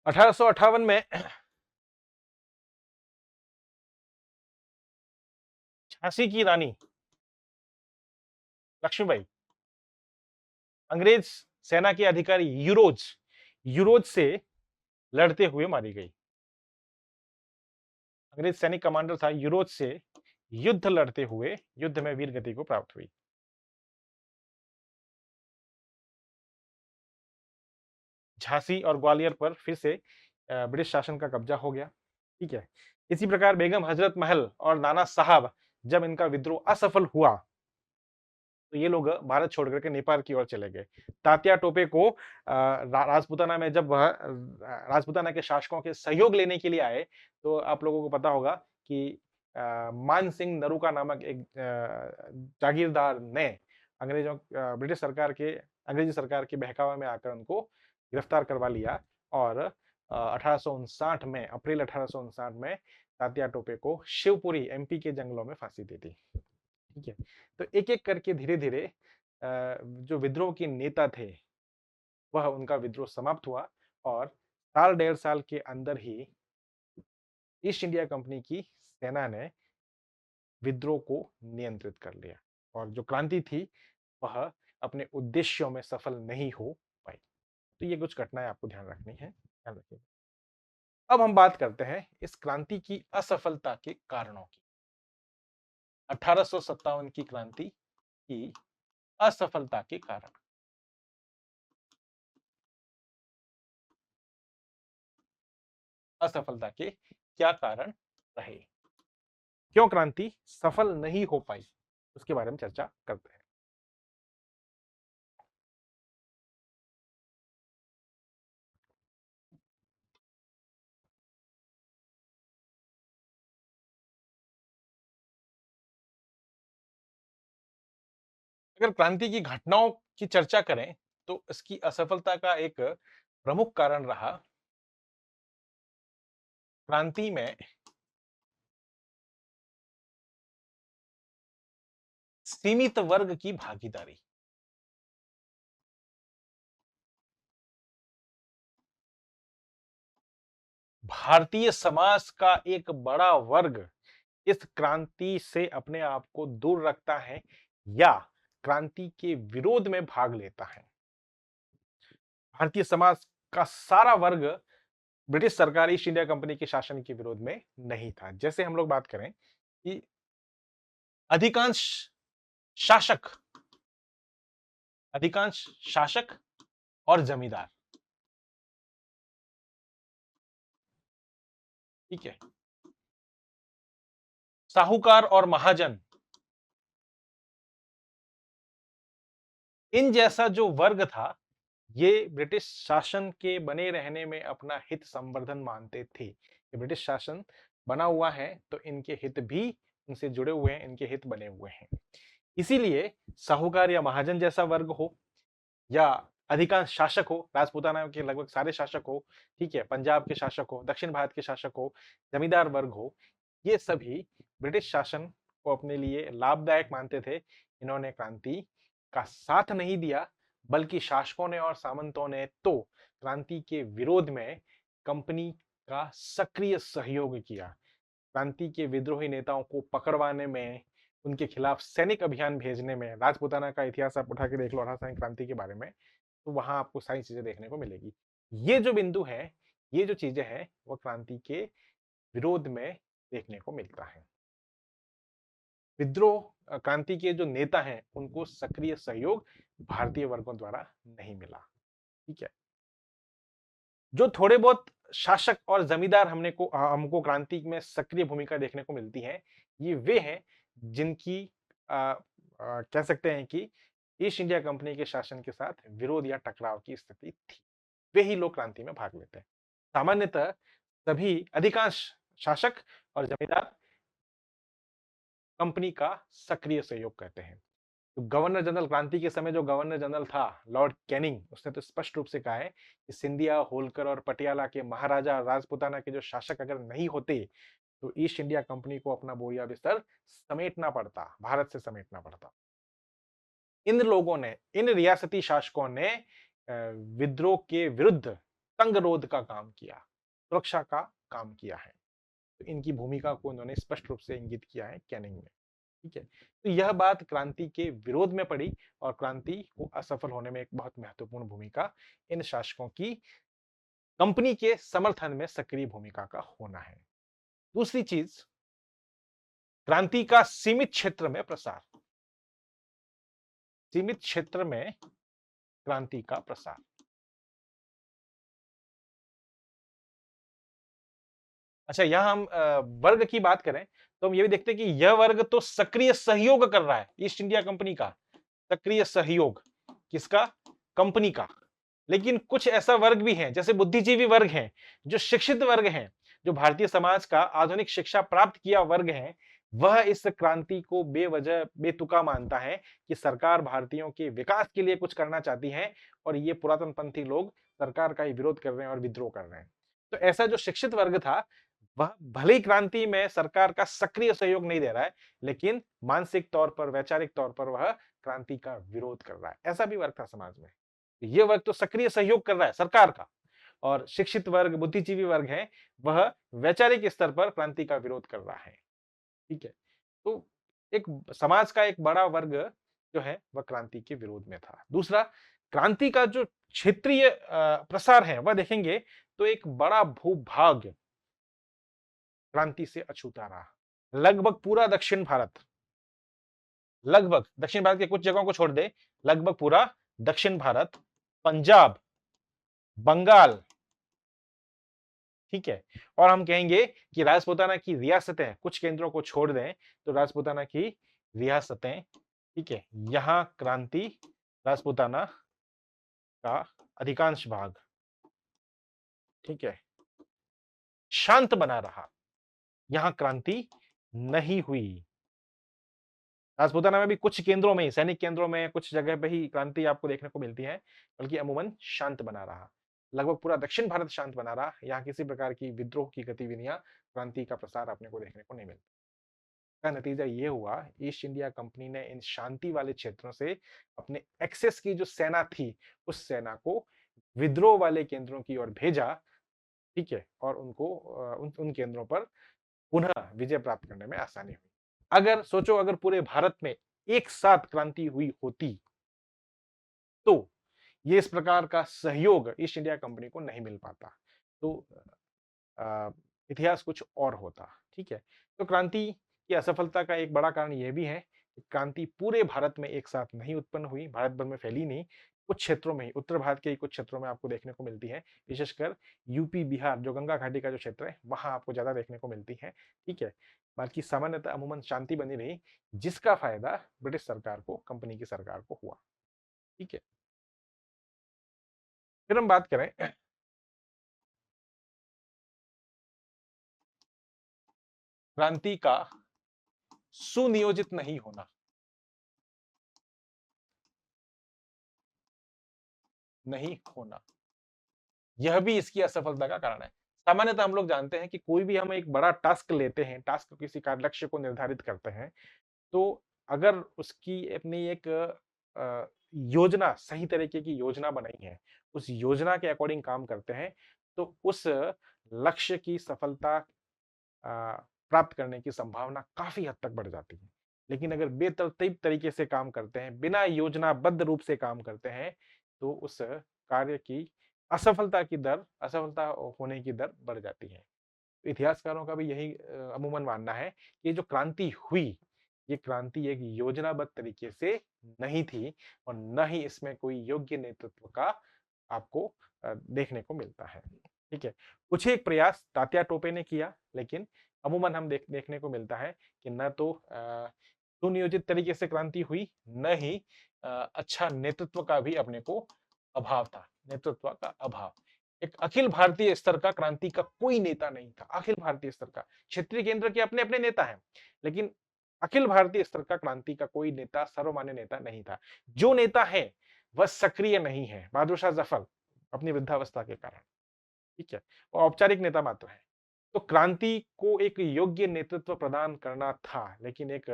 1858 में झांसी की रानी लक्ष्मीबाई अंग्रेज सेना के अधिकारी यूरोज यूरोज से लड़ते हुए मारी गई। अंग्रेज सैनिक कमांडर था यूरोज से युद्ध लड़ते हुए युद्ध में वीर गति को प्राप्त हुई। झांसी और ग्वालियर पर फिर से ब्रिटिश शासन का कब्जा हो गया, ठीक है। इसी प्रकार बेगम हजरत महल और नाना साहब, जब इनका विद्रोह असफल हुआ तो ये लोग भारत छोड़ करके नेपाल की ओर चले गए। तात्या टोपे को राजपूताना में जब वह राजपूताना के शासकों के सहयोग लेने के लिए आए, तो आप लोगों को पता होगा कि मान सिंह नरूका नामक एक जागीरदार ने ब्रिटिश सरकार के अंग्रेजी सरकार के बहकावे में आकर उनको गिरफ्तार करवा लिया, और 1859 में, अप्रैल 1859 में तात्या टोपे को शिवपुरी एमपी के जंगलों में फांसी दे दी, ठीक है। तो एक-एक करके धीरे-धीरे जो विद्रोह के नेता थे, वह उनका विद्रोह समाप्त हुआ, और साल डेढ़ साल के अंदर ही ईस्ट इंडिया कंपनी की सेना ने विद्रोह को नियंत्रित कर लिया, और जो क्रांति थी वह अपने उद्देश्यों में सफल नहीं हो पाई। तो ये कुछ घटनाएं आपको ध्यान रखनी है, ध्यान रखिएगा। अब हम बात करते हैं इस क्रांति की असफलता के कारणों की। 1857 की क्रांति की असफलता के कारण। असफलता के क्या कारण रहे, क्यों क्रांति सफल नहीं हो पाई, उसके बारे में चर्चा करते हैं। अगर क्रांति की घटनाओं की चर्चा करें तो इसकी असफलता का एक प्रमुख कारण रहा क्रांति में सीमित वर्ग की भागीदारी। भारतीय समाज का एक बड़ा वर्ग इस क्रांति से अपने आप को दूर रखता है या क्रांति के विरोध में भाग लेता है। भारतीय समाज का सारा वर्ग ब्रिटिश सरकार ईस्ट इंडिया कंपनी के शासन के विरोध में नहीं था। जैसे हम लोग बात करें कि अधिकांश शासक अधिकांश शासक और जमींदार, ठीक है, साहूकार और महाजन, इन जैसा जो वर्ग था, ये ब्रिटिश शासन के बने रहने में अपना हित संवर्धन मानते थे कि ब्रिटिश शासन बना हुआ है तो इनके हित भी उनसे जुड़े हुए हैं, इनके हित बने हुए हैं। इसीलिए साहूकार या महाजन जैसा वर्ग हो या अधिकांश शासक हो, राजपूताना के लगभग सारे शासक हो, ठीक है, पंजाब के शासक हो, दक्षिण भारत के शासक हो, जमींदार वर्ग हो, ये सभी ब्रिटिश शासन को अपने लिए लाभदायक मानते थे, इन्होंने क्रांति का साथ नहीं दिया, बल्कि शासकों ने और सामंतों ने तो क्रांति के विरोध में कंपनी का सक्रिय सहयोग किया। क्रांति के विद्रोही नेताओं को पकड़वाने में, उनके खिलाफ सैनिक अभियान भेजने में, राजपूताना का इतिहास आप उठा के देख लो 18 क्रांति के बारे में, तो वहां आपको सारी चीजें देखने को मिलेगी। ये जो बिंदु है, ये जो चीजें हैं, वो क्रांति के विरोध में देखने को मिलता है। विद्रोह क्रांति के जो नेता हैं, उनको सक्रिय सहयोग भारतीय वर्गों द्वारा नहीं मिला। ठीक है। जो थोड़े बहुत शासक और जमींदार हमको क्रांति में सक्रिय भूमिका देखने को मिलती है, ये वे हैं जिनकी कह सकते हैं कि ईस्ट इंडिया कंपनी के शासन के साथ विरोध या टकराव की स्थिति थी। वे ही लोग क्रांति में भाग लेते हैं। सामान्यतः सभी अधिकांश शासक और जमींदार कंपनी का सक्रिय सहयोग करते हैं। तो गवर्नर जनरल क्रांति के समय जो गवर्नर जनरल था लॉर्ड कैनिंग, उसने तो स्पष्ट रूप से कहा है कि सिंधिया, होलकर और पटियाला के महाराजा, राजपूताना के जो शासक अगर नहीं होते तो ईस्ट इंडिया कंपनी को अपना बोरिया बिस्तर समेटना पड़ता, भारत से समेटना पड़ता। इन लोगों ने, इन रियासती शासकों ने विद्रोह के विरुद्ध संगरोध का काम किया, सुरक्षा का काम किया है। तो इनकी भूमिका को उन्होंने स्पष्ट रूप से इंगित किया है कैनिंग ने। ठीक है। तो यह बात क्रांति के विरोध में पड़ी और क्रांति को असफल होने में एक बहुत महत्वपूर्ण भूमिका इन शासकों की कंपनी के समर्थन में सक्रिय भूमिका का होना है। दूसरी चीज, क्रांति का सीमित क्षेत्र में प्रसार। सीमित क्षेत्र में क्रांति का प्रसार। अच्छा, यहां हम वर्ग की बात करें तो हम ये भी देखते हैं कि यह वर्ग तो सक्रिय सहयोग कर रहा है ईस्ट इंडिया कंपनी का। सक्रिय सहयोग किसका? कंपनी का। लेकिन कुछ ऐसा वर्ग भी है, जैसे बुद्धिजीवी वर्ग हैं, जो शिक्षित वर्ग हैं, जो भारतीय समाज का आधुनिक शिक्षा प्राप्त किया वर्ग है, वह इस क्रांति को बेवजह बेतुका मानता है कि सरकार भारतीयों के विकास के लिए कुछ करना चाहती है और ये पुरातनपंथी लोग सरकार का ही विरोध कर रहे हैं और विद्रोह कर रहे हैं। तो ऐसा जो शिक्षित वर्ग था, वह भले ही क्रांति में सरकार का सक्रिय सहयोग नहीं दे रहा है, लेकिन मानसिक तौर पर, वैचारिक तौर पर वह क्रांति का विरोध कर रहा है। ऐसा भी वर्ग था समाज में। ये वर्ग तो सक्रिय सहयोग कर रहा है सरकार का, और शिक्षित वर्ग, बुद्धिजीवी वर्ग है, वह वैचारिक स्तर पर क्रांति का विरोध कर रहा है। ठीक है। तो एक समाज का एक बड़ा वर्ग जो है वह क्रांति के विरोध में था। दूसरा, क्रांति का जो क्षेत्रीय प्रसार है वह देखेंगे तो एक बड़ा भूभाग क्रांति से अछूता रहा। लगभग पूरा दक्षिण भारत, लगभग दक्षिण भारत के कुछ जगहों को छोड़ दे, लगभग पूरा दक्षिण भारत, पंजाब, बंगाल, ठीक है, और हम कहेंगे कि राजपूताना की रियासतें, कुछ केंद्रों को छोड़ दें तो राजपूताना की रियासतें, ठीक है, यहां क्रांति, राजपूताना का अधिकांश भाग, ठीक है, शांत बना रहा। यहां क्रांति नहीं हुई। राजपूताना में भी कुछ केंद्रों में ही, सैनिक केंद्रों में कुछ जगह पे ही क्रांति आपको देखने को मिलती है, बल्कि अमूमन शांत बना रहा। लगभग पूरा दक्षिण भारत शांत बना रहा। यहाँ किसी प्रकार की विद्रोह की गतिविधियां, क्रांति का प्रसार अपने को देखने को नहीं मिलता। का नतीजा ये हुआ, ईस्ट इंडिया कंपनी ने इन शांति वाले क्षेत्रों से अपने एक्सेस की जो सेना थी, उस सेना को विद्रोह वाले केंद्रों की ओर भेजा। ठीक है, और उनको उन केंद्रों पर पुनः विजय प्राप्त करने में आसानी हुई। अगर सोचो, अगर पूरे भारत में एक साथ क्रांति हुई होती तो ये इस प्रकार का सहयोग ईस्ट इंडिया कंपनी को नहीं मिल पाता। तो अ, इतिहास कुछ और होता। ठीक है। तो क्रांति की असफलता का एक बड़ा कारण यह भी है कि क्रांति पूरे भारत में एक साथ नहीं उत्पन्न हुई, भारत भर में फैली नहीं, कुछ क्षेत्रों में ही, उत्तर भारत के कुछ क्षेत्रों में आपको देखने को मिलती है। विशेषकर यूपी, बिहार, जो गंगा घाटी का जो क्षेत्र है, वहां आपको ज्यादा देखने को मिलती है। ठीक है। बाकी सामान्यतः अमूमन शांति बनी रही, जिसका फायदा ब्रिटिश सरकार को, कंपनी की सरकार को हुआ। ठीक है। फिर हम बात करें क्रांति का सुनियोजित नहीं होना। नहीं होना, यह भी इसकी असफलता का कारण है। सामान्यतः हम लोग जानते हैं कि कोई भी हम एक बड़ा टास्क लेते हैं, टास्क किसी कार्य लक्ष्य को निर्धारित करते हैं, तो अगर उसकी अपनी एक योजना सही तरीके की योजना बनाई है, उस योजना के अकॉर्डिंग काम करते हैं, तो उस लक्ष्य की सफलता प्राप्त करने की संभावना काफ़ी हद तक बढ़ जाती है। लेकिन अगर बेतरतीब तरीके से काम करते हैं, बिना योजनाबद्ध रूप से काम करते हैं, तो उस कार्य की असफलता होने की दर बढ़ जाती है। इतिहासकारों का भी यही अमूमन मानना है कि ये जो क्रांति हुई, ये क्रांति एक योजनाबद्ध तरीके से नहीं थी और न ही इसमें कोई योग्य नेतृत्व का आपको देखने को मिलता है। ठीक है? कुछ एक प्रयास तात्या टोपे ने किया, लेकिन अमूमन हम देखने को मिलता है कि न तो सुनियोजित तरीके से क्रांति हुई, न ही अच्छा नेतृत्व का भी अपने को अभाव था, नेतृत्व का अभाव। एक अखिल भारतीय स्तर का क्रांति का कोई नेता नहीं था, अखिल भारतीय स्तर का। क्षेत्रीय केंद्र के अपने-अपने नेता हैं, लेकिन अखिल भारतीय स्तर का क्रांति का कोई नेता, सर्वमान्य नेता नहीं था। जो नेता है, वह सक्रिय नहीं है। बहादुर शाह जफर अपनी वृद्धावस्था के कारण, ठीक है? वो औपचारिक नेता मात्र हैं। तो क्रांति को एक योग्य नेतृत्व प्रदान करना था, लेकिन एक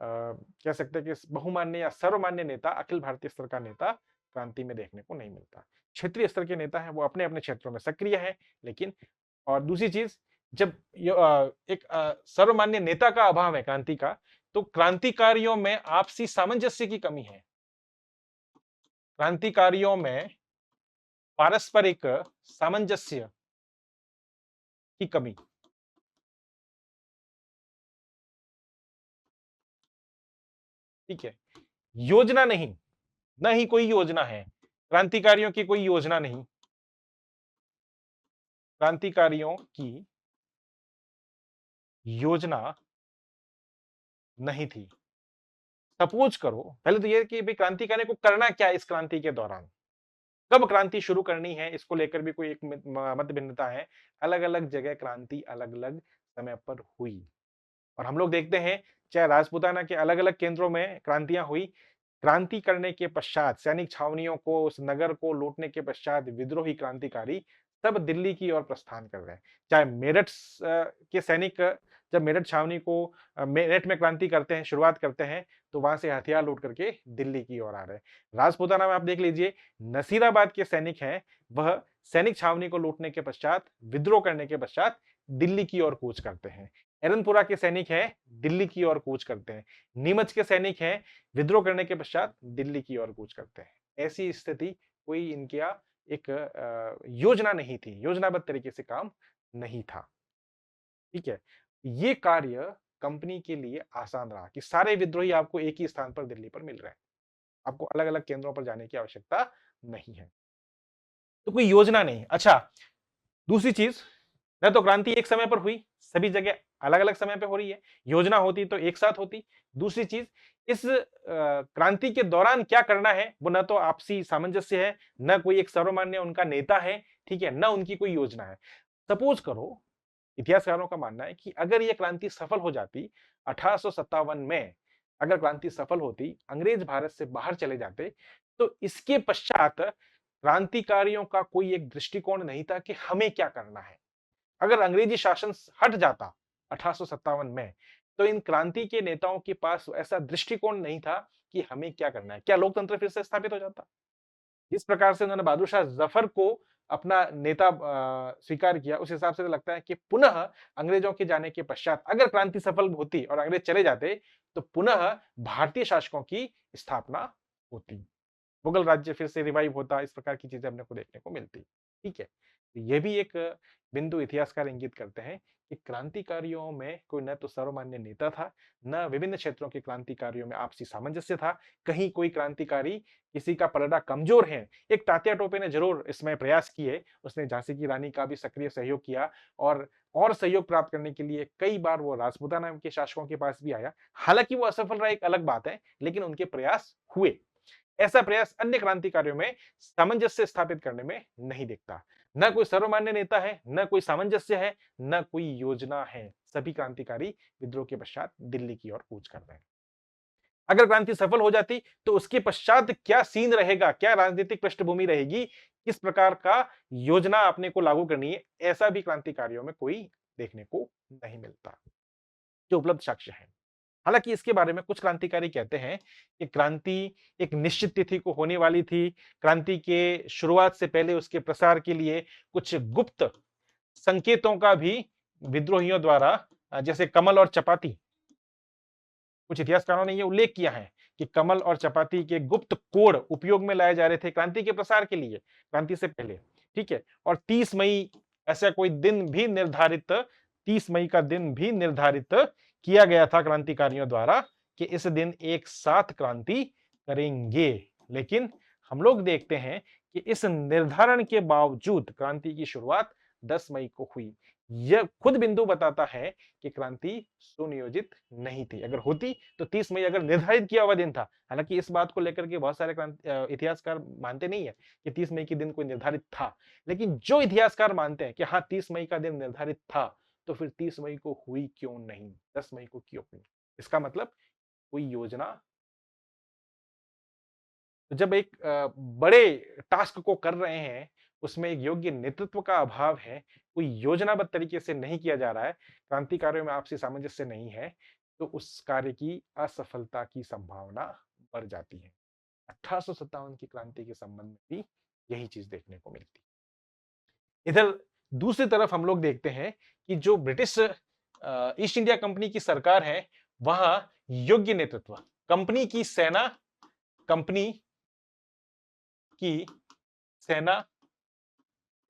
कह सकते हैं कि बहुमान्य या सर्वमान्य नेता, अखिल भारतीय स्तर का नेता क्रांति में देखने को नहीं मिलता। क्षेत्रीय स्तर के नेता हैं, वो अपने-अपने क्षेत्रों में सक्रिय हैं, लेकिन और दूसरी चीज़ जब एक सर्वमान्य नेता का अभाव है क्रांति का, तो क्रांतिकारियों में आपसी सामंजस्य की कमी है। क्रांतिकारियों में पारस्परिक सामंजस्य की कमी, ठीक है? योजना नहीं, ना ही कोई योजना है। क्रांतिकारियों की कोई योजना नहीं। क्रांतिकारियों की योजना नहीं थी। सपोज करो, पहले तो ये है कि भई क्रांतिकारियों को करना क्या है इस क्रांति के दौरान? कब क्रांति शुरू करनी है, इसको लेकर भी कोई एक मत भिन्नता है। अलग-अलग जगह क्रांति अलग-अलग समय पर हुई। और हम लोग देखते हैं, चाहे राजपूताना के अलग-अलग केंद्रों में क्रांतियाँ हुई, क्रांति करने के पश्चात सैनिक छावनियों को, उस नगर को लूटने के पश्चात विद्रोही क्रांतिकारी सब दिल्ली की ओर प्रस्थान कर रहे हैं। चाहे के सैनिक जब मेरठ छावनी को मेरठ में क्रांति करते हैं, शुरुआत करते हैं, तो वहां से हथियार लूट करके दिल्ली की ओर आ रहे हैं। राजपूताना में आप देख लीजिए, नसीराबाद के सैनिक हैं, वह सैनिक छावनी को लूटने के पश्चात, विद्रोह करने के पश्चात दिल्ली की ओर कूच करते हैं। एरनपुरा के सैनिक हैं, दिल्ली की ओर कूच करते हैं। नीमच के सैनिक हैं, विद्रोह करने के पश्चात दिल्ली की ओर कूच करते हैं। ऐसी स्थिति कोई इनके यहाँ एक योजना नहीं थी, योजनाबद्ध तरीके से काम नहीं था। ठीक है? ये कार्य कंपनी के लिए आसान रहा कि सारे विद्रोही आपको एक ही स्थान पर दिल्ली पर मिल रहे हैं। आपको अलग-अलग केंद्रों पर जाने की आवश्यकता नहीं है। तो कोई योजना नहीं। अच्छा, दूसरी चीज़, न तो क्रांति एक समय पर हुई, सभी जगह अलग-अलग समय पे हो रही है। योजना होती तो एक साथ होती। दूसरी चीज़, इस क्रांति के दौरान क्या करना है, वो न तो आपसी सामंजस्य है, न कोई एक सर्वमान्य उनका नेता है, ठीक है? न उनकी कोई योजना है। सपोज़ करो, इतिहासकारों का मानना है कि अगर ये क्रांति सफल हो जाती, 1857 में अगर क्रांति सफल होती, अंग्रेज भारत से बाहर चले जाते, तो इसके पश्चात क्रांतिकारियों का कोई एक दृष्टिकोण नहीं था कि हमें क्या करना है। अगर अंग्रेजी शासन हट जाता 1857 में, तो इन क्रांति के नेताओं के पास ऐसा दृष्टिकोण नहीं था कि हमें क्या करना है। क्या लोकतंत्र फिर से स्थापित हो जाता? जिस प्रकार से उन्होंने बहादुर शाह जफर को अपना नेता स्वीकार किया, उस हिसाब से तो लगता है कि पुनः अंग्रेजों के जाने के पश्चात अगर क्रांति सफल होती और अंग्रेज चले जाते, तो पुनः भारतीय शासकों की स्थापना होती। मुगल राज्य फिर से रिवाइव होता, इस प्रकार की चीजें अपने को देखने को मिलती। ठीक है? तो ये भी एक बिंदु इतिहासकार इंगित करते हैं कि क्रांतिकारियों में कोई न तो सर्वमान्य नेता था, न विभिन्न क्षेत्रों के क्रांतिकारियों में आपसी सामंजस्य था। कहीं कोई क्रांतिकारी किसी का पलड़ा कमजोर है। एक तात्या टोपे ने जरूर इसमें प्रयास किए, उसने झांसी की रानी का भी सक्रिय सहयोग किया और सहयोग प्राप्त करने के लिए कई बार वो राजपूताना के शासकों के पास भी आया। हालांकि वो असफल रहा, एक अलग बात है, लेकिन उनके प्रयास हुए। ऐसा प्रयास अन्य क्रांतिकारियों में सामंजस्य स्थापित करने में नहीं दिखता। न कोई सर्वमान्य नेता है, न कोई सामंजस्य है, न कोई योजना है। सभी क्रांतिकारी विद्रोह के पश्चात दिल्ली की ओर कूच कर रहे हैं। अगर क्रांति सफल हो जाती, तो उसके पश्चात क्या सीन रहेगा, क्या राजनीतिक पृष्ठभूमि रहेगी, किस प्रकार का योजना अपने को लागू करनी है, ऐसा भी क्रांतिकारियों में कोई देखने को नहीं मिलता, जो उपलब्ध साक्ष्य है। हालांकि इसके बारे में कुछ क्रांतिकारी कहते हैं कि क्रांति एक निश्चित तिथि को होने वाली थी। क्रांति के शुरुआत से पहले उसके प्रसार के लिए कुछ गुप्त संकेतों का भी विद्रोहियों द्वारा जैसे कमल और चपाती, कुछ इतिहासकारों ने यह उल्लेख किया है कि कमल और चपाती के गुप्त कोड उपयोग में लाए जा रहे थे क्रांति के प्रसार के लिए, क्रांति से पहले। ठीक है, और 30 मई ऐसा कोई दिन भी निर्धारित, 30 मई का दिन भी निर्धारित किया गया था क्रांतिकारियों द्वारा कि इस दिन एक साथ क्रांति करेंगे। लेकिन हम लोग देखते हैं कि इस निर्धारण के बावजूद क्रांति की शुरुआत 10 मई को हुई। यह खुद बिंदु बताता है कि क्रांति सुनियोजित नहीं थी। अगर होती तो 30 मई अगर निर्धारित किया हुआ दिन था। हालांकि इस बात को लेकर के बहुत सारे इतिहासकार मानते नहीं है कि 30 मई के दिन कोई निर्धारित था, लेकिन जो इतिहासकार मानते हैं कि हाँ 30 मई का दिन निर्धारित था, तो फिर 30 मई को हुई क्यों नहीं, 10 मई को क्यों हुई? इसका मतलब कोई योजना, तो जब एक बड़े टास्क को कर रहे हैं, उसमें एक योग्य नेतृत्व का अभाव है, कोई योजनाबद्ध तरीके से नहीं किया जा रहा है, क्रांतिकारियों में आपसी सामंजस्य नहीं है, तो उस कार्य की असफलता की संभावना बढ़ जाती है। 1857 की क्रांति के संबंध में भी यही चीज देखने को मिलती है। इधर दूसरी तरफ हम लोग देखते हैं कि जो ब्रिटिश ईस्ट इंडिया कंपनी की सरकार है, वहां योग्य नेतृत्व, कंपनी की सेना, कंपनी की सेना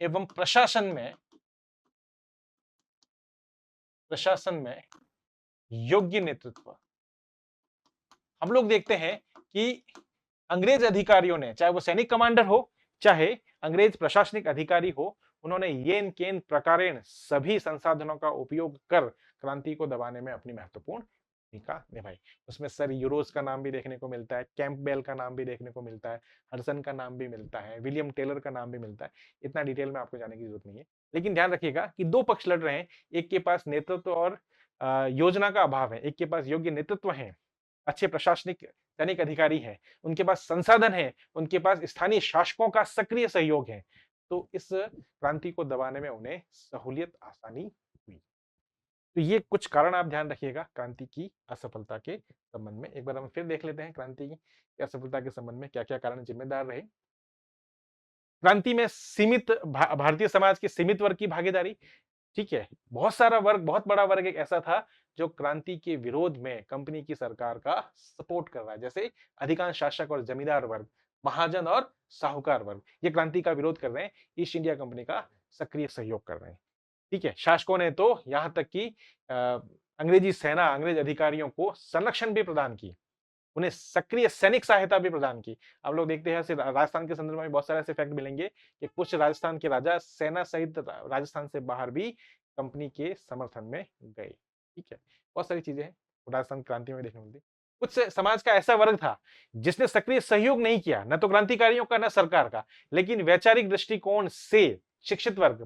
एवं प्रशासन में योग्य नेतृत्व, हम लोग देखते हैं कि अंग्रेज अधिकारियों ने, चाहे वो सैनिक कमांडर हो, चाहे अंग्रेज प्रशासनिक अधिकारी हो, उन्होंने येन केन प्रकारेण सभी संसाधनों का उपयोग कर क्रांति को दबाने में अपनी महत्वपूर्ण भूमिका निभाई। उसमें सर यूरोज का नाम भी देखने को मिलता है, कैंपबेल का नाम भी देखने को मिलता है, हडसन का नाम भी मिलता है, विलियम टेलर का नाम भी मिलता है। इतना डिटेल में आपको जाने की जरूरत नहीं है, लेकिन ध्यान रखिएगा कि दो पक्ष लड़ रहे हैं, एक के पास नेतृत्व और योजना का अभाव है, एक के पास योग्य नेतृत्व है, अच्छे प्रशासनिक सैनिक अधिकारी हैं, उनके पास संसाधन है, उनके पास स्थानीय शासकों का सक्रिय सहयोग है, तो इस क्रांति को दबाने में उन्हें सहूलियत, आसानी हुई। तो ये कुछ कारण आप ध्यान रखिएगा क्रांति की असफलता के संबंध में। एक बार हम फिर देख लेते हैं क्रांति की असफलता के संबंध में क्या क्या कारण जिम्मेदार रहे। क्रांति में सीमित भारतीय समाज के सीमित वर्ग की भागीदारी। ठीक है, बहुत सारा वर्ग, बहुत बड़ा वर्ग एक ऐसा था जो क्रांति के विरोध में कंपनी की सरकार का सपोर्ट कर रहा है, जैसे अधिकांश शासक और जमींदार वर्ग, महाजन और साहूकार वर्ग, ये क्रांति का विरोध कर रहे हैं, ईस्ट इंडिया कंपनी का सक्रिय सहयोग कर रहे हैं। ठीक है, शासकों ने तो यहां तक कि अंग्रेजी सेना, अंग्रेज अधिकारियों को संरक्षण भी प्रदान की, उन्हें सक्रिय सैनिक सहायता भी प्रदान की। आप लोग देखते हैं राजस्थान के संदर्भ में बहुत सारे ऐसे फैक्ट मिलेंगे कि कुछ राजस्थान के राजा सेना सहित राजस्थान से बाहर भी कंपनी के समर्थन में गए। ठीक है, बहुत सारी चीजें हैं राजस्थान क्रांति में देखने मिलती। कुछ समाज का ऐसा वर्ग था जिसने सक्रिय सहयोग नहीं किया, न तो क्रांतिकारियों का न सरकार का, लेकिन वैचारिक दृष्टिकोण से शिक्षित वर्ग,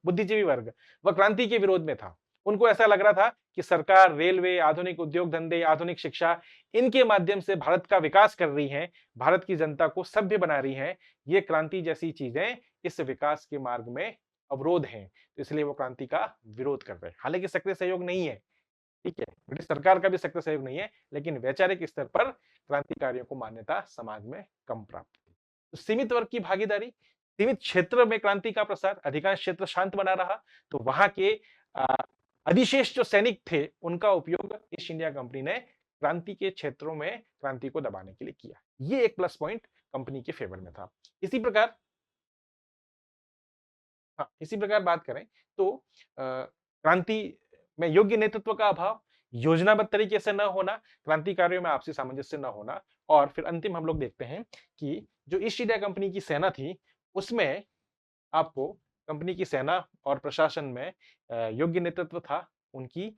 बुद्धिजीवी वर्ग, वह क्रांति के विरोध में था। उनको ऐसा लग रहा था कि सरकार रेलवे, आधुनिक उद्योग धंधे, आधुनिक शिक्षा, इनके माध्यम से भारत का विकास कर रही है, भारत की जनता को सभ्य बना रही है। ये क्रांति जैसी चीजें इस विकास के मार्ग में अवरोध हैं, तो इसलिए वो क्रांति का विरोध कर रहे हैं। हालांकि सक्रिय सहयोग नहीं है, ठीक है, ब्रिटिश सरकार का भी सक्रिय सहयोग नहीं है, लेकिन वैचारिक स्तर पर क्रांतिकारियों को मान्यता समाज में कम प्राप्त थी। तो सीमित वर्ग की भागीदारी, सीमित क्षेत्र में क्रांति का प्रसार, अधिकांश क्षेत्र शांत बना रहा, तो वहां के अधिशेष जो सैनिक थे उनका उपयोग ईस्ट इंडिया कंपनी ने क्रांति के क्षेत्रों में क्रांति को दबाने के लिए किया। ये एक प्लस पॉइंट कंपनी के फेवर में था। इसी प्रकार, हाँ, इसी प्रकार बात करें तो क्रांति में योग्य नेतृत्व का अभाव, योजनाबद्ध तरीके से न होना, क्रांतिकारियों में आपसी सामंजस्य न होना, और फिर अंतिम हम लोग देखते हैं कि जो ईस्ट इंडिया कंपनी की सेना थी, उसमें आपको कंपनी की सेना और प्रशासन में योग्य नेतृत्व था। उनकी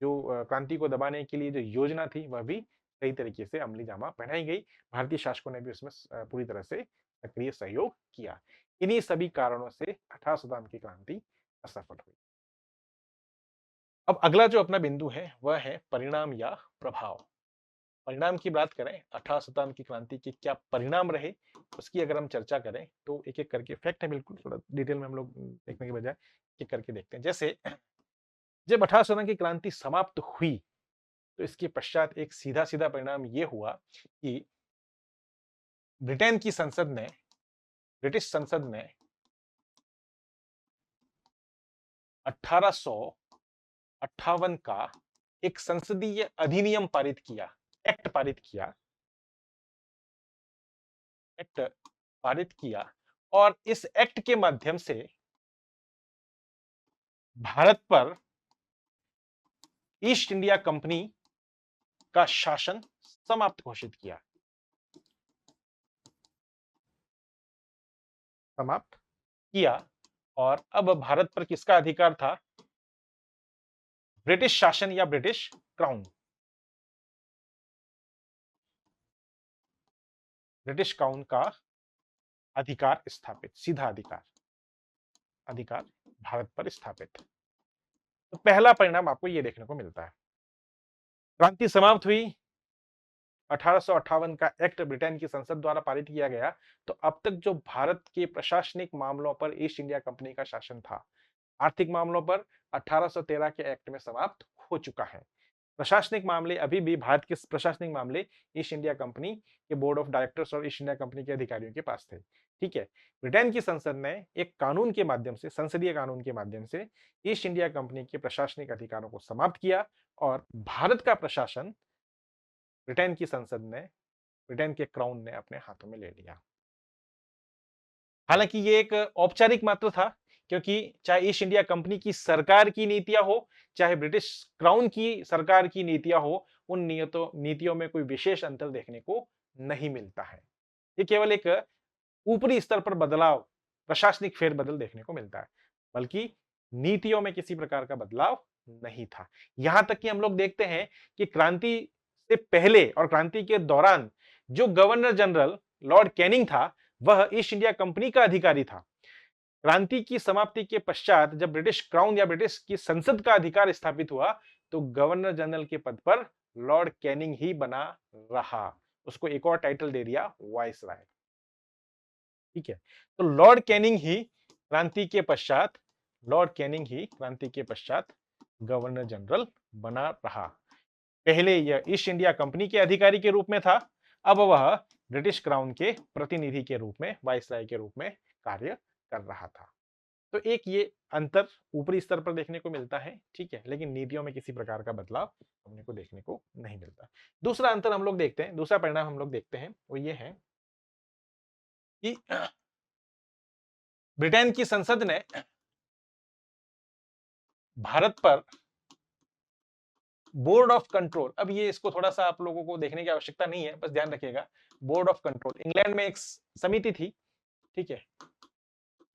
जो क्रांति को दबाने के लिए जो योजना थी, वह भी सही तरीके से अमली जामा पहनाई गई। भारतीय शासकों ने भी उसमें पूरी तरह से सक्रिय सहयोग किया। इन्हीं सभी कारणों से 18 की क्रांति असफल हुई। अब अगला जो अपना बिंदु है वह है परिणाम या प्रभाव। परिणाम की बात करें, 18 शताब्दी की क्रांति के क्या परिणाम रहे, उसकी अगर हम चर्चा करें तो एक-एक करके फैक्ट है बिल्कुल, थोड़ा डिटेल में हम लोग देखने के बजाय एक करके देखते हैं। जैसे जब 18 शताब्दी की क्रांति समाप्त हुई, तो इसके पश्चात एक सीधा-सीधा परिणाम ये हुआ कि ब्रिटेन की संसद ने, ब्रिटिश संसद ने 1858 का एक संसदीय अधिनियम पारित किया, एक्ट पारित किया, एक्ट पारित किया और इस एक्ट के माध्यम से भारत पर ईस्ट इंडिया कंपनी का शासन समाप्त घोषित किया, समाप्त किया। और अब भारत पर किसका अधिकार था? ब्रिटिश शासन या ब्रिटिश क्राउन, ब्रिटिश क्राउन का अधिकार स्थापित, सीधा अधिकार, अधिकार भारत पर स्थापित। तो पहला परिणाम आपको यह देखने को मिलता है। क्रांति समाप्त हुई, 1858 का एक्ट ब्रिटेन की संसद द्वारा पारित किया गया, तो अब तक जो भारत के प्रशासनिक मामलों पर ईस्ट इंडिया कंपनी का शासन था, आर्थिक मामलों पर 1813 के एक्ट में समाप्त हो चुका है। प्रशासनिक मामले अभी भी, भारत के प्रशासनिक मामले ईस्ट इंडिया कंपनी के बोर्ड ऑफ डायरेक्टर्स और ईस्ट इंडिया कंपनी के अधिकारियों के पास थे। ठीक है, ब्रिटेन की संसद ने एक कानून के माध्यम से, संसदीय कानून के माध्यम से ईस्ट इंडिया कंपनी के प्रशासनिक अधिकारों को समाप्त किया और भारत का प्रशासन ब्रिटेन की संसद ने, ब्रिटेन के क्राउन ने अपने हाथों में ले लिया। हालांकि ये एक औपचारिक मात्र था, क्योंकि चाहे ईस्ट इंडिया कंपनी की सरकार की नीतियां हो, चाहे ब्रिटिश क्राउन की सरकार की नीतियां हो, उन नीतियों में कोई विशेष अंतर देखने को नहीं मिलता है। ये केवल एक ऊपरी स्तर पर बदलाव, प्रशासनिक फेरबदल देखने को मिलता है, बल्कि नीतियों में किसी प्रकार का बदलाव नहीं था। यहां तक कि हम लोग देखते हैं कि क्रांति से पहले और क्रांति के दौरान जो गवर्नर जनरल लॉर्ड कैनिंग था, वह ईस्ट इंडिया कंपनी का अधिकारी था। क्रांति की समाप्ति के पश्चात जब ब्रिटिश क्राउन या ब्रिटिश की संसद का अधिकार स्थापित हुआ, तो गवर्नर जनरल के पद पर लॉर्ड कैनिंग ही बना रहा। उसको एक और टाइटल दे दिया, वाइसराय। ठीक है, तो लॉर्ड कैनिंग ही क्रांति के पश्चात, लॉर्ड कैनिंग ही क्रांति के पश्चात गवर्नर जनरल बना रहा। पहले यह ईस्ट इंडिया कंपनी के अधिकारी के रूप में था, अब वह ब्रिटिश क्राउन के प्रतिनिधि के रूप में, वाइसराय के रूप में कार्य कर रहा था। तो एक ये अंतर ऊपरी स्तर पर देखने को मिलता है, ठीक है, लेकिन नीतियों में किसी प्रकार का बदलाव हमने को देखने को नहीं मिलता। दूसरा अंतर हम लोग देखते हैं, दूसरा परिणाम हम लोग देखते हैं, वो ये है कि ब्रिटेन की संसद ने भारत पर बोर्ड ऑफ कंट्रोल, अब ये इसको थोड़ा सा आप लोगों को देखने की आवश्यकता नहीं है, बस ध्यान रखिएगा। बोर्ड ऑफ कंट्रोल, इंग्लैंड में एक समिति थी, ठीक है,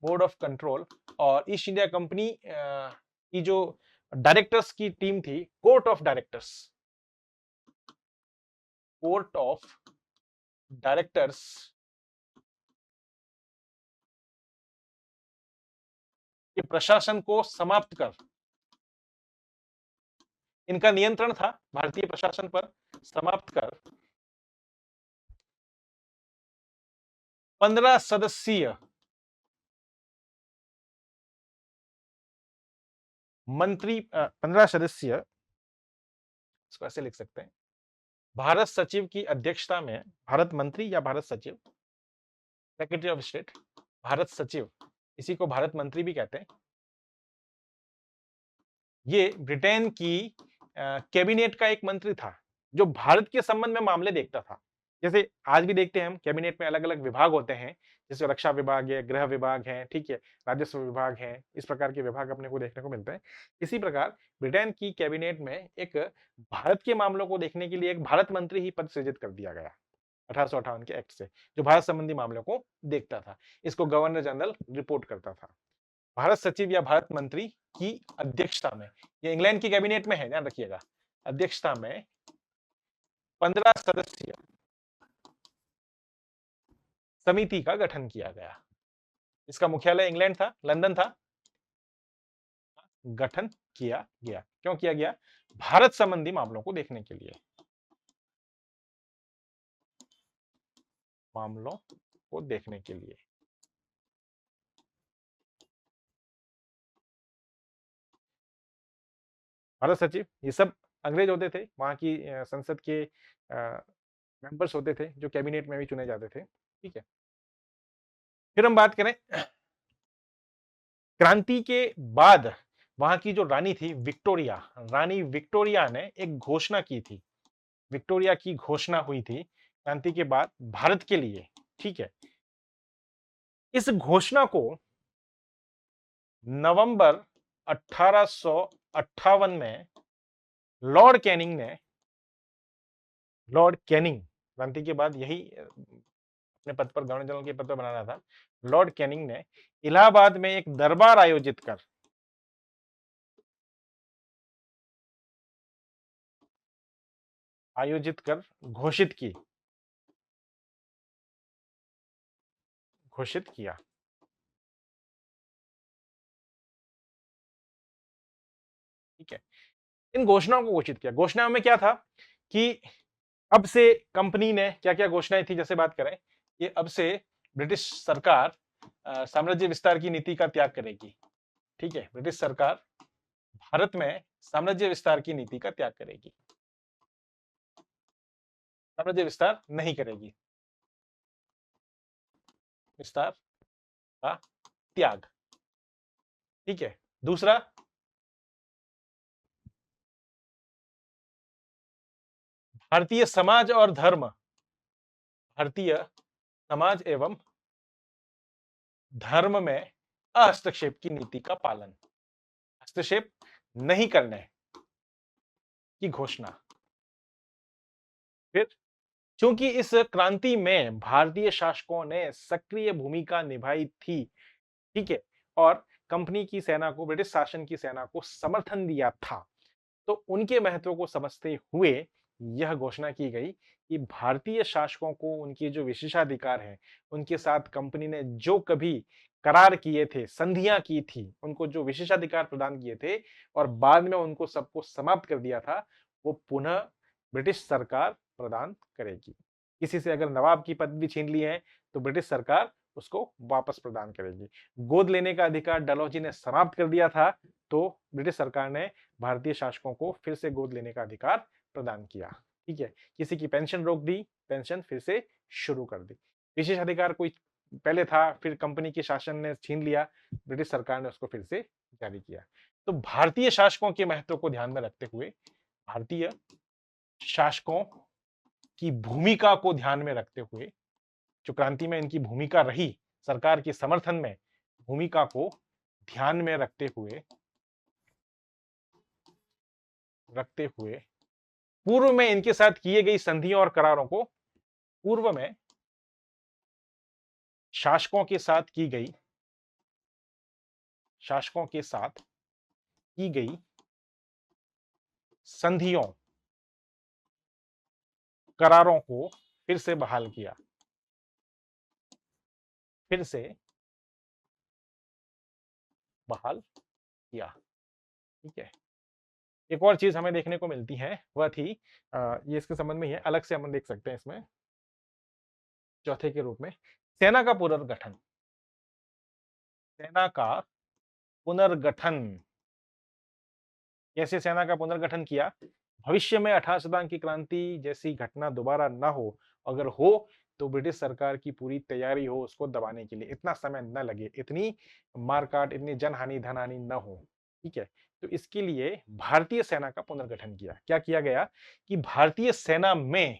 बोर्ड ऑफ कंट्रोल, और ईस्ट इंडिया कंपनी की जो डायरेक्टर्स की टीम थी, court of directors, court of directors के प्रशासन को समाप्त कर, इनका नियंत्रण था भारतीय प्रशासन पर, समाप्त कर 15 सदस्यीय मंत्री, 15 सदस्यीय, इसको ऐसे लिख सकते हैं, भारत सचिव की अध्यक्षता में, भारत मंत्री या भारत सचिव, सेक्रेटरी ऑफ स्टेट, भारत सचिव, इसी को भारत मंत्री भी कहते हैं, ये ब्रिटेन की कैबिनेट का एक मंत्री था, जो भारत के संबंध में मामले देखता था। जैसे आज भी देखते हैं हम, कैबिनेट में अलग अलग विभाग होते हैं, जैसे रक्षा विभाग है, गृह विभाग है, ठीक है, राजस्व विभाग है, इस प्रकार के विभाग अपने को देखने को मिलते हैं। इसी प्रकार ब्रिटेन की कैबिनेट में एक भारत के मामलों को देखने के लिए एक भारत मंत्री ही पद सृजित कर दिया गया 1858 के एक्ट से, जो भारत संबंधी मामलों को देखता था। इसको गवर्नर जनरल रिपोर्ट करता था। भारत सचिव या भारत मंत्री की अध्यक्षता में, ये इंग्लैंड की कैबिनेट में है, ध्यान रखिएगा, अध्यक्षता में 15 सदस्यीय समिति का गठन किया गया। इसका मुख्यालय इंग्लैंड था, लंदन था। गठन किया गया, क्यों किया गया? भारत संबंधी मामलों को देखने के लिए। मामलों को देखने के लिए। भारत सचिव ये सब अंग्रेज होते थे, वहां की संसद के मेंबर्स होते थे जो कैबिनेट में भी चुने जाते थे। ठीक है, फिर हम बात करें क्रांति के बाद वहां की जो रानी थी विक्टोरिया, रानी विक्टोरिया ने एक घोषणा की थी। विक्टोरिया की घोषणा हुई थी क्रांति के बाद भारत के लिए। ठीक है, इस घोषणा को नवंबर 1858 में लॉर्ड कैनिंग ने, लॉर्ड कैनिंग क्रांति के बाद यही अपने पद पर, गवर्नर जनरल के पद पर बनाना था, लॉर्ड कैनिंग ने इलाहाबाद में एक दरबार आयोजित कर घोषित किया। ठीक है, इन घोषणाओं को घोषित किया। घोषणाओं में क्या था कि अब से कंपनी ने क्या क्या घोषणाएं थी, जैसे बात करें कि अब से ब्रिटिश सरकार साम्राज्य विस्तार की नीति का त्याग करेगी। ठीक है, ब्रिटिश सरकार भारत में साम्राज्य विस्तार की नीति का त्याग करेगी, साम्राज्य विस्तार नहीं करेगी, विस्तार का त्याग। ठीक है, दूसरा भारतीय समाज और धर्म, भारतीय समाज एवं धर्म में हस्तक्षेप की नीति का पालन, हस्तक्षेप नहीं करने की घोषणा। फिर क्योंकि इस क्रांति में भारतीय शासकों ने सक्रिय भूमिका निभाई थी, ठीक है, और कंपनी की सेना को, ब्रिटिश शासन की सेना को समर्थन दिया था, तो उनके महत्व को समझते हुए यह घोषणा की गई कि भारतीय शासकों को उनके जो विशेषाधिकार हैं, उनके साथ कंपनी ने जो कभी करार किए थे, संधियां की थी, उनको जो विशेषाधिकार प्रदान किए थे और बाद में उनको सबको समाप्त कर दिया था, वो पुनः ब्रिटिश सरकार प्रदान करेगी। किसी से अगर नवाब की पदवी छीन ली है तो ब्रिटिश सरकार उसको वापस प्रदान करेगी। गोद लेने का अधिकार डलहौजी ने समाप्त कर दिया था, तो ब्रिटिश सरकार ने भारतीय शासकों को फिर से गोद लेने का अधिकार प्रदान किया। ठीक है, किसी की पेंशन रोक दी, पेंशन फिर से शुरू कर दी। विशेष अधिकार कोई पहले था, फिर कंपनी के शासन ने छीन लिया, ब्रिटिश सरकार ने उसको फिर से जारी किया। तो भारतीय शासकों के महत्व को ध्यान में रखते हुए, भारतीय शासकों की भूमिका को ध्यान में रखते हुए, जो क्रांति में इनकी भूमिका रही सरकार के समर्थन में, भूमिका को ध्यान में रखते हुए पूर्व में इनके साथ किए गई संधियों और करारों को, पूर्व में शासकों के साथ की गई संधियों करारों को फिर से बहाल किया, फिर से बहाल किया। ठीक है, एक और चीज हमें देखने को मिलती है, वह थी ये इसके संबंध में ही है, अलग से हम देख सकते हैं इसमें चौथे के रूप में, सेना का पुनर्गठन। सेना का पुनर्गठन, कैसे सेना का पुनर्गठन किया? भविष्य में 18 शताब्दी की क्रांति जैसी घटना दोबारा ना हो, अगर हो तो ब्रिटिश सरकार की पूरी तैयारी हो उसको दबाने के लिए, इतना समय न लगे, इतनी मारकाट, इतनी जनहानि, धनहानि न हो। ठीक है, तो इसके लिए भारतीय सेना का पुनर्गठन किया। क्या किया गया कि भारतीय सेना में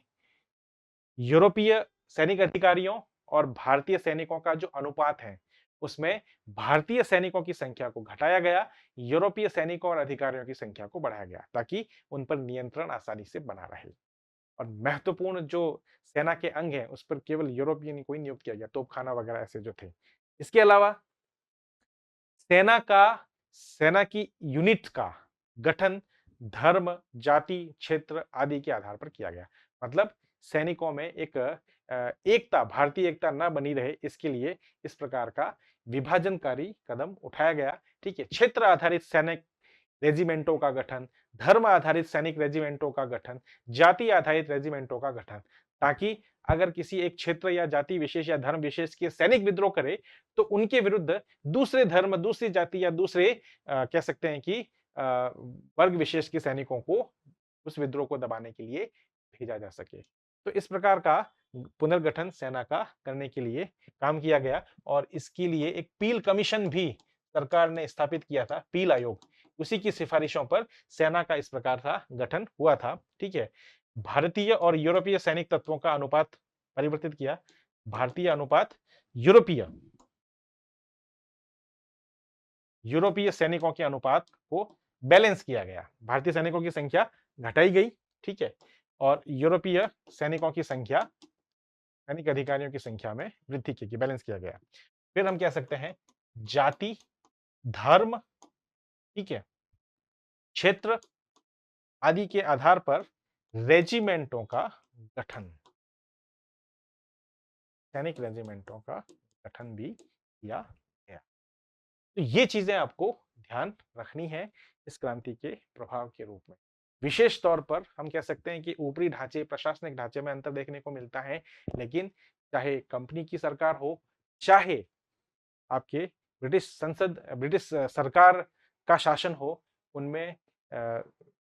यूरोपीय सैनिक अधिकारियों और भारतीय सैनिकों का जो अनुपात है, उसमें भारतीय सैनिकों की संख्या को घटाया गया, यूरोपीय सैनिकों और अधिकारियों की संख्या को बढ़ाया गया, ताकि उन पर नियंत्रण आसानी से बना रहे। और महत्वपूर्ण जो सेना के अंग हैं, उस पर केवल यूरोपियन को ही नियुक्त किया गया, तोपखाना वगैरह ऐसे जो थे। इसके अलावा सेना की यूनिट का गठन धर्म, जाति, क्षेत्र आदि के आधार पर किया गया। मतलब सैनिकों में एक एकता, भारतीय एकता न बनी रहे, इसके लिए इस प्रकार का विभाजनकारी कदम उठाया गया। ठीक है, क्षेत्र आधारित सैनिक रेजिमेंटों का गठन, धर्म आधारित सैनिक रेजिमेंटों का गठन, जाति आधारित रेजिमेंटों का गठन, ताकि अगर किसी एक क्षेत्र या जाति विशेष या धर्म विशेष के सैनिक विद्रोह करे, तो उनके विरुद्ध दूसरे धर्म, दूसरी जाति या दूसरे कह सकते हैं कि वर्ग विशेष के सैनिकों को उस विद्रोह को दबाने के लिए भेजा जा सके। तो इस प्रकार का पुनर्गठन सेना का करने के लिए काम किया गया और इसके लिए एक पील कमीशन भी सरकार ने स्थापित किया था, पील आयोग। उसी की सिफारिशों पर सेना का इस प्रकार का गठन हुआ था। ठीक है। भारतीय और यूरोपीय सैनिक तत्वों का अनुपात परिवर्तित किया। भारतीय अनुपात यूरोपीय यूरोपीय सैनिकों के अनुपात को बैलेंस किया गया। भारतीय सैनिकों की संख्या घटाई गई। ठीक है। और यूरोपीय सैनिकों की संख्या, सैनिक अधिकारियों की संख्या में वृद्धि की गई, बैलेंस किया गया। फिर हम कह सकते हैं जाति, धर्म, ठीक है, क्षेत्र आदि के आधार पर रेजिमेंटों का गठन, सैनिक रेजिमेंटों का गठन भी किया गया। तो ये चीजें आपको ध्यान रखनी है इस क्रांति के प्रभाव के रूप में। विशेष तौर पर हम कह सकते हैं कि ऊपरी ढांचे, प्रशासनिक ढांचे में अंतर देखने को मिलता है, लेकिन चाहे कंपनी की सरकार हो, चाहे आपके ब्रिटिश संसद, ब्रिटिश सरकार का शासन हो, उनमें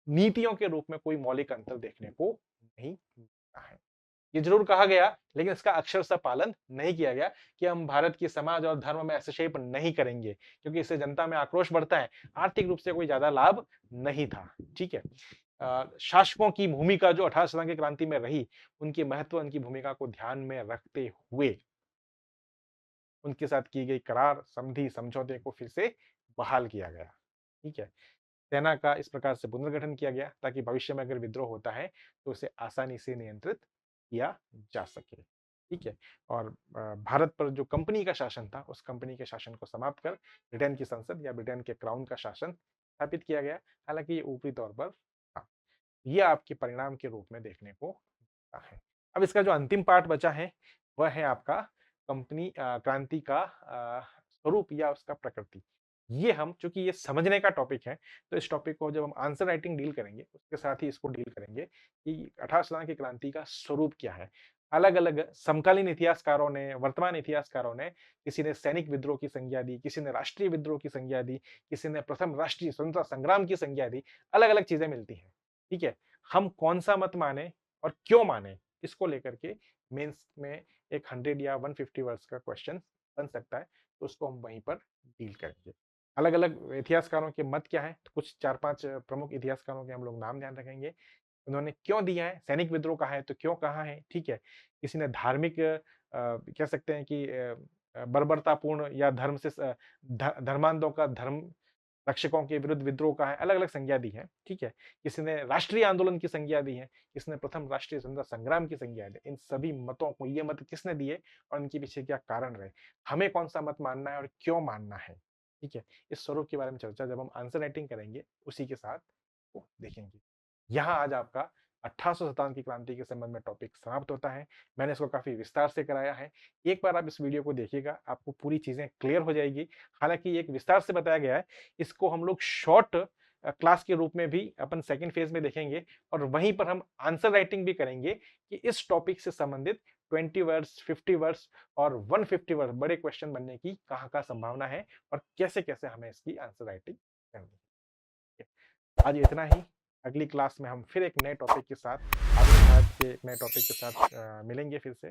नीतियों के रूप में कोई मौलिक अंतर देखने को नहीं मिलता है। ये जरूर कहा गया, लेकिन इसका अक्षरशः पालन नहीं किया गया कि हम भारत की समाज और धर्म में हस्तक्षेप नहीं करेंगे, क्योंकि इससे जनता में आक्रोश बढ़ता है। आर्थिक रूप से कोई ज्यादा लाभ नहीं था। ठीक है। शासकों की भूमिका जो 18 सदी की क्रांति में रही, उनकी महत्व, उनकी भूमिका को ध्यान में रखते हुए उनके साथ की गई करार, संधि, समझौते को फिर से बहाल किया गया। ठीक है। सेना का इस प्रकार से पुनर्गठन किया गया ताकि भविष्य में अगर विद्रोह होता है तो उसे आसानी से नियंत्रित किया जा सके। ठीक है। और भारत पर जो कंपनी का शासन था, उस कंपनी के शासन को समाप्त कर ब्रिटेन की संसद या ब्रिटेन के क्राउन का शासन स्थापित किया गया। हालांकि ये ऊपरी तौर पर था। ये आपके परिणाम के रूप में देखने को मिलता है। अब इसका जो अंतिम पार्ट बचा है वह है आपका कंपनी क्रांति का स्वरूप या उसका प्रकृति। ये हम, चूंकि ये समझने का टॉपिक है, तो इस टॉपिक को जब हम आंसर राइटिंग डील करेंगे उसके साथ ही इसको डील करेंगे कि 18 सदी की क्रांति का स्वरूप क्या है। अलग अलग समकालीन इतिहासकारों ने, वर्तमान इतिहासकारों ने, किसी ने सैनिक विद्रोह की संज्ञा दी, किसी ने राष्ट्रीय विद्रोह की संज्ञा दी, किसी ने प्रथम राष्ट्रीय स्वतंत्रता संग्राम की संज्ञा दी। अलग अलग चीजें मिलती हैं। ठीक है। हम कौन सा मत माने और क्यों माने, इसको लेकर के मेंस में एक 100 या 150 वर्ड्स का क्वेश्चन बन सकता है, तो उसको हम वहीं पर डील करेंगे। अलग अलग इतिहासकारों के मत क्या है, तो कुछ 4-5 प्रमुख इतिहासकारों के हम लोग नाम ध्यान रखेंगे। उन्होंने क्यों दिया है, सैनिक विद्रोह कहा है तो क्यों कहा है। ठीक है। किसी ने धार्मिक कह सकते हैं कि बर्बरतापूर्ण या धर्म से धर्मांधों का, धर्म रक्षकों के विरुद्ध विद्रोह का है, अलग अलग संज्ञा दी है। ठीक है। किसी ने राष्ट्रीय आंदोलन की संज्ञा दी है, किसने प्रथम राष्ट्रीय स्वतंत्रता संग्राम की संज्ञा दी। इन सभी मतों को, ये मत किसने दिए और इनके पीछे क्या कारण रहे, हमें कौन सा मत मानना है और क्यों मानना है। ठीक है। इस स्वरूप के बारे में चर्चा जब हम आंसर राइटिंग करेंगे उसी के साथ वो देखेंगे। यहाँ आज आपका 1800 शताब्दी की क्रांति के संबंध में टॉपिक समाप्त होता है। मैंने इसको काफी विस्तार से कराया है। एक बार आप इस वीडियो को देखिएगा, आपको पूरी चीजें क्लियर हो जाएगी। हालांकि एक विस्तार से बताया गया है, इसको हम लोग शॉर्ट क्लास के रूप में भी अपन सेकंड फेज में देखेंगे और वहीं पर हम आंसर राइटिंग भी करेंगे कि इस टॉपिक से संबंधित 20 वर्ड्स, 50 वर्ड्स और 150 वर्ड बड़े क्वेश्चन बनने की कहाँ संभावना है और कैसे कैसे हमें इसकी आंसर राइटिंग करनी है। आज इतना ही। अगली क्लास में हम फिर एक नए टॉपिक के साथ, आगे के एक नए टॉपिक के साथ मिलेंगे फिर से।